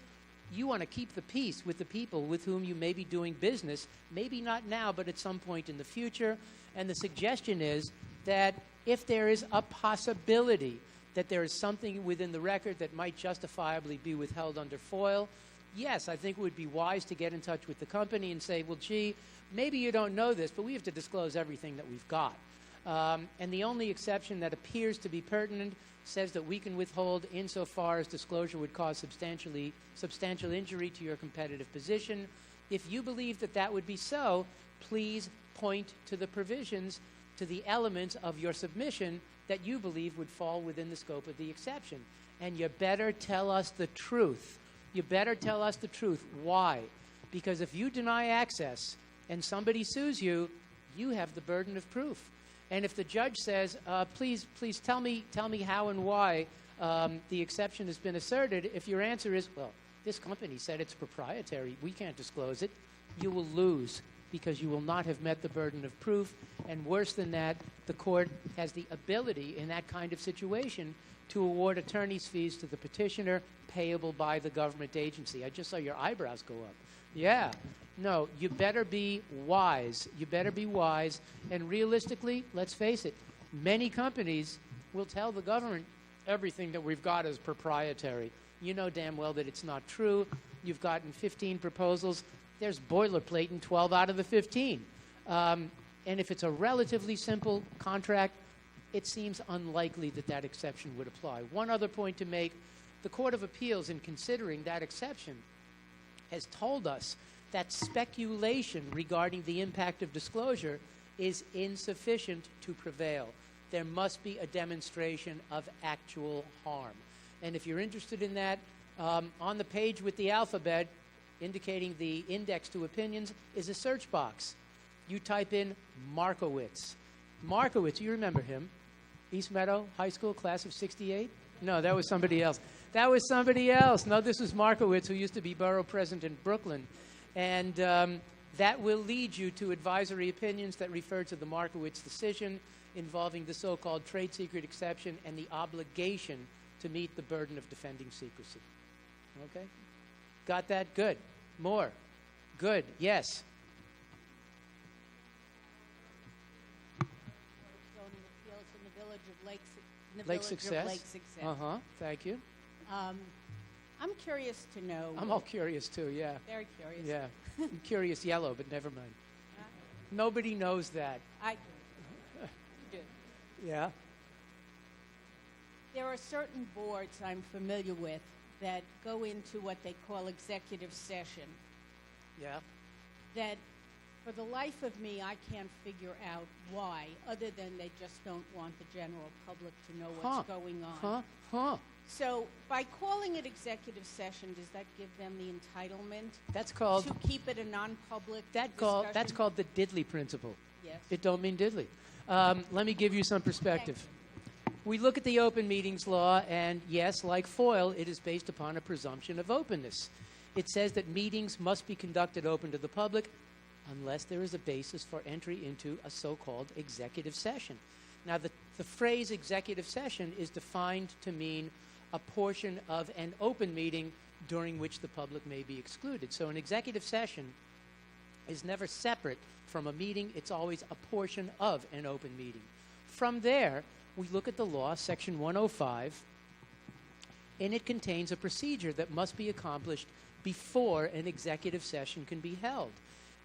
you want to keep the peace with the people with whom you may be doing business, maybe not now, but at some point in the future. And the suggestion is that if there is a possibility that there is something within the record that might justifiably be withheld under FOIL, yes, I think it would be wise to get in touch with the company and say, well, gee, maybe you don't know this, but we have to disclose everything that we've got. And the only exception that appears to be pertinent says that we can withhold insofar as disclosure would cause substantial injury to your competitive position. If you believe that that would be so, please point to the provisions, to the elements of your submission that you believe would fall within the scope of the exception. And you better tell us the truth. You better tell us the truth. Why? Because if you deny access and somebody sues you, you have the burden of proof. And if the judge says, please tell me how and why the exception has been asserted, if your answer is, well, this company said it's proprietary, we can't disclose it, you will lose because you will not have met the burden of proof. And worse than that, the court has the ability in that kind of situation to award attorney's fees to the petitioner payable by the government agency. I just saw your eyebrows go up. Yeah. No, you better be wise. You better be wise. And realistically, let's face it, many companies will tell the government everything that we've got is proprietary. You know damn well that it's not true. You've gotten 15 proposals. There's boilerplate in 12 out of the 15. And if it's a relatively simple contract, it seems unlikely that that exception would apply. One other point to make, the Court of Appeals, in considering that exception, has told us that speculation regarding the impact of disclosure is insufficient to prevail. There must be a demonstration of actual harm. And if you're interested in that, on the page with the alphabet indicating the index to opinions is a search box. You type in Markowitz. Markowitz, you remember him. East Meadow High School, class of 68? No, that was somebody else. That was somebody else. No, this was Markowitz, who used to be borough president in Brooklyn. And that will lead you to advisory opinions that refer to the Markowitz decision involving the so-called trade secret exception and the obligation to meet the burden of defending secrecy. Okay? Got that? Good. More. Good. Yes. Zoning appeals in the village of Lake, Lake Success. Lake Success. Uh-huh. Thank you. I'm curious to know. I'm all curious, too, yeah. Very curious. Yeah. I'm curious yellow, but never mind. Nobody knows that. I do. Yeah. There are certain boards I'm familiar with that go into what they call executive session. Yeah. That for the life of me, I can't figure out why, other than they just don't want the general public to know what's going on. So by calling it executive session, does that give them the entitlement That's called to keep it a non-public that's discussion? called the diddly principle. Yes. It don't mean diddly. Let me give you some perspective. We look at the open meetings law, and yes, like FOIL, it is based upon a presumption of openness. It says that meetings must be conducted open to the public unless there is a basis for entry into a so-called executive session. Now, the phrase executive session is defined to mean a portion of an open meeting during which the public may be excluded. So an executive session is never separate from a meeting. It's always a portion of an open meeting. From there, we look at the law, Section 105, and it contains a procedure that must be accomplished before an executive session can be held.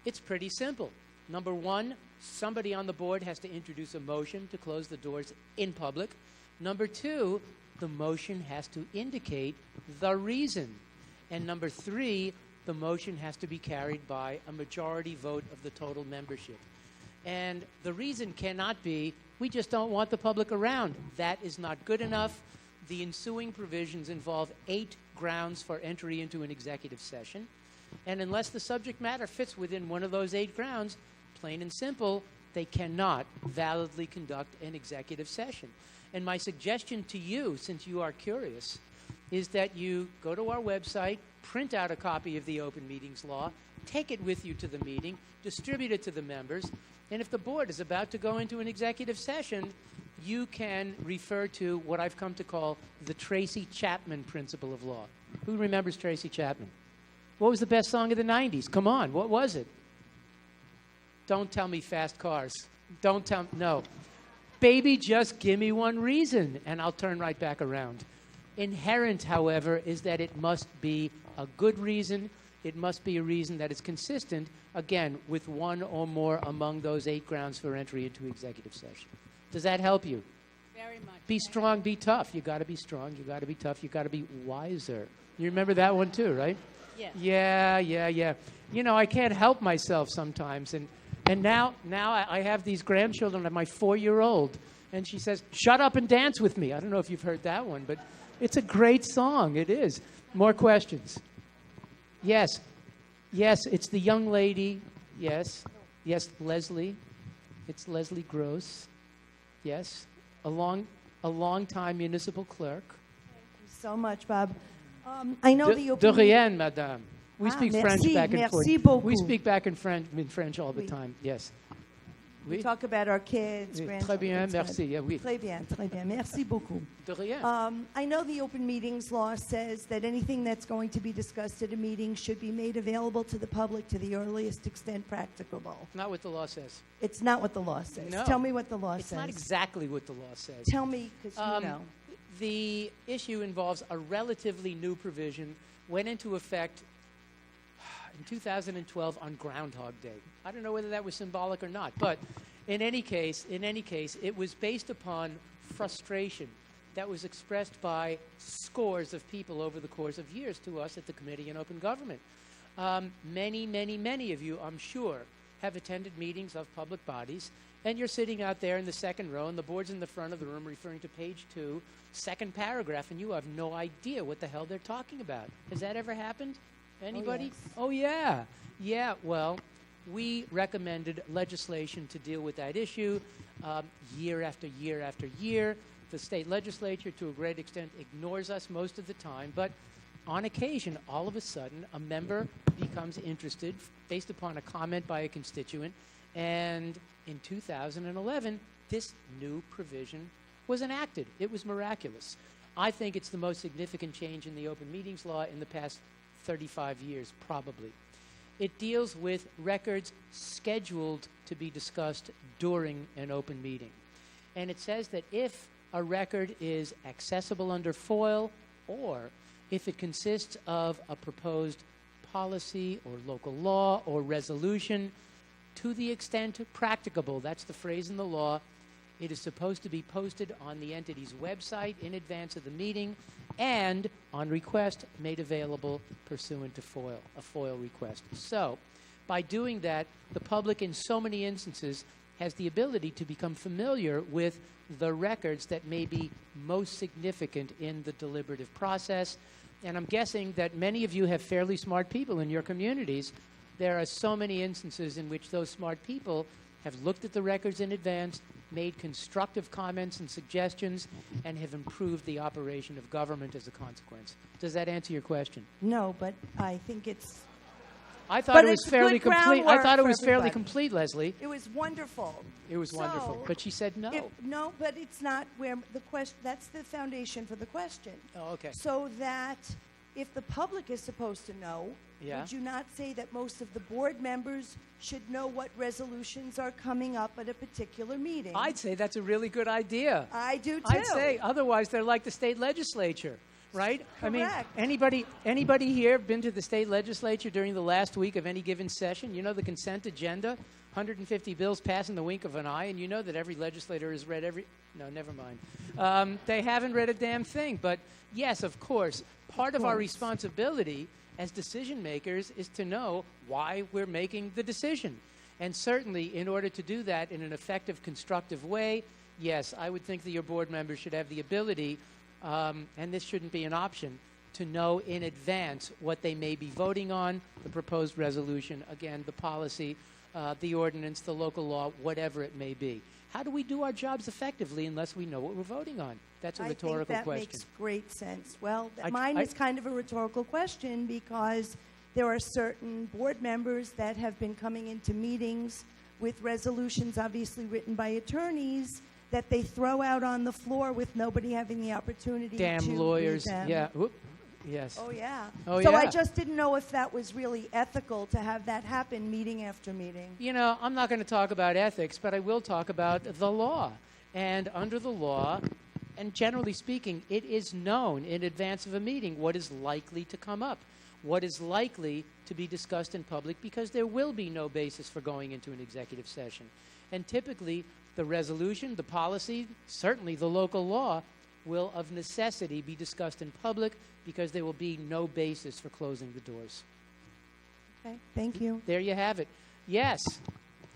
It's pretty simple. Number one, somebody on the board has to introduce a motion to close the doors in public. Number two, the motion has to indicate the reason. And number three, the motion has to be carried by a majority vote of the total membership. And the reason cannot be, we just don't want the public around. That is not good enough. The ensuing provisions involve 8 grounds for entry into an executive session. And unless the subject matter fits within one of those 8 grounds, plain and simple, they cannot validly conduct an executive session. And my suggestion to you, since you are curious, is that you go to our website, print out a copy of the open meetings law, take it with you to the meeting, distribute it to the members, and if the board is about to go into an executive session, you can refer to what I've come to call the Tracy Chapman principle of law. Who remembers Tracy Chapman? What was the best song of the 90s? Come on, what was it? Don't tell me Fast Cars. Don't tell me, no. Baby, just give me one reason, and I'll turn right back around. Inherent, however, is that it must be a good reason. It must be a reason that is consistent, again, with one or more among those 8 grounds for entry into executive session. Does that help you? Very much. Be strong, be tough. You got to be strong. You got to be tough. You got to be wiser. You remember that one too, right? Yes. Yeah. You know, I can't help myself sometimes, and now I have these grandchildren and my 4-year-old, and she says, "Shut up and dance with me." I don't know if you've heard that one, but it's a great song. It is. More questions? Yes, it's the young lady. Yes, Leslie. It's Leslie Gross. Yes, a long-time municipal clerk. Thank you so much, Bob. I know the open... De rien, madame. We speak French back and forth. Merci beaucoup. We speak back in French all the time. Yes. We talk about our kids, grandchildren. Très bien, merci. Yeah, oui. Très bien. Merci beaucoup. De rien. I know the open meetings law says that anything that's going to be discussed at a meeting should be made available to the public to the earliest extent practicable. Not what the law says. It's not what the law says. No. Tell me what the law says. It's not exactly what the law says. Tell me, because you know. The issue involves a relatively new provision, went into effect in 2012 on Groundhog Day. I don't know whether that was symbolic or not, but in any case, it was based upon frustration that was expressed by scores of people over the course of years to us at the Committee on Open Government. Many, many, many of you, I'm sure, have attended meetings of public bodies, and you're sitting out there in the second row, and the board's in the front of the room referring to page 2, second paragraph, and you have no idea what the hell they're talking about. Has that ever happened? Anybody? yes. Oh, yeah. Yeah, well, we recommended legislation to deal with that issue year after year after year. The state legislature, to a great extent, ignores us most of the time, but on occasion, all of a sudden, a member becomes interested based upon a comment by a constituent, and in 2011, this new provision was enacted. It was miraculous. I think it's the most significant change in the open meetings law in the past 35 years, probably. It deals with records scheduled to be discussed during an open meeting. And it says that if a record is accessible under FOIL, or if it consists of a proposed policy or local law or resolution, to the extent practicable, that's the phrase in the law, it is supposed to be posted on the entity's website in advance of the meeting and, on request, made available pursuant to FOIL, a FOIL request. So, by doing that, the public in so many instances has the ability to become familiar with the records that may be most significant in the deliberative process. And I'm guessing that many of you have fairly smart people in your communities. There are so many instances in which those smart people have looked at the records in advance, made constructive comments and suggestions, and have improved the operation of government as a consequence. Does that answer your question? No, but I think it's. I thought But it was it's fairly good complete. I groundwork thought it for was fairly everybody. complete, Leslie. It was wonderful. It was wonderful. But she said no. No, but it's not where the question. That's the foundation for the question. Oh, okay. So that if the public is supposed to know, Yeah. would you not say that most of the board members should know what resolutions are coming up at a particular meeting? I'd say that's a really good idea. I do too. I'd say otherwise they're like the state legislature, right? I mean, Correct. anybody here been to the state legislature during the last week of any given session? You know the consent agenda, 150 bills passed in the wink of an eye, and you know that every legislator has read every. No, never mind. They haven't read a damn thing. But yes, of course, part of our responsibility as decision makers is to know why we're making the decision. And certainly, in order to do that in an effective, constructive way, yes, I would think that your board members should have the ability, and this shouldn't be an option, to know in advance what they may be voting on, the proposed resolution, again, the policy, the ordinance, the local law, whatever it may be. How do we do our jobs effectively unless we know what we're voting on? That's a rhetorical I think that question. makes great sense. Well, I- mine I- is kind of a rhetorical question because there are certain board members that have been coming into meetings with resolutions obviously written by attorneys that they throw out on the floor with nobody having the opportunity to Damn read lawyers. them. Yeah. Whoop. Yes. Oh, yeah. Oh, so I yeah. just didn't know if that was really ethical to have that happen meeting after meeting. You know, I'm not going to talk about ethics, but I will talk about the law. And under the law, and generally speaking, it is known in advance of a meeting what is likely to come up, what is likely to be discussed in public, because there will be no basis for going into an executive session. And typically, the resolution, the policy, certainly the local law, will of necessity be discussed in public because there will be no basis for closing the doors. Okay, thank you. There you have it. Yes,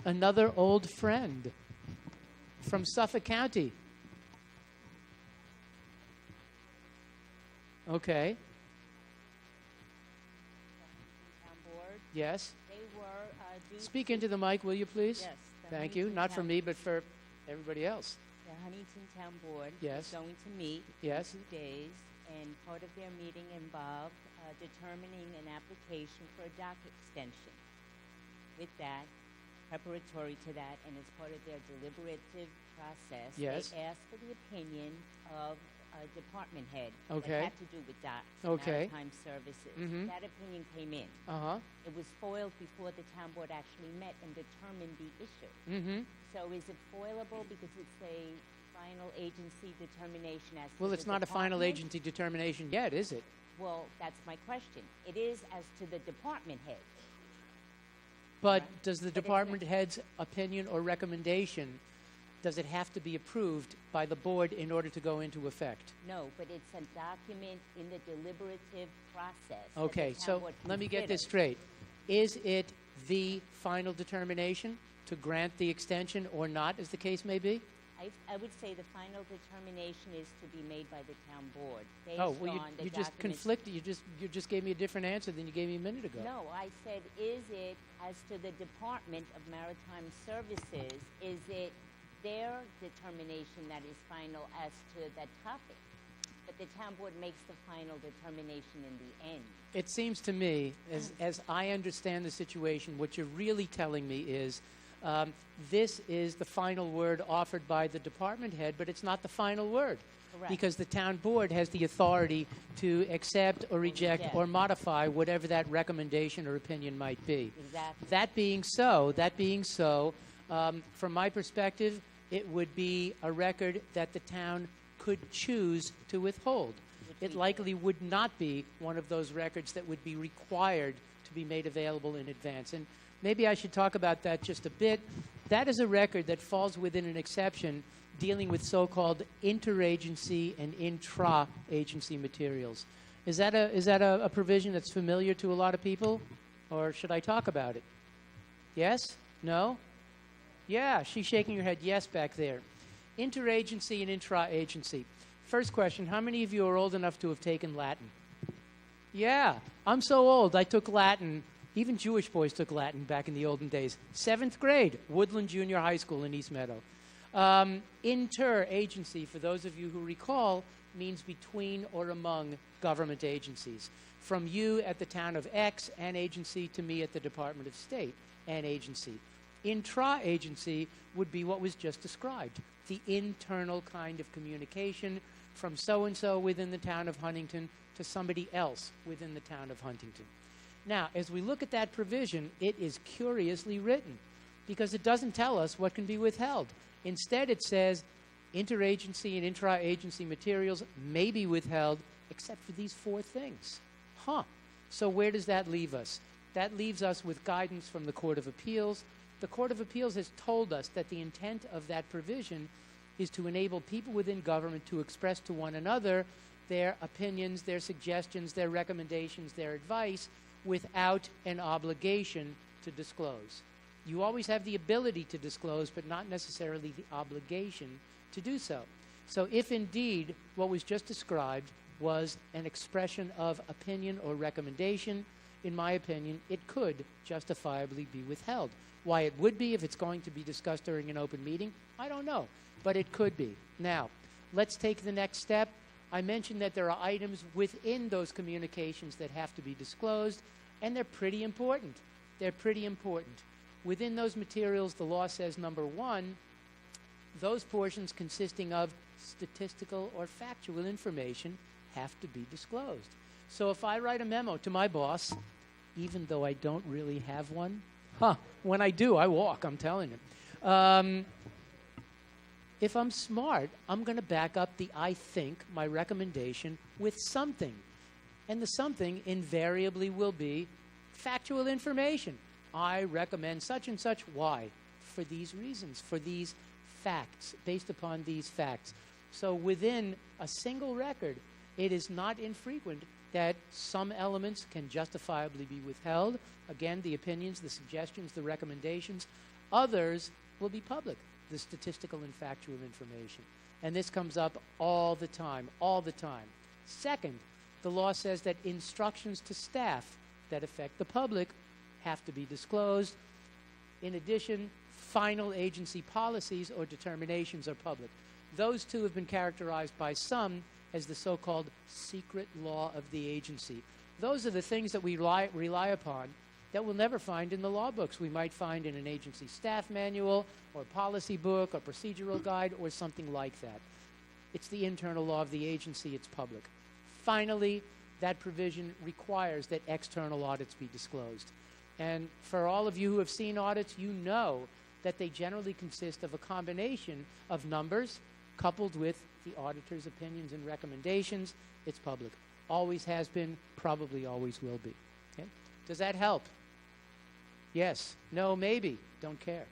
another old friend from Suffolk County. Okay. Town board. Yes. They were due Speak to- into the mic, will you please? Yes. the Thank you. Huntington Not for Town- me, but for everybody else. The Huntington Town Board Yes. is going to meet Yes. in 2 days, and part of their meeting involved determining an application for a dock extension. With that, preparatory to that, and as part of their deliberative process, Yes. they asked for the opinion of a department head Okay. that had to do with docks, Okay. maritime services. Mhm. That opinion came in. Uh-huh. It was foiled before the town board actually met and determined the issue. Mm-hmm. So is it foilable because it's a final agency determination as to Well, the it's not a final department? agency determination yet, is it? Well, that's my question. It is as to the department head. But does the But it's department head's opinion or recommendation, does it have to be approved by the board in order to go into effect? No, but it's a document in the deliberative process. that the Okay, town so board let me get this considers. straight. Is it the final determination to grant the extension or not, as the case may be? I would say the final determination is to be made by the town board based Oh, well, on the you just documents. conflicted. You just gave me a different answer than you gave me a minute ago. No, I said, is it, as to the Department of Maritime Services, is it their determination that is final as to that topic? But the town board makes the final determination in the end. It seems to me, as I understand the situation, what you're really telling me is this is the final word offered by the department head, but it's not the final word. Correct. Because the town board has the authority to accept or reject or modify whatever that recommendation or opinion might be. Exactly. That being so, from my perspective, it would be a record that the town could choose to withhold. It likely would not be one of those records that would be required to be made available in advance. And maybe I should talk about that just a bit. That is a record that falls within an exception dealing with so-called interagency and intra-agency materials. Is that a provision that's familiar to a lot of people? Or should I talk about it? Yes? No? Yeah, she's shaking her head yes back there. Interagency and intra-agency. First question, how many of you are old enough to have taken Latin? Yeah, I'm so old. I took Latin. Even Jewish boys took Latin back in the olden days. 7th grade, Woodland Junior High School in East Meadow. Interagency, for those of you who recall, means between or among government agencies. From you at the town of X, an agency, to me at the Department of State, an agency. Intra-agency would be what was just described, the internal kind of communication from so-and-so within the town of Huntington to somebody else within the town of Huntington. Now, as we look at that provision, it is curiously written because it doesn't tell us what can be withheld. Instead, it says interagency and intra-agency materials may be withheld except for these 4 things. So where does that leave us? That leaves us with guidance from the Court of Appeals. The Court of Appeals has told us that the intent of that provision is to enable people within government to express to one another their opinions, their suggestions, their recommendations, their advice without an obligation to disclose. You always have the ability to disclose, but not necessarily the obligation to do so. So if indeed what was just described was an expression of opinion or recommendation, in my opinion, it could justifiably be withheld. Why it would be if it's going to be discussed during an open meeting, I don't know, but it could be. Now, let's take the next step. I mentioned that there are items within those communications that have to be disclosed, and they're pretty important. They're pretty important. Within those materials, the law says, number 1, those portions consisting of statistical or factual information have to be disclosed. So if I write a memo to my boss, even though I don't really have one, when I do, I walk, I'm telling you. If I'm smart, I'm going to back up the I think, my recommendation, with something. And the something invariably will be factual information. I recommend such and such. Why? For these reasons, for these facts, based upon these facts. So within a single record, it is not infrequent that some elements can justifiably be withheld. Again, the opinions, the suggestions, the recommendations. Others will be public, the statistical and factual information. And this comes up all the time, all the time. Second, the law says that instructions to staff that affect the public have to be disclosed. In addition, final agency policies or determinations are public. Those 2 have been characterized by some as the so-called secret law of the agency. Those are the things that we rely upon that we'll never find in the law books. We might find in an agency staff manual or policy book or procedural guide or something like that. It's the internal law of the agency. It's public. Finally, that provision requires that external audits be disclosed. And for all of you who have seen audits, you know that they generally consist of a combination of numbers coupled with the auditor's opinions and recommendations. It's public. Always has been, probably always will be. Okay? Does that help? Yes. No, maybe. Don't care.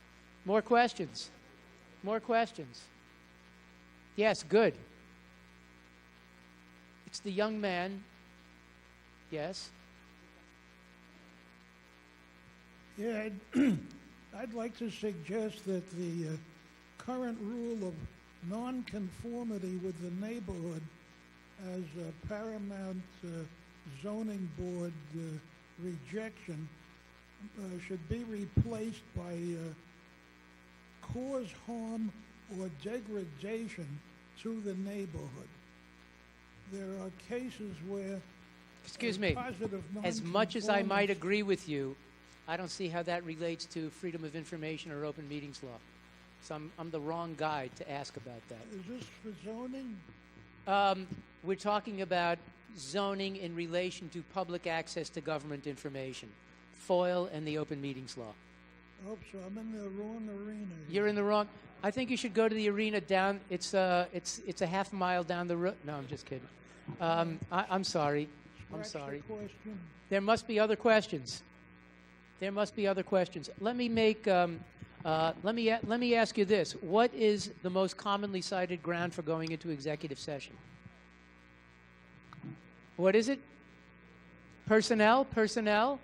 More questions? More questions? Yes, good. It's the young man. Yes? Yeah, I'd like to suggest that the current rule of nonconformity with the neighborhood as a paramount zoning board rejection should be replaced by cause harm or degradation to the neighborhood. There are cases where Excuse me. As much as I might agree with you, I don't see how that relates to freedom of information or open meetings law. So I'm the wrong guy to ask about that. Is this for zoning? We're talking about zoning in relation to public access to government information, FOIL and the open meetings law. Oh, so I'm in the wrong arena. You're in the wrong. I think you should go to the arena down. It's a half mile down the road. No, I'm just kidding. I'm sorry. I'm sorry. There must be other questions. There must be other questions. Let me make. Let me ask you this: what is the most commonly cited ground for going into executive session? What is it? Personnel. Personnel.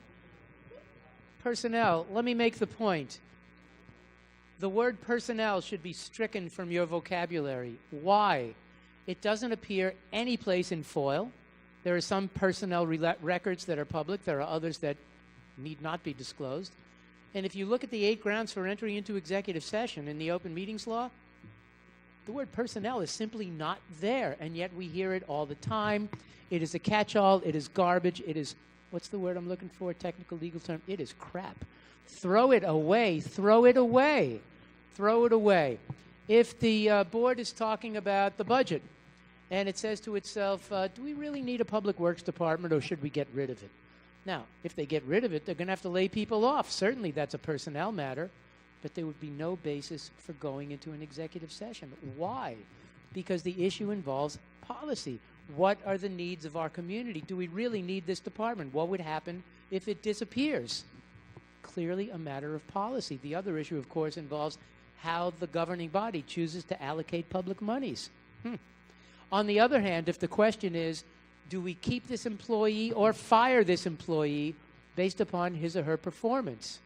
Personnel. Let me make the point. The word personnel should be stricken from your vocabulary. Why? It doesn't appear any place in FOIL. There are some personnel records that are public. There are others that need not be disclosed. And if you look at the 8 grounds for entry into executive session in the open meetings law, the word personnel is simply not there, and yet we hear it all the time. It is a catch-all. It is garbage. It is, what's the word I'm looking for, technical legal term? It is crap. Throw it away. Throw it away. Throw it away. If the board is talking about the budget, and it says to itself, do we really need a public works department, or should we get rid of it? Now, if they get rid of it, they're going to have to lay people off. Certainly that's a personnel matter, but there would be no basis for going into an executive session. Why? Because the issue involves policy. What are the needs of our community? Do we really need this department? What would happen if it disappears? Clearly a matter of policy. The other issue, of course, involves how the governing body chooses to allocate public monies. On the other hand, if the question is, do we keep this employee or fire this employee based upon his or her performance?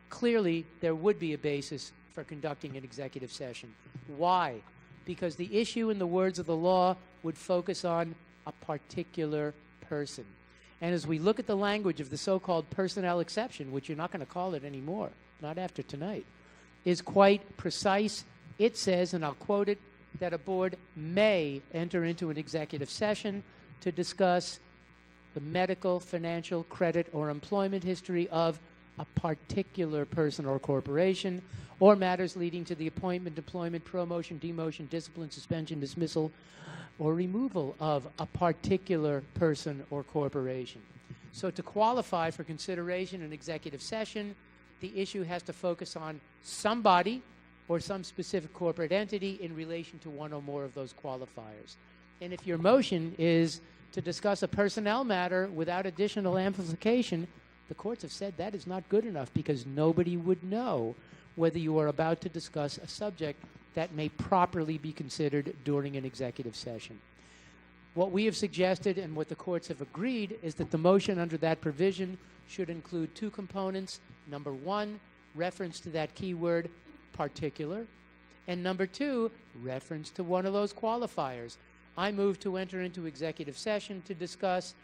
Clearly, there would be a basis for conducting an executive session. Why? Because the issue, in the words of the law, would focus on a particular person. And as we look at the language of the so-called personnel exception, which you're not going to call it anymore, not after tonight, is quite precise. It says, and I'll quote it, that a board may enter into an executive session to discuss the medical, financial, credit, or employment history of a particular person or corporation, or matters leading to the appointment, deployment, promotion, demotion, discipline, suspension, dismissal, or removal of a particular person or corporation. So to qualify for consideration in executive session, the issue has to focus on somebody or some specific corporate entity in relation to one or more of those qualifiers. And if your motion is to discuss a personnel matter without additional amplification, the courts have said that is not good enough because nobody would know whether you are about to discuss a subject that may properly be considered during an executive session. What we have suggested and what the courts have agreed is that the motion under that provision should include 2 components. Number 1, reference to that keyword, particular, and number 2, reference to one of those qualifiers. I move to enter into executive session to discuss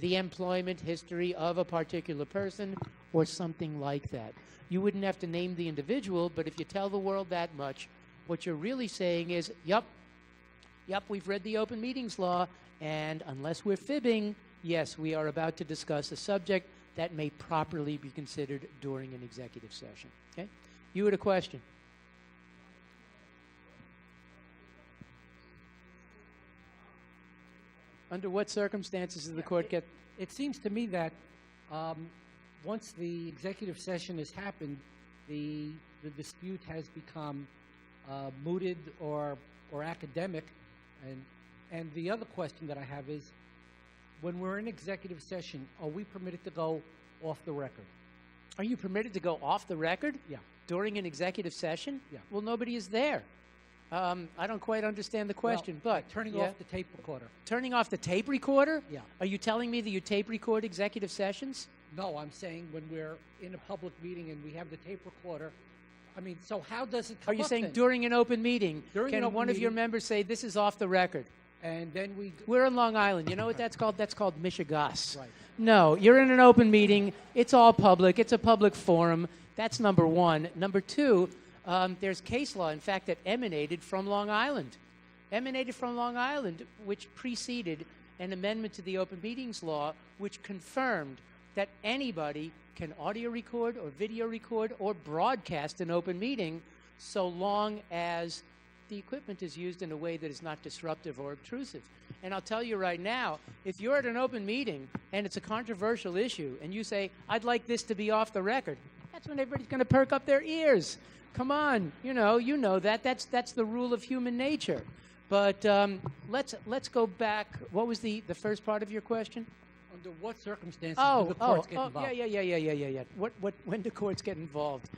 the employment history of a particular person or something like that. You wouldn't have to name the individual, but if you tell the world that much, what you're really saying is, yep, we've read the open meetings law, and unless we're fibbing, yes, we are about to discuss a subject that may properly be considered during an executive session. Okay? You had a question. Under what circumstances does the court get? It seems to me that once the executive session has happened, the dispute has become mooted or academic. And the other question that I have is, when we're in executive session, are we permitted to go off the record? Are you permitted to go off the record? Yeah. During an executive session? Yeah. Well, nobody is there. I don't quite understand the question, but... Turning off the tape recorder. Turning off the tape recorder? Yeah. Are you telling me that you tape record executive sessions? No, I'm saying when we're in a public meeting and we have the tape recorder. I mean, so how does it come Are you up saying then? during an open meeting, During an can open one of your meeting- members say, this is off the record? And then we... We're in Long Island. You know what that's called? That's called Michigas. Right. No, you're in an open meeting. It's all public. It's a public forum. That's number one. Number two, there's case law, in fact, that emanated from Long Island. Which preceded an amendment to the Open Meetings Law, which confirmed that anybody can audio record or video record or broadcast an open meeting so long as the equipment is used in a way that is not disruptive or obtrusive. And I'll tell you right now, if you're at an open meeting and it's a controversial issue and you say, I'd like this to be off the record, that's when everybody's going to perk up their ears. Come on, you know that. That's the rule of human nature. But let's go back. What was the first part of your question? Under what circumstances do the courts get involved? Yeah. When do courts get involved?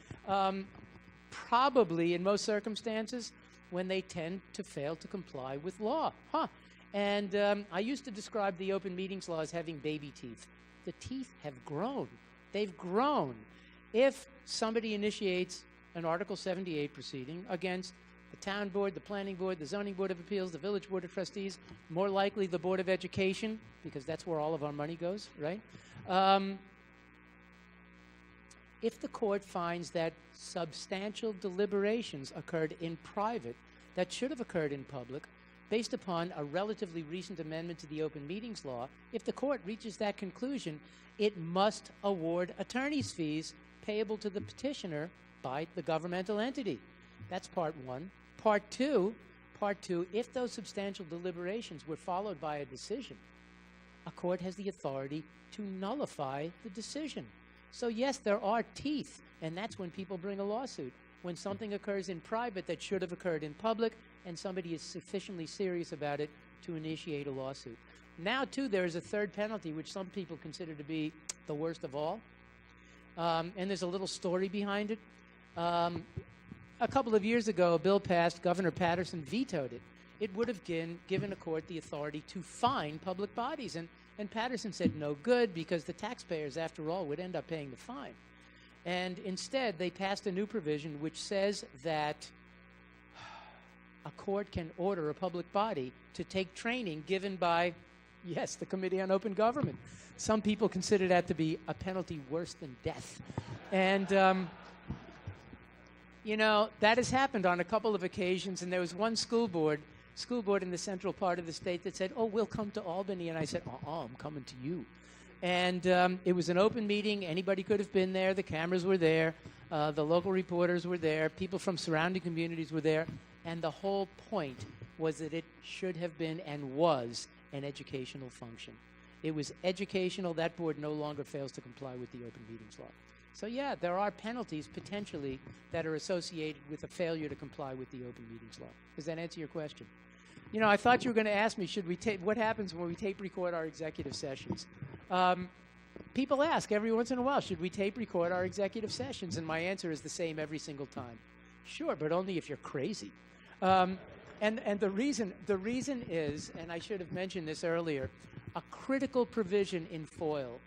Probably in most circumstances when they tend to fail to comply with law. And I used to describe the Open Meetings Law as having baby teeth. The teeth have grown. They've grown. If somebody initiates an Article 78 proceeding against the town board, the planning board, the zoning board of appeals, the village board of trustees, more likely the board of education, because that's where all of our money goes, right? If the court finds that substantial deliberations occurred in private that should have occurred in public, based upon a relatively recent amendment to the Open Meetings Law, if the court reaches that conclusion, it must award attorney's fees payable to the petitioner by the governmental entity. That's part one. Part two, if those substantial deliberations were followed by a decision, a court has the authority to nullify the decision. So yes, there are teeth, and that's when people bring a lawsuit. When something occurs in private that should have occurred in public, and somebody is sufficiently serious about it to initiate a lawsuit. Now, too, there is a third penalty, which some people consider to be the worst of all. And there's a little story behind it. A couple of years ago, a bill passed, Governor Patterson vetoed it. It would have given a court the authority to fine public bodies. And Patterson said no good, because the taxpayers, after all, would end up paying the fine. And instead, they passed a new provision which says that a court can order a public body to take training given by, yes, the Committee on Open Government. Some people consider that to be a penalty worse than death. And, that has happened on a couple of occasions, and there was one school board in the central part of the state that said, oh, we'll come to Albany. And I said, I'm coming to you. And it was an open meeting. Anybody could have been there. The cameras were there. The local reporters were there. People from surrounding communities were there. And the whole point was that it should have been and was an educational function. It was educational. That board no longer fails to comply with the Open Meetings Law. So, yeah, there are penalties potentially that are associated with a failure to comply with the Open Meetings Law. Does that answer your question? I thought you were going to ask me, what happens when we tape record our executive sessions? People ask every once in a while, should we tape record our executive sessions? And my answer is the same every single time. Sure, but only if you're crazy. And the reason is, and I should have mentioned this earlier, a critical provision in FOIL,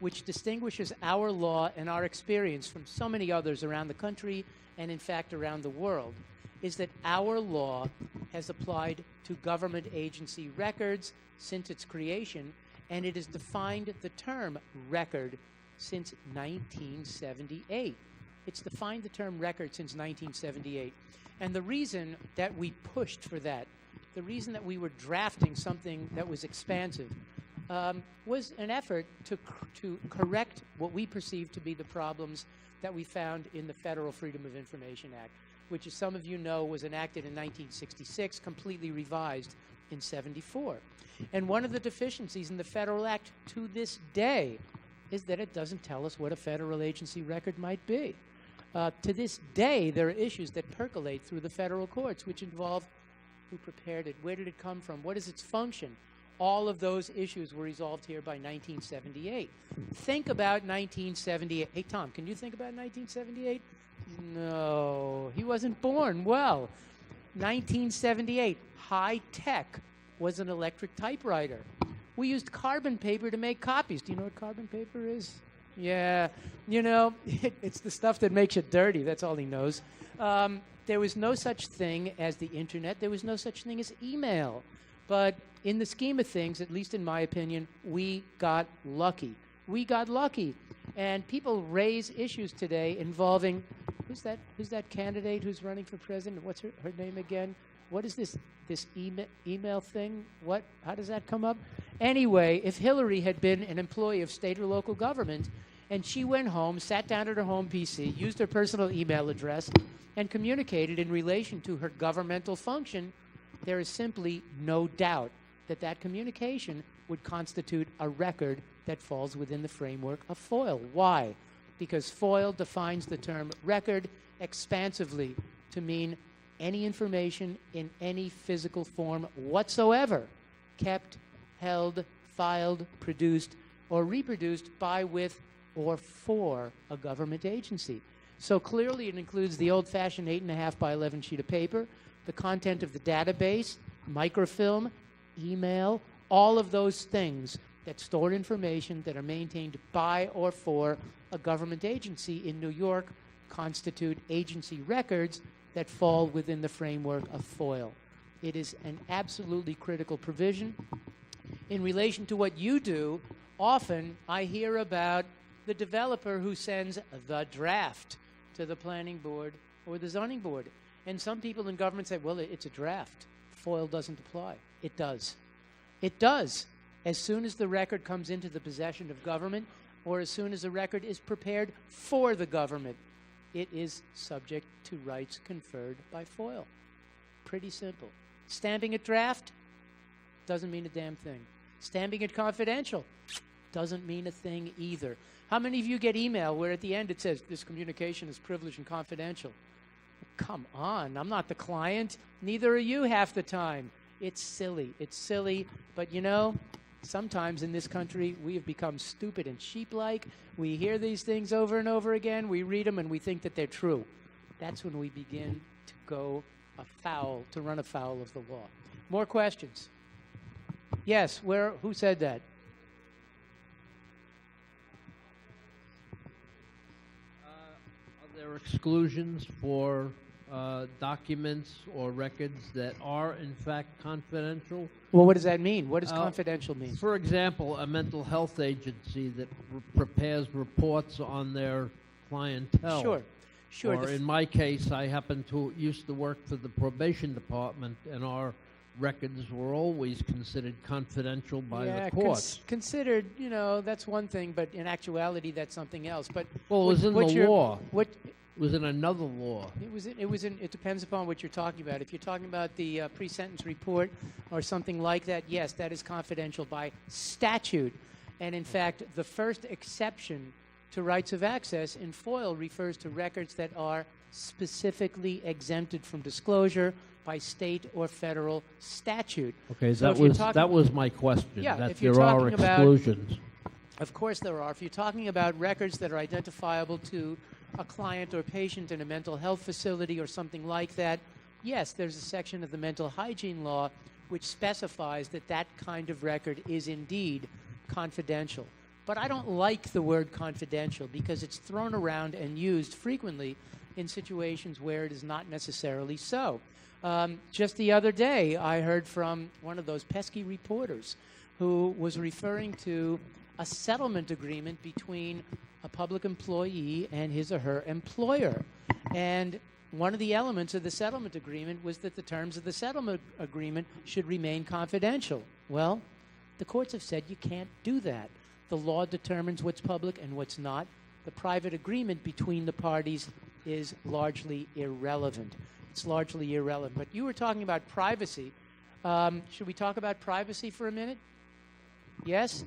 which distinguishes our law and our experience from so many others around the country and, in fact, around the world, is that our law has applied to government agency records since its creation, and it has defined the term record since 1978. It's defined the term record since 1978. And the reason that we pushed for that, the reason that we were drafting something that was expansive, was an effort to correct what we perceived to be the problems that we found in the Federal Freedom of Information Act, which, as some of you know, was enacted in 1966, completely revised in 74. And one of the deficiencies in the Federal Act to this day is that it doesn't tell us what a federal agency record might be. To this day, there are issues that percolate through the federal courts, which involve who prepared it, where did it come from, what is its function. All of those issues were resolved here by 1978. Think about 1978. Hey, Tom, can you think about 1978? No, he wasn't born. Well, 1978, high tech was an electric typewriter. We used carbon paper to make copies. Do you know what carbon paper is? Yeah, you know, it's the stuff that makes you dirty. That's all he knows. There was no such thing as the internet. There was no such thing as email. But in the scheme of things, at least in my opinion, we got lucky. We got lucky. And people raise issues today involving, who's that candidate who's running for president? What's her name again? What is this email thing? How does that come up? Anyway, if Hillary had been an employee of state or local government, and she went home, sat down at her home PC, used her personal email address, and communicated in relation to her governmental function, there is simply no doubt that that communication would constitute a record that falls within the framework of FOIL. Why? Because FOIL defines the term record expansively to mean any information in any physical form whatsoever kept, held, filed, produced, or reproduced by, with, or for a government agency. So clearly it includes the old-fashioned 8.5 by 11 sheet of paper, the content of the database, microfilm, email, all of those things that store information that are maintained by or for a government agency in New York constitute agency records that fall within the framework of FOIL. It is an absolutely critical provision. In relation to what you do, often I hear about the developer who sends the draft to the planning board or the zoning board. And some people in government say, well, it's a draft. FOIL doesn't apply. It does. It does. As soon as the record comes into the possession of government, or as soon as a record is prepared for the government, it is subject to rights conferred by FOIL. Pretty simple. Stamping it draft doesn't mean a damn thing. Stamping it confidential doesn't mean a thing either. How many of you get email where at the end it says, this communication is privileged and confidential? Come on, I'm not the client. Neither are you half the time. It's silly. It's silly. But you know, sometimes in this country, we have become stupid and sheep-like. We hear these things over and over again. We read them and we think that they're true. That's when we begin to go afoul, to run afoul of the law. More questions? Yes, who said that? Are there exclusions for documents or records that are in fact confidential? Well, what does that mean? What does confidential mean? For example, a mental health agency that prepares reports on their clientele. Sure. Or in my case, I used to work for the probation department, and our records were always considered confidential by the courts. Considered, you know, that's one thing, but in actuality, that's something else. But well, it was in the law. It was in another law. It depends upon what you're talking about. If you're talking about the pre-sentence report or something like that, yes, that is confidential by statute. And in fact, the first exception to rights of access in FOIL refers to records that are specifically exempted from disclosure by state or federal statute. Okay, so that was my question. Yeah, that if you're there are talking about, exclusions. Of course there are. If you're talking about records that are identifiable to a client or patient in a mental health facility or something like that, yes, there's a section of the mental hygiene law which specifies that that kind of record is indeed confidential. But I don't like the word confidential because it's thrown around and used frequently in situations where it is not necessarily so. Just the other day, I heard from one of those pesky reporters who was referring to a settlement agreement between a public employee and his or her employer. And one of the elements of the settlement agreement was that the terms of the settlement agreement should remain confidential. Well, the courts have said you can't do that. The law determines what's public and what's not. The private agreement between the parties is largely irrelevant. It's largely irrelevant. But you were talking about privacy. Should we talk about privacy for a minute? Yes?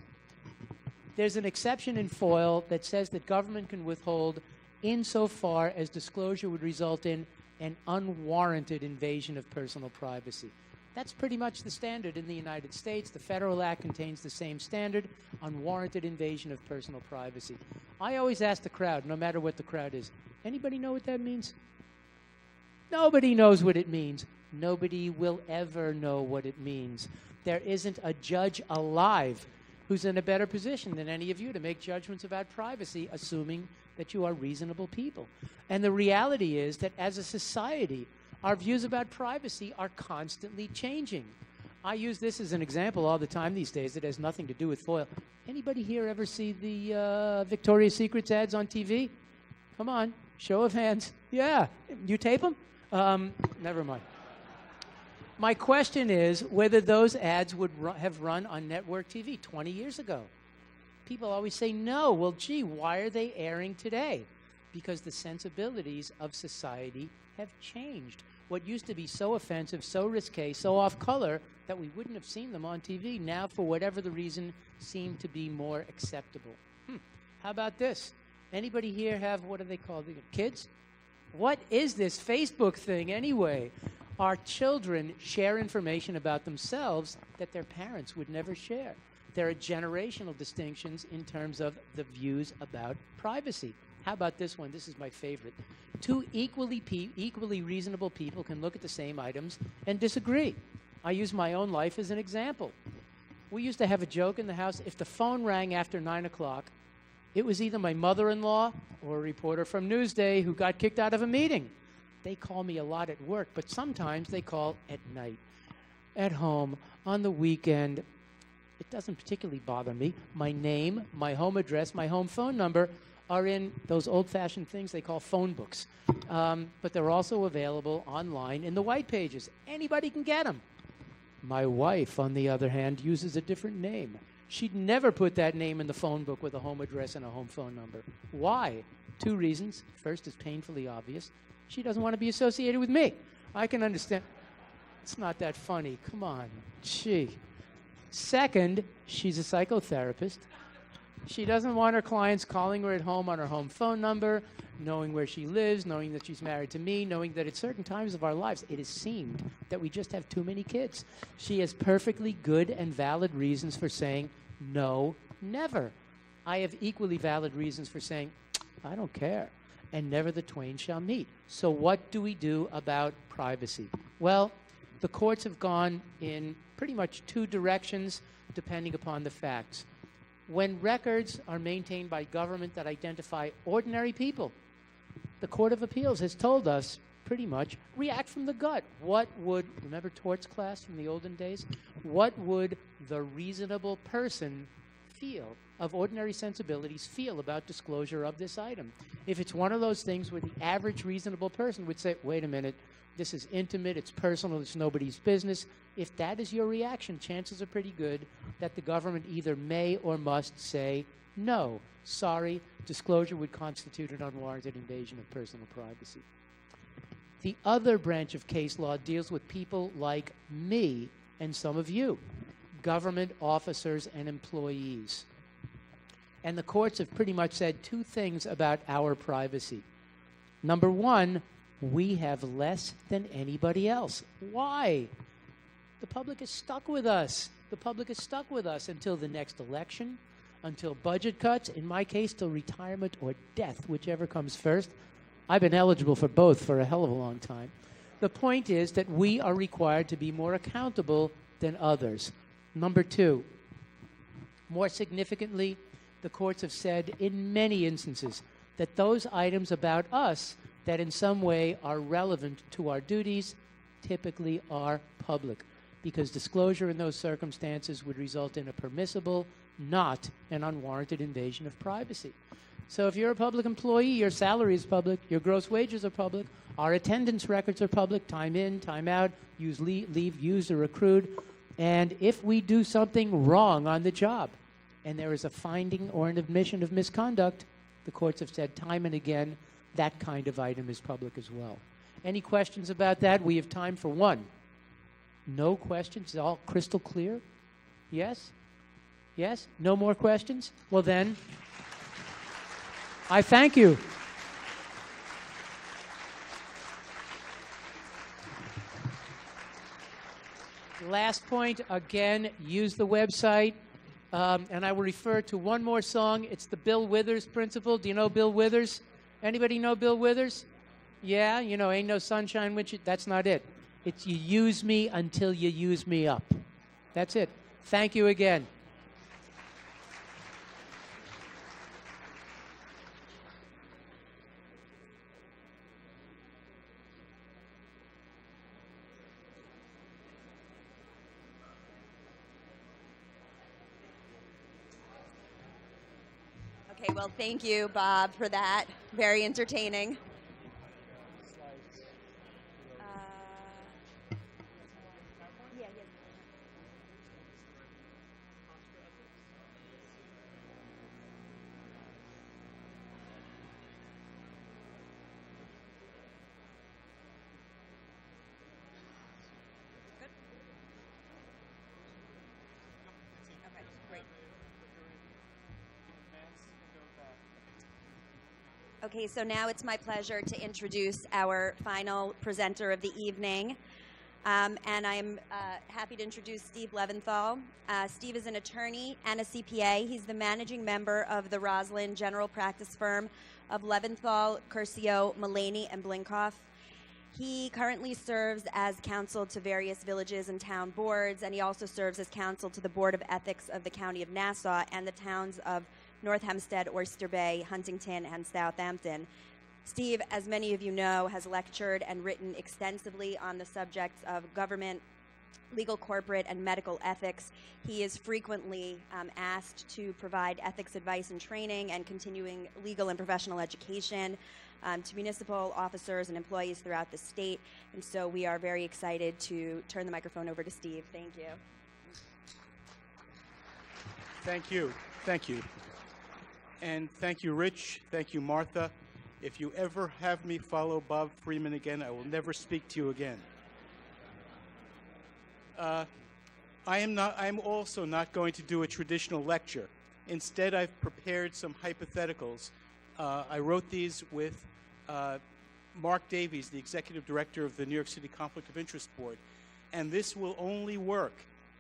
There's an exception in FOIL that says that government can withhold insofar as disclosure would result in an unwarranted invasion of personal privacy. That's pretty much the standard in the United States. The Federal Act contains the same standard, unwarranted invasion of personal privacy. I always ask the crowd, no matter what the crowd is, anybody know what that means? Nobody knows what it means. Nobody will ever know what it means. There isn't a judge alive who's in a better position than any of you to make judgments about privacy, assuming that you are reasonable people. And the reality is that as a society, our views about privacy are constantly changing. I use this as an example all the time these days. It has nothing to do with foil. Anybody here ever see the Victoria's Secrets ads on TV? Come on, show of hands. Yeah, you tape them? Never mind. My question is whether those ads would have run on network TV 20 years ago. People always say no. Well, gee, why are they airing today? Because the sensibilities of society have changed. What used to be so offensive, so risque, so off color that we wouldn't have seen them on TV now, for whatever the reason, seem to be more acceptable. How about this? Anybody here have, what do they call the kids? What is this Facebook thing anyway? Our children share information about themselves that their parents would never share. There are generational distinctions in terms of the views about privacy. How about this one? This is my favorite. Two equally reasonable people can look at the same items and disagree. I use my own life as an example. We used to have a joke in the house. If the phone rang after 9 o'clock, it was either my mother-in-law or a reporter from Newsday who got kicked out of a meeting. They call me a lot at work, but sometimes they call at night, at home, on the weekend. It doesn't particularly bother me. My name, my home address, my home phone number are in those old-fashioned things they call phone books. But they're also available online in the white pages. Anybody can get them. My wife, on the other hand, uses a different name. She'd never put that name in the phone book with a home address and a home phone number. Why? Two reasons. First is painfully obvious. She doesn't want to be associated with me. I can understand. It's not that funny. Come on. Gee. Second, she's a psychotherapist. She doesn't want her clients calling her at home on her home phone number, knowing where she lives, knowing that she's married to me, knowing that at certain times of our lives it is seemed that we just have too many kids. She has perfectly good and valid reasons for saying, no, never. I have equally valid reasons for saying, I don't care, and never the twain shall meet. So what do we do about privacy? Well, the courts have gone in pretty much two directions depending upon the facts. When records are maintained by government that identify ordinary people, the Court of Appeals has told us pretty much react from the gut. What would, remember torts class from the olden days? What would the reasonable person feel, of ordinary sensibilities, feel about disclosure of this item? If it's one of those things where the average reasonable person would say, wait a minute, this is intimate, it's personal, it's nobody's business. If that is your reaction, chances are pretty good that the government either may or must say, no, sorry, disclosure would constitute an unwarranted invasion of personal privacy. The other branch of case law deals with people like me and some of you, government officers and employees. And the courts have pretty much said two things about our privacy. Number one, we have less than anybody else. Why? The public is stuck with us. The public is stuck with us until the next election, until budget cuts, in my case, till retirement or death, whichever comes first. I've been eligible for both for a hell of a long time. The point is that we are required to be more accountable than others. Number two, more significantly, the courts have said in many instances that those items about us that in some way are relevant to our duties typically are public, because disclosure in those circumstances would result in a permissible, not an unwarranted invasion of privacy. So if you're a public employee, your salary is public, your gross wages are public, our attendance records are public, time in, time out, leave used or accrued, and if we do something wrong on the job and there is a finding or an admission of misconduct, the courts have said time and again that kind of item is public as well. Any questions about that? We have time for one. No questions? It's all crystal clear? Yes? Yes? No more questions? Well then, I thank you. Last point, again, use the website. And I will refer to one more song. It's the Bill Withers principle. Do you know Bill Withers? Anybody know Bill Withers? Yeah, you know, ain't no sunshine with you. That's not it. It's you use me until you use me up. That's it. Thank you again. Okay, well, thank you, Bob, for that. Very entertaining. Okay, so now it's my pleasure to introduce our final presenter of the evening. And I'm happy to introduce Steve Leventhal. Steve is an attorney and a CPA. He's the managing member of the Roslyn general practice firm of Leventhal, Curcio, Mulaney, and Blinkoff. He currently serves as counsel to various villages and town boards, and he also serves as counsel to the Board of Ethics of the County of Nassau and the towns of North Hempstead, Oyster Bay, Huntington, and Southampton. Steve, as many of you know, has lectured and written extensively on the subjects of government, legal, corporate, and medical ethics. He is frequently asked to provide ethics advice and training and continuing legal and professional education to municipal officers and employees throughout the state. And so we are very excited to turn the microphone over to Steve. Thank you. Thank you. Thank you. And thank you, Rich. Thank you, Martha. If you ever have me follow Bob Freeman again, I will never speak to you again. I'm also not going to do a traditional lecture. Instead, I've prepared some hypotheticals. I wrote these with Mark Davies, the executive director of the New York City Conflict of Interest Board. And this will only work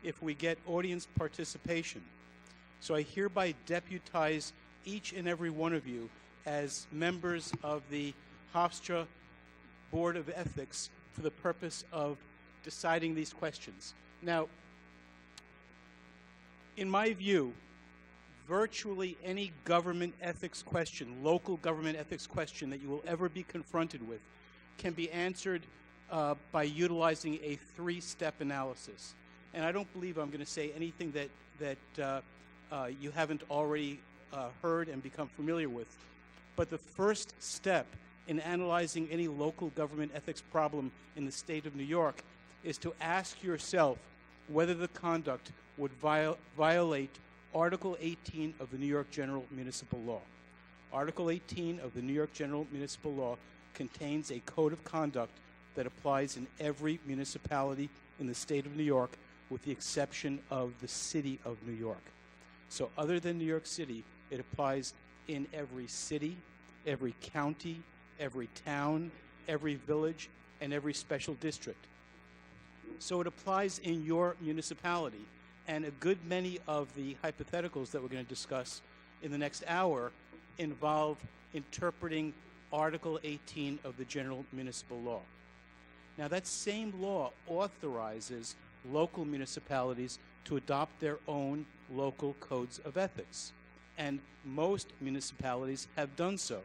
if we get audience participation. So I hereby deputize each and every one of you as members of the Hofstra Board of Ethics for the purpose of deciding these questions. Now, in my view, virtually any government ethics question, local government ethics question that you will ever be confronted with can be answered by utilizing a three-step analysis. And I don't believe I'm going to say anything that you haven't already heard and become familiar with. But the first step in analyzing any local government ethics problem in the state of New York is to ask yourself whether the conduct would violate Article 18 of the New York General Municipal Law. Article 18 of the New York General Municipal Law contains a code of conduct that applies in every municipality in the state of New York, with the exception of the city of New York. So other than New York City, it applies in every city, every county, every town, every village, and every special district. So it applies in your municipality. And a good many of the hypotheticals that we're going to discuss in the next hour involve interpreting Article 18 of the General Municipal Law. Now, that same law authorizes local municipalities to adopt their own local codes of ethics. And most municipalities have done so.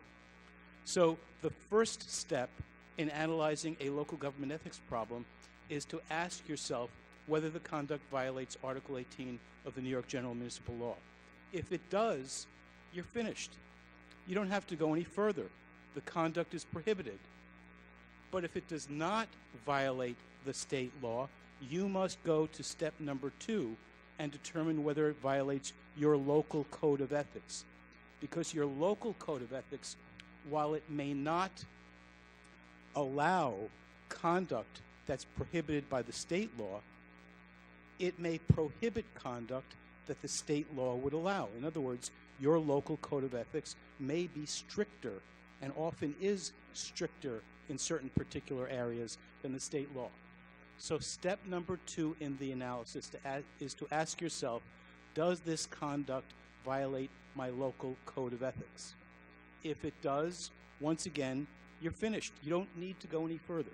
So the first step in analyzing a local government ethics problem is to ask yourself whether the conduct violates Article 18 of the New York General Municipal Law. If it does, you're finished. You don't have to go any further. The conduct is prohibited. But if it does not violate the state law, you must go to step number 2 and determine whether it violates your local code of ethics. Because your local code of ethics, while it may not allow conduct that's prohibited by the state law, it may prohibit conduct that the state law would allow. In other words, your local code of ethics may be stricter, and often is stricter in certain particular areas than the state law. So step number 2 in the analysis is to ask yourself, does this conduct violate my local code of ethics? If it does, once again, you're finished. You don't need to go any further.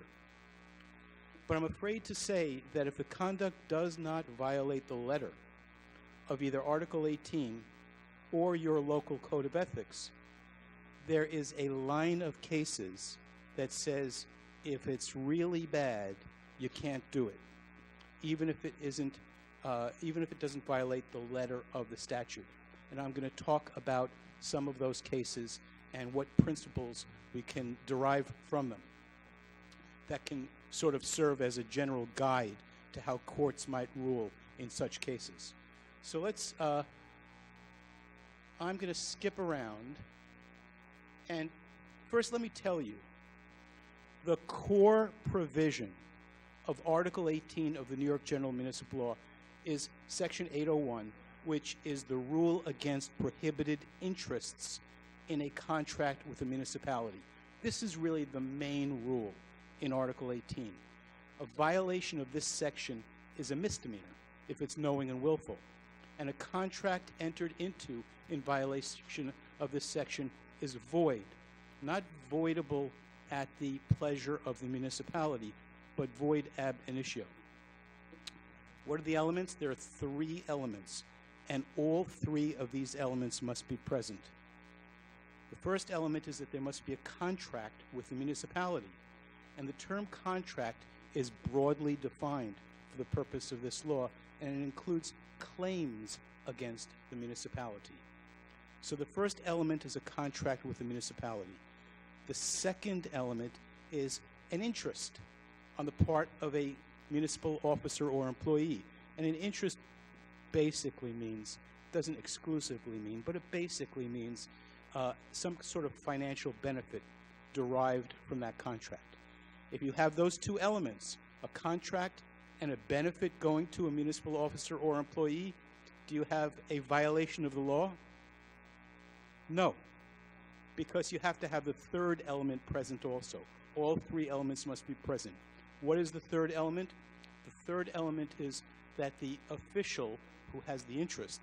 But I'm afraid to say that if the conduct does not violate the letter of either Article 18 or your local code of ethics, there is a line of cases that says if it's really bad, you can't do it, even if it doesn't violate the letter of the statute. And I'm going to talk about some of those cases and what principles we can derive from them that can sort of serve as a general guide to how courts might rule in such cases. So let's, I'm going to skip around. And first, let me tell you, the core provision of Article 18 of the New York General Municipal Law is Section 801, which is the rule against prohibited interests in a contract with a municipality. This is really the main rule in Article 18. A violation of this section is a misdemeanor if it's knowing and willful. And a contract entered into in violation of this section is void, not voidable at the pleasure of the municipality, but void ab initio. What are the elements? There are 3 elements, and all 3 of these elements must be present. The first element is that there must be a contract with the municipality, and the term contract is broadly defined for the purpose of this law, and it includes claims against the municipality. So the first element is a contract with the municipality. The second element is an interest on the part of a municipal officer or employee. And an interest basically means, doesn't exclusively mean, but it basically means some sort of financial benefit derived from that contract. If you have those 2 elements, a contract and a benefit going to a municipal officer or employee, do you have a violation of the law? No, because you have to have the third element present also. All 3 elements must be present. What is the third element? The third element is that the official who has the interest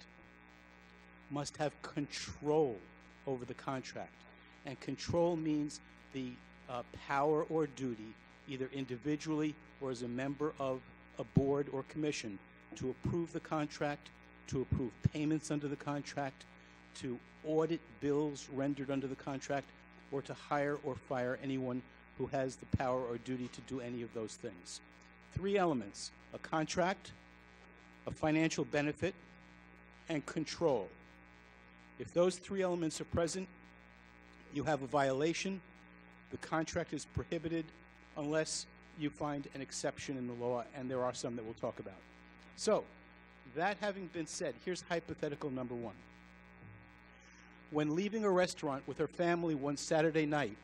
must have control over the contract. And control means the power or duty, either individually or as a member of a board or commission, to approve the contract, to approve payments under the contract, to audit bills rendered under the contract, or to hire or fire anyone who has the power or duty to do any of those things. 3 elements: a contract, a financial benefit, and control. If those 3 elements are present, you have a violation. The contract is prohibited unless you find an exception in the law, and there are some that we'll talk about. So, that having been said, here's hypothetical number 1. When leaving a restaurant with her family one Saturday night,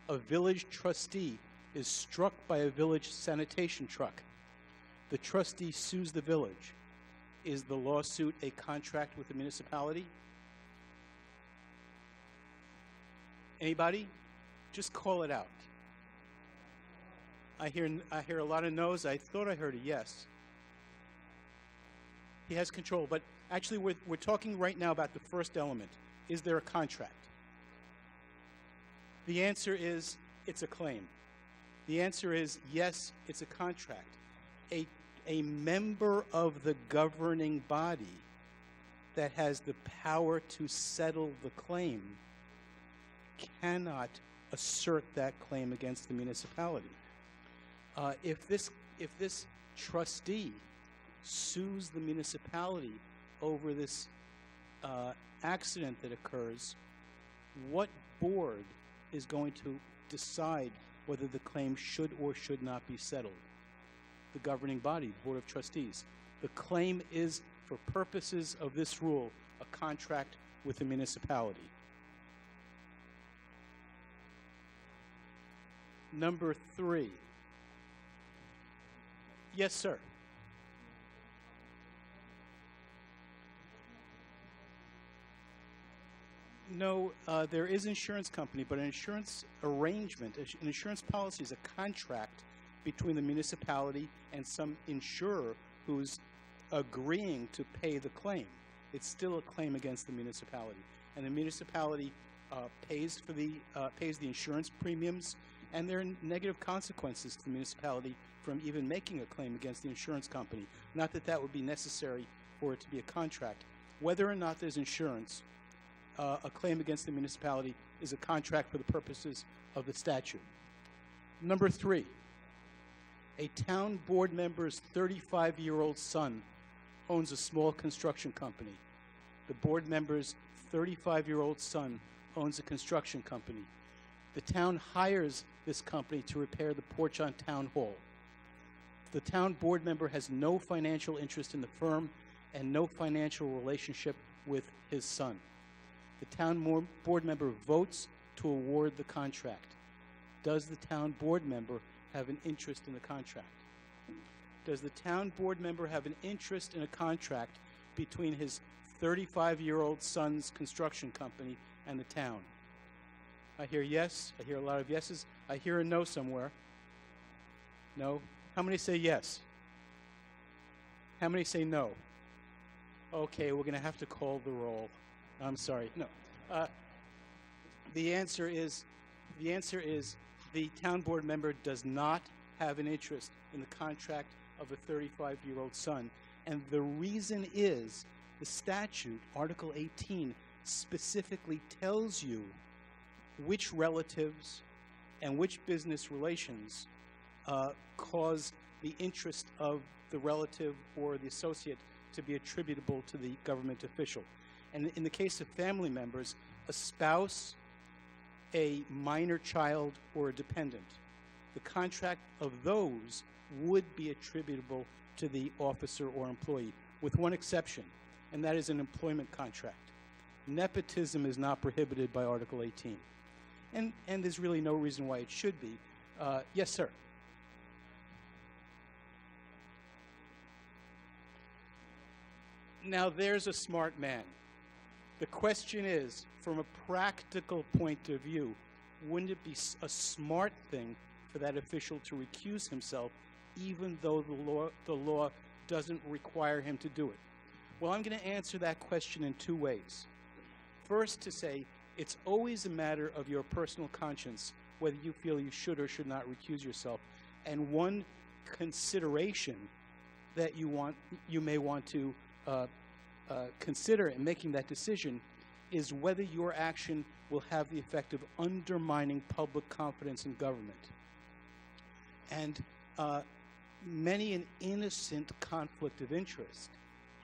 a village trustee is struck by a village sanitation truck. The trustee sues the village. Is the lawsuit a contract with the municipality? Anybody? Just call it out. I hear a lot of no's. I thought I heard a yes. He has control, but actually we're talking right now about the first element. Is there a contract? The answer is it's a claim. The answer is yes, it's a contract. A member of the governing body that has the power to settle the claim cannot assert that claim against the municipality. If this trustee sues the municipality over this accident that occurs, what board is going to decide whether the claim should or should not be settled? The governing body, the Board of Trustees. The claim is, for purposes of this rule, a contract with the municipality. Number 3. Yes, sir. No, there is insurance company, but an insurance arrangement, an insurance policy is a contract between the municipality and some insurer who's agreeing to pay the claim. It's still a claim against the municipality, and the municipality pays the insurance premiums, and there are negative consequences to the municipality from even making a claim against the insurance company. Not that that would be necessary for it to be a contract. Whether or not there's insurance, a claim against the municipality is a contract for the purposes of the statute. Number 3, a town board member's 35-year-old son owns a small construction company. The board member's 35-year-old son owns a construction company. The town hires this company to repair the porch on Town Hall. The town board member has no financial interest in the firm and no financial relationship with his son. The town board member votes to award the contract. Does the town board member have an interest in the contract? Does the town board member have an interest in a contract between his 35-year-old son's construction company and the town? I hear yes. I hear a lot of yeses. I hear a no somewhere. No? How many say yes? How many say no? Okay, we're going to have to call the roll. I'm sorry. No. The answer is the town board member does not have an interest in the contract of a 35-year-old son. And the reason is the statute, Article 18, specifically tells you which relatives and which business relations cause the interest of the relative or the associate to be attributable to the government official. And in the case of family members, a spouse, a minor child, or a dependent, the contract of those would be attributable to the officer or employee, with one exception, and that is an employment contract. Nepotism is not prohibited by Article 18. And there's really no reason why it should be. Yes, sir. Now, there's a smart man. The question is, from a practical point of view, wouldn't it be a smart thing for that official to recuse himself, even though the law doesn't require him to do it? Well, I'm going to answer that question in two ways. First, to say it's always a matter of your personal conscience whether you feel you should or should not recuse yourself. And one consideration that you may want to consider in making that decision is whether your action will have the effect of undermining public confidence in government. And many an innocent conflict of interest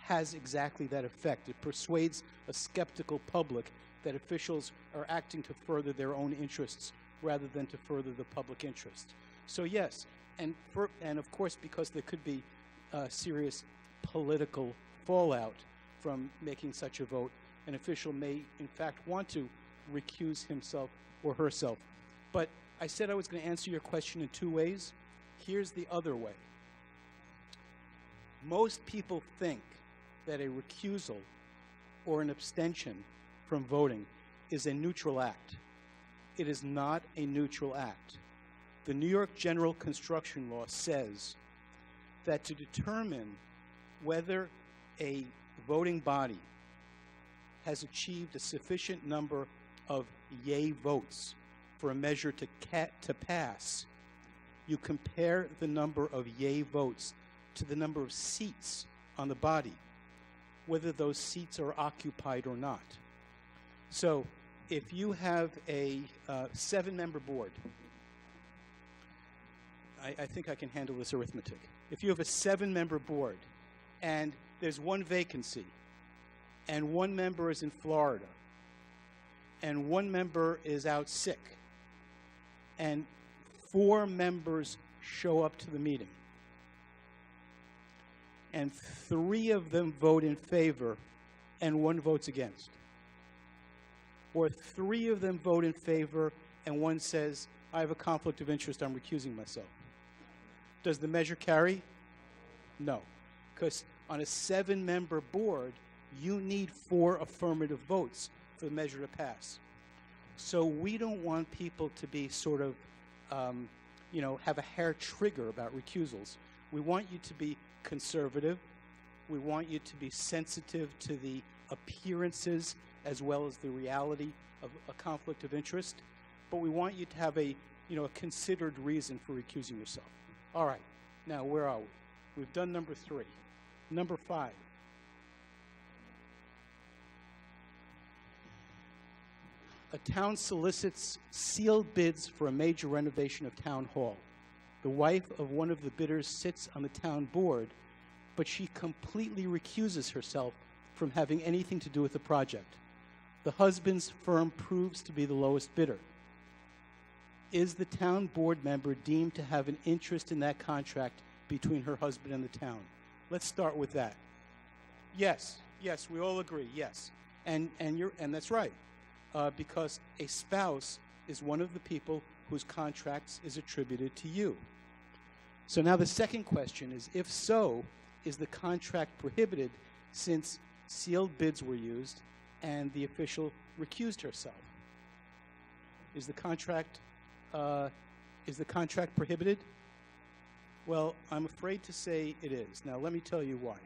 has exactly that effect. It persuades a skeptical public that officials are acting to further their own interests rather than to further the public interest. So yes, and of course, because there could be serious political fallout from making such a vote, an official may in fact want to recuse himself or herself. But I said I was going to answer your question in two ways. Here's the other way. Most people think that a recusal or an abstention from voting is a neutral act. It is not a neutral act. The New York General Construction Law says that to determine whether a voting body has achieved a sufficient number of yay votes for a measure to pass, you compare the number of yay votes to the number of seats on the body, whether those seats are occupied or not. So if you have a 7-member board, I think I can handle this arithmetic. If you have a 7-member board and there's one vacancy and one member is in Florida and one member is out sick and 4 members show up to the meeting and 3 of them vote in favor and 1 votes against, or 3 of them vote in favor and 1 says, I have a conflict of interest, I'm recusing myself. Does the measure carry? No, because on a 7-member board, you need 4 affirmative votes for the measure to pass. So we don't want people to be sort of, have a hair trigger about recusals. We want you to be conservative. We want you to be sensitive to the appearances as well as the reality of a conflict of interest. But we want you to have a considered reason for recusing yourself. All right, now where are we? We've done number 3. Number 5. A town solicits sealed bids for a major renovation of Town Hall. The wife of one of the bidders sits on the town board, but she completely recuses herself from having anything to do with the project. The husband's firm proves to be the lowest bidder. Is the town board member deemed to have an interest in that contract between her husband and the town? Let's start with that. Yes, yes, we all agree, yes. And that's right, because a spouse is one of the people whose contracts is attributed to you. So now the second question is, if so, is the contract prohibited since sealed bids were used and the official recused herself? Is the contract prohibited? Well, I'm afraid to say it is. Now, let me tell you why.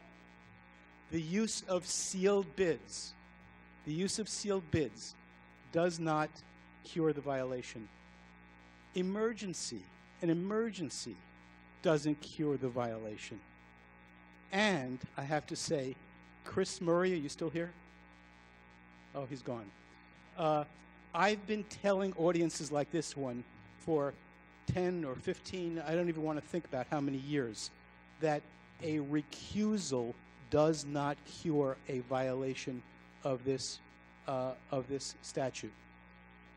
The use of sealed bids does not cure the violation. An emergency doesn't cure the violation. And I have to say, Chris Murray, are you still here? Oh, he's gone. I've been telling audiences like this one for 10 or 15, I don't even want to think about how many years, that a recusal does not cure a violation of this statute.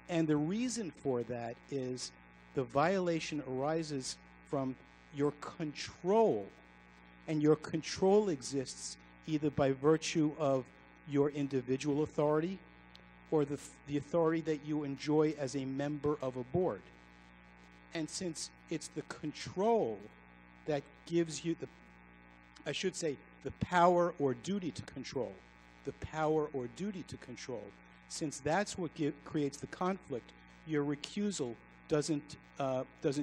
And the reason for that is the violation arises from your control, and your control exists either by virtue of your individual authority or the authority that you enjoy as a member of a board. And since it's the control that gives you the power or duty to control, since that's what creates the conflict, your recusal doesn't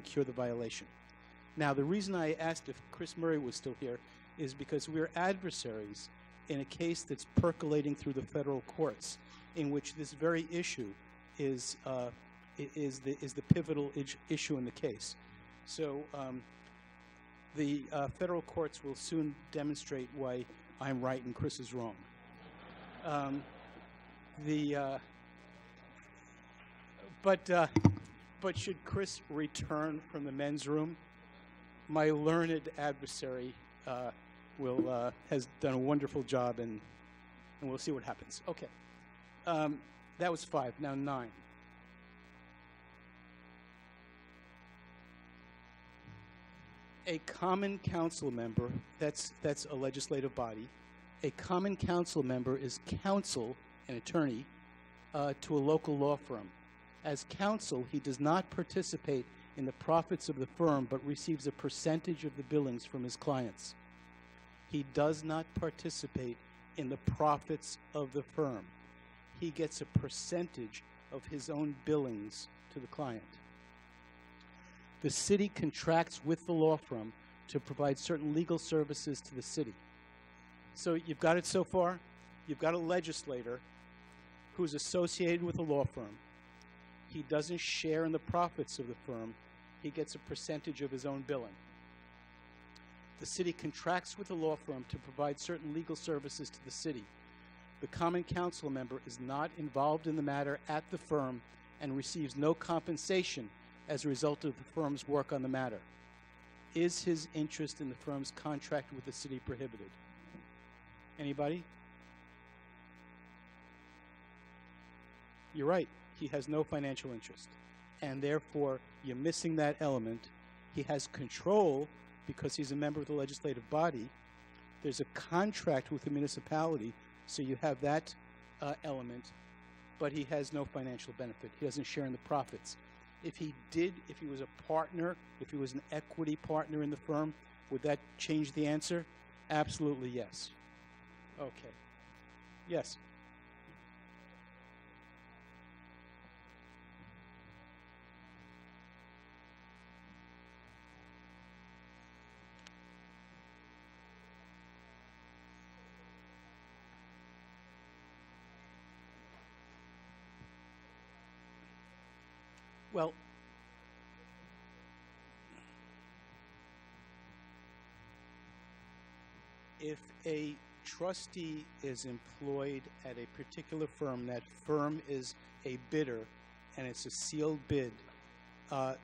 cure the violation. Now, the reason I asked if Chris Murray was still here is because we're adversaries in a case that's percolating through the federal courts, in which this very issue is the pivotal issue in the case. So the federal courts will soon demonstrate why I'm right and Chris is wrong. But should Chris return from the men's room, my learned adversary has done a wonderful job, and we'll see what happens. Okay. That was 5. Now 9. A common council member, that's a legislative body. A common council member is counsel, an attorney, to a local law firm. As counsel, he does not participate in the profits of the firm, but receives a percentage of the billings from his clients. He does not participate in the profits of the firm. He gets a percentage of his own billings to the client. The city contracts with the law firm to provide certain legal services to the city. So you've got it so far. You've got a legislator who's associated with a law firm. He doesn't share in the profits of the firm. He gets a percentage of his own billing. The city contracts with the law firm to provide certain legal services to the city. The common council member is not involved in the matter at the firm and receives no compensation as a result of the firm's work on the matter. Is his interest in the firm's contract with the city prohibited? Anybody? You're right. He has no financial interest. And therefore, you're missing that element. He has control because he's a member of the legislative body. There's a contract with the municipality, so you have that element, but he has no financial benefit. He doesn't share in the profits. If he was a partner, if he was an equity partner in the firm, would that change the answer? Absolutely yes. Okay. Yes. Well, if a trustee is employed at a particular firm, that firm is a bidder, and it's a sealed bid, there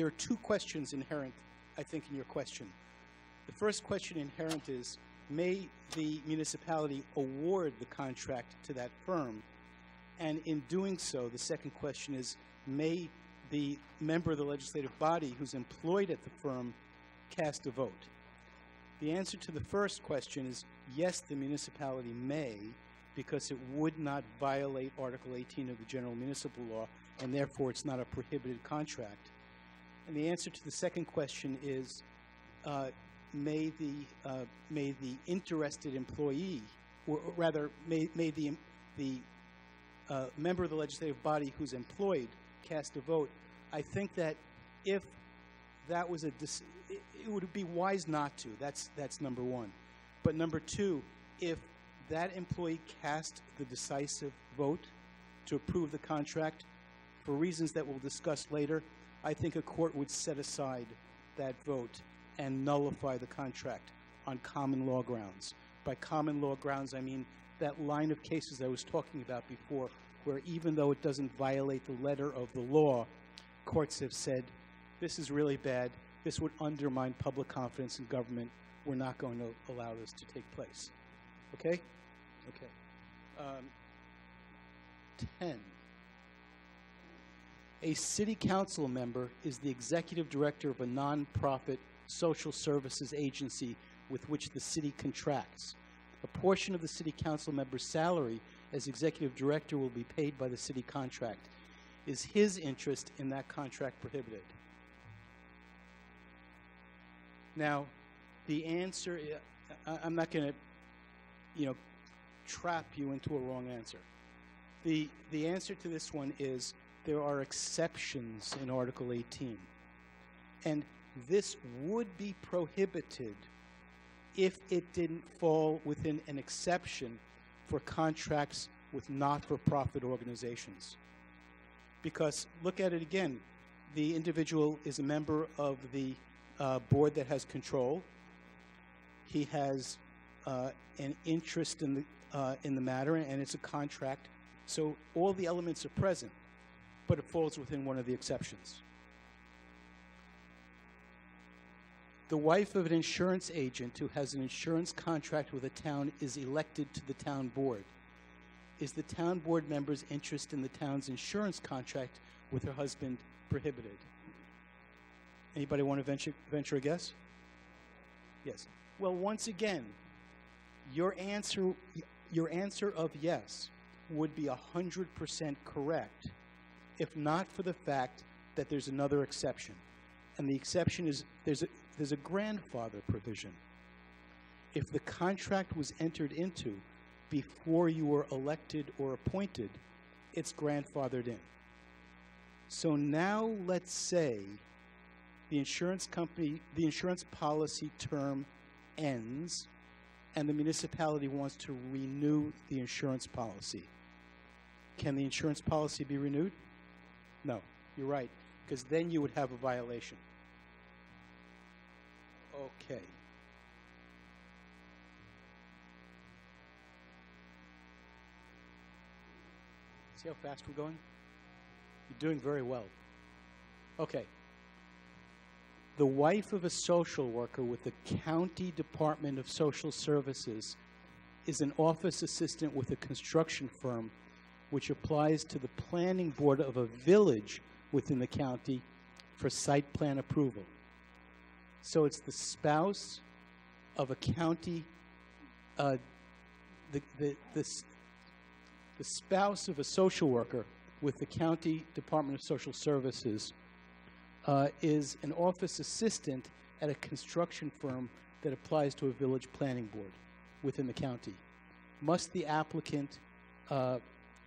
are 2 questions inherent, I think, in your question. The first question inherent is, may the municipality award the contract to that firm? And in doing so, the second question is, may the member of the legislative body who's employed at the firm cast a vote? The answer to the first question is yes, the municipality may, because it would not violate Article 18 of the General Municipal Law, and therefore it's not a prohibited contract. And the answer to the second question is may the interested employee, or rather, may the member of the legislative body who's employed cast a vote. I think that if that was it would be wise not to. That's number one. But number two, if that employee cast the decisive vote to approve the contract for reasons that we'll discuss later, I think a court would set aside that vote and nullify the contract on common law grounds. By common law grounds, I mean that line of cases I was talking about before, where even though it doesn't violate the letter of the law, courts have said, this is really bad, this would undermine public confidence in government, we're not going to allow this to take place. Okay? Okay. 10. A city council member is the executive director of a nonprofit social services agency with which the city contracts. A portion of the city council member's salary as executive director will be paid by the city contract. Is his interest in that contract prohibited? Now, the answer, I'm not going to, trap you into a wrong answer. The answer to this one is there are exceptions in Article 18. And this would be prohibited if it didn't fall within an exception for contracts with not-for-profit organizations. Because look at it again. The individual is a member of the board that has control. He has an interest in the matter, and it's a contract. So all the elements are present, but it falls within one of the exceptions. The wife of an insurance agent who has an insurance contract with a town is elected to the town board. Is the town board member's interest in the town's insurance contract with her husband prohibited? Anybody want to venture a guess? Yes. Well, once again, your answer of yes would be 100% correct if not for the fact that there's another exception. And the exception is there's a grandfather provision. If the contract was entered into before you were elected or appointed, it's grandfathered in. So now let's say the insurance policy term ends and the municipality wants to renew the insurance policy. Can the insurance policy be renewed? No, you're right, because then you would have a violation. Okay. See how fast we're going? You're doing very well. Okay. The wife of a social worker with the County Department of Social Services is an office assistant with a construction firm which applies to the planning board of a village within the county for site plan approval. So it's the spouse of a county, the spouse of a social worker with the County Department of Social Services is an office assistant at a construction firm that applies to a village planning board within the county. Must the applicant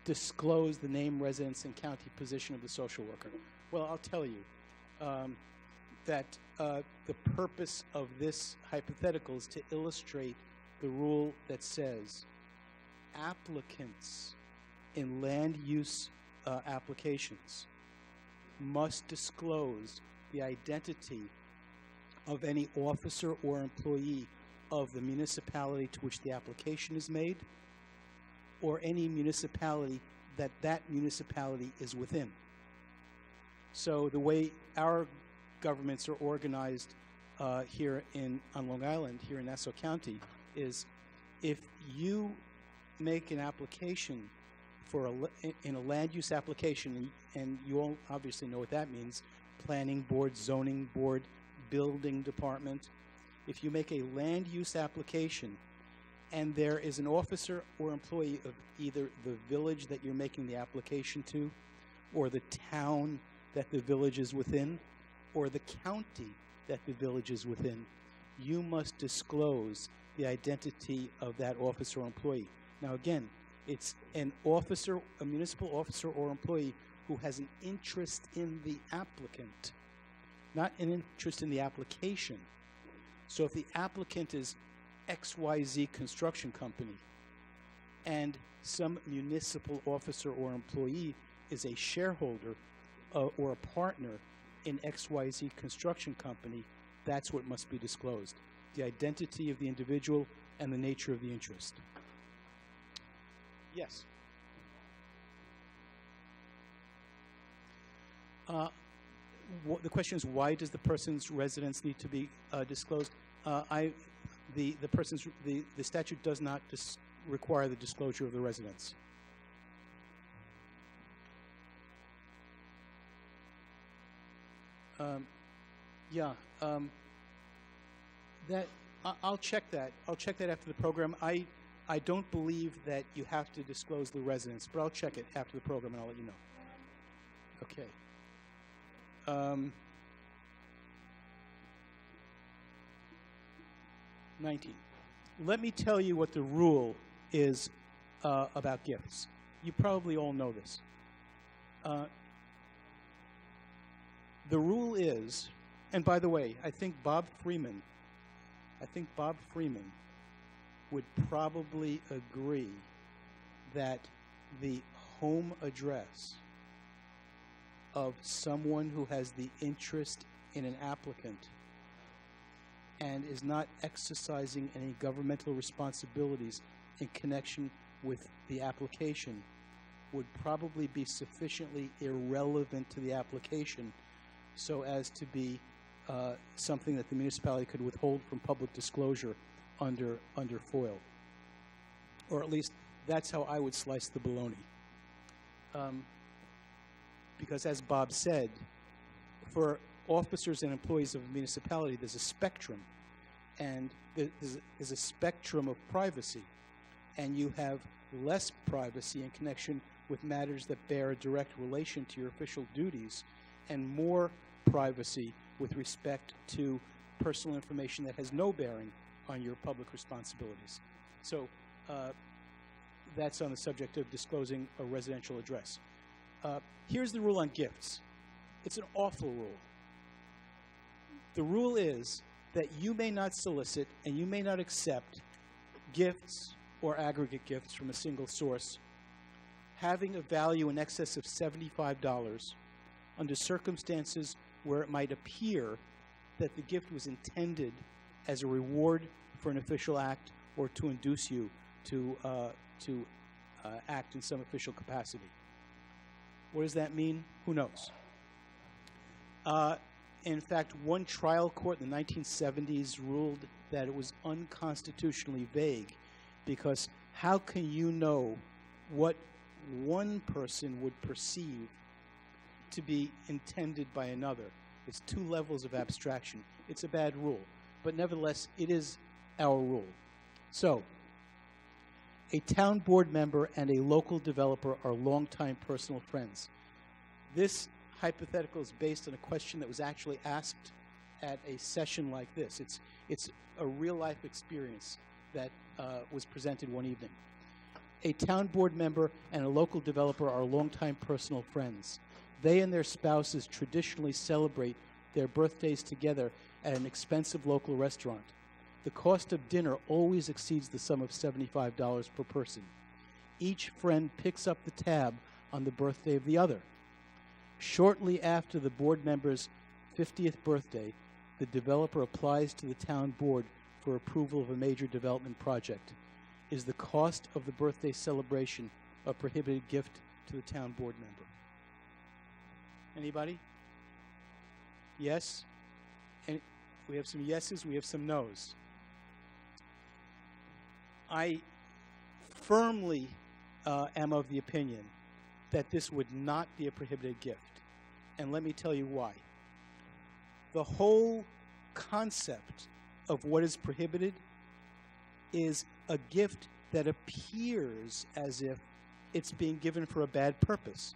disclose the name, residence, and county position of the social worker? Well, I'll tell you that the purpose of this hypothetical is to illustrate the rule that says applicants in land use applications must disclose the identity of any officer or employee of the municipality to which the application is made, or any municipality that that municipality is within. So the way our governments are organized here on Long Island, here in Nassau County, is if you make an application for in a land use application, and you all obviously know what that means, planning board, zoning board, building department. If you make a land use application and there is an officer or employee of either the village that you're making the application to, or the town that the village is within, or the county that the village is within, you must disclose the identity of that officer or employee. Now again, it's an officer, a municipal officer or employee who has an interest in the applicant, not an interest in the application. So if the applicant is XYZ Construction Company and some municipal officer or employee is a shareholder or a partner in XYZ Construction Company, that's what must be disclosed: the identity of the individual and the nature of the interest. Yes. The question is, why does the person's residence need to be disclosed? The statute does not require the disclosure of the residence. I'll check that. I'll check that after the program. I don't believe that you have to disclose the residence, but I'll check it after the program and I'll let you know. Okay. 19. Let me tell you what the rule is about gifts. You probably all know this. The rule is, and by the way, I think Bob Freeman would probably agree that the home address of someone who has the interest in an applicant and is not exercising any governmental responsibilities in connection with the application would probably be sufficiently irrelevant to the application so as to be something that the municipality could withhold from public disclosure under FOIL. Or at least that's how I would slice the bologna. Because as Bob said, for officers and employees of a municipality, there's a spectrum. And there's a spectrum of privacy. And you have less privacy in connection with matters that bear a direct relation to your official duties, and more privacy with respect to personal information that has no bearing on your public responsibilities. So that's on the subject of disclosing a residential address. Here's the rule on gifts. It's an awful rule. The rule is that you may not solicit and you may not accept gifts or aggregate gifts from a single source having a value in excess of $75 under circumstances where it might appear that the gift was intended as a reward for an official act or to induce you to act in some official capacity. What does that mean? Who knows? In fact, one trial court in the 1970s ruled that it was unconstitutionally vague, because how can you know what one person would perceive to be intended by another? It's two levels of abstraction. It's a bad rule, but nevertheless, it is our rule. So, a town board member and a local developer are longtime personal friends. This hypothetical is based on a question that was actually asked at a session like this. It's a real-life experience that was presented one evening. A town board member and a local developer are longtime personal friends. They and their spouses traditionally celebrate their birthdays together at an expensive local restaurant. The cost of dinner always exceeds the sum of $75 per person. Each friend picks up the tab on the birthday of the other. Shortly after the board member's 50th birthday, the developer applies to the town board for approval of a major development project. Is the cost of the birthday celebration a prohibited gift to the town board member? Anybody? Yes? And we have some yeses, we have some nos. I firmly am of the opinion that this would not be a prohibited gift. And let me tell you why. The whole concept of what is prohibited is a gift that appears as if it's being given for a bad purpose,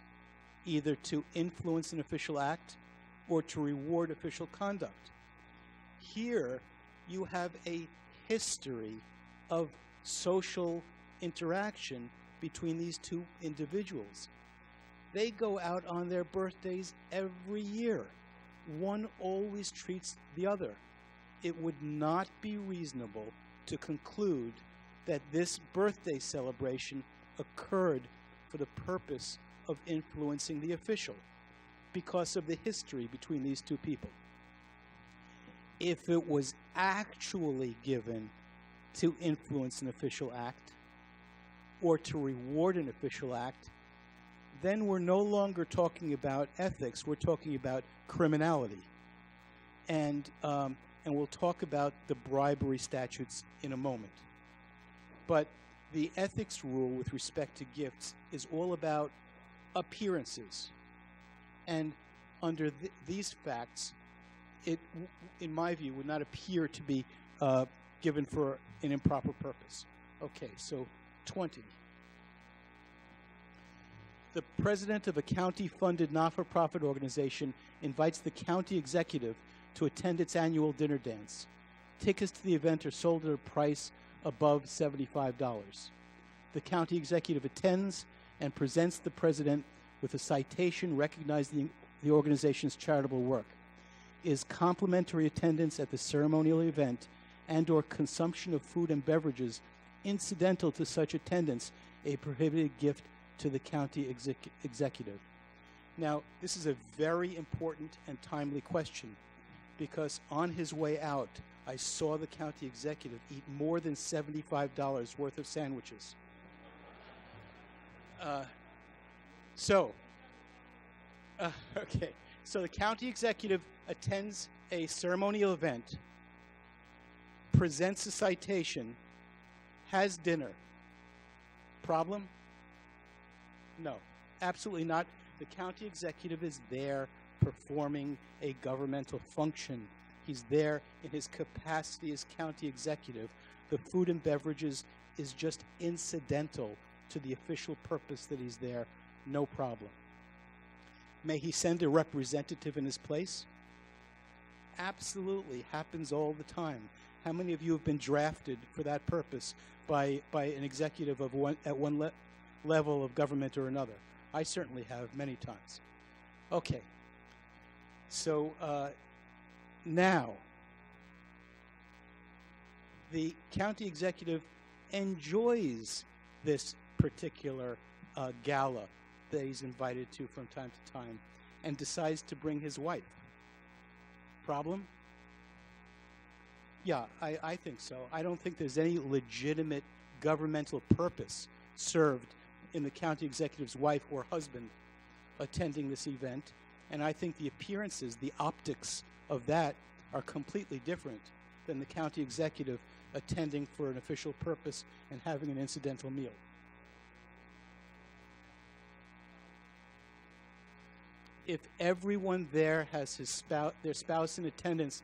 either to influence an official act or to reward official conduct. Here, you have a history of social interaction between these two individuals. They go out on their birthdays every year. One always treats the other. It would not be reasonable to conclude that this birthday celebration occurred for the purpose of influencing the official because of the history between these two people. If it was actually given to influence an official act or to reward an official act, then we're no longer talking about ethics, we're talking about criminality. And we'll talk about the bribery statutes in a moment. But the ethics rule with respect to gifts is all about appearances. And under these facts, it, in my view, would not appear to be given for an improper purpose. Okay, so 20. The president of a county-funded not-for-profit organization invites the county executive to attend its annual dinner dance. Tickets to the event are sold at a price above $75. The county executive attends and presents the president with a citation recognizing the organization's charitable work. Is complimentary attendance at the ceremonial event and or consumption of food and beverages incidental to such attendance a prohibited gift to the county executive? Now, this is a very important and timely question because on his way out, I saw the county executive eat more than $75 worth of sandwiches. Okay, so the county executive attends a ceremonial event, presents a citation, has dinner. Problem? No, absolutely not. The county executive is there performing a governmental function. He's there in his capacity as county executive. The food and beverages is just incidental to the official purpose that he's there. No problem. May he send a representative in his place? Absolutely. Happens all the time. How many of you have been drafted for that purpose by an executive of one level of government or another? I certainly have many times. Okay. So now, the county executive enjoys this particular gala that he's invited to from time to time and decides to bring his wife. Problem? Yeah, I think so. I don't think there's any legitimate governmental purpose served in the county executive's wife or husband attending this event. And I think the appearances, the optics of that are completely different than the county executive attending for an official purpose and having an incidental meal. If everyone there has their spouse in attendance,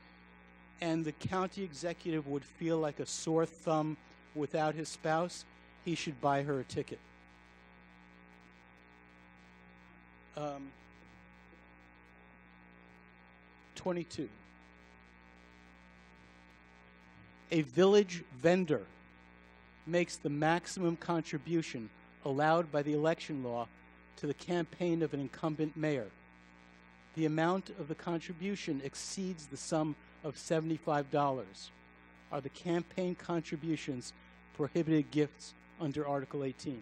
and the county executive would feel like a sore thumb without his spouse, he should buy her a ticket. 22. A village vendor makes the maximum contribution allowed by the election law to the campaign of an incumbent mayor. The amount of the contribution exceeds the sum of $75. Are the campaign contributions prohibited gifts under Article 18?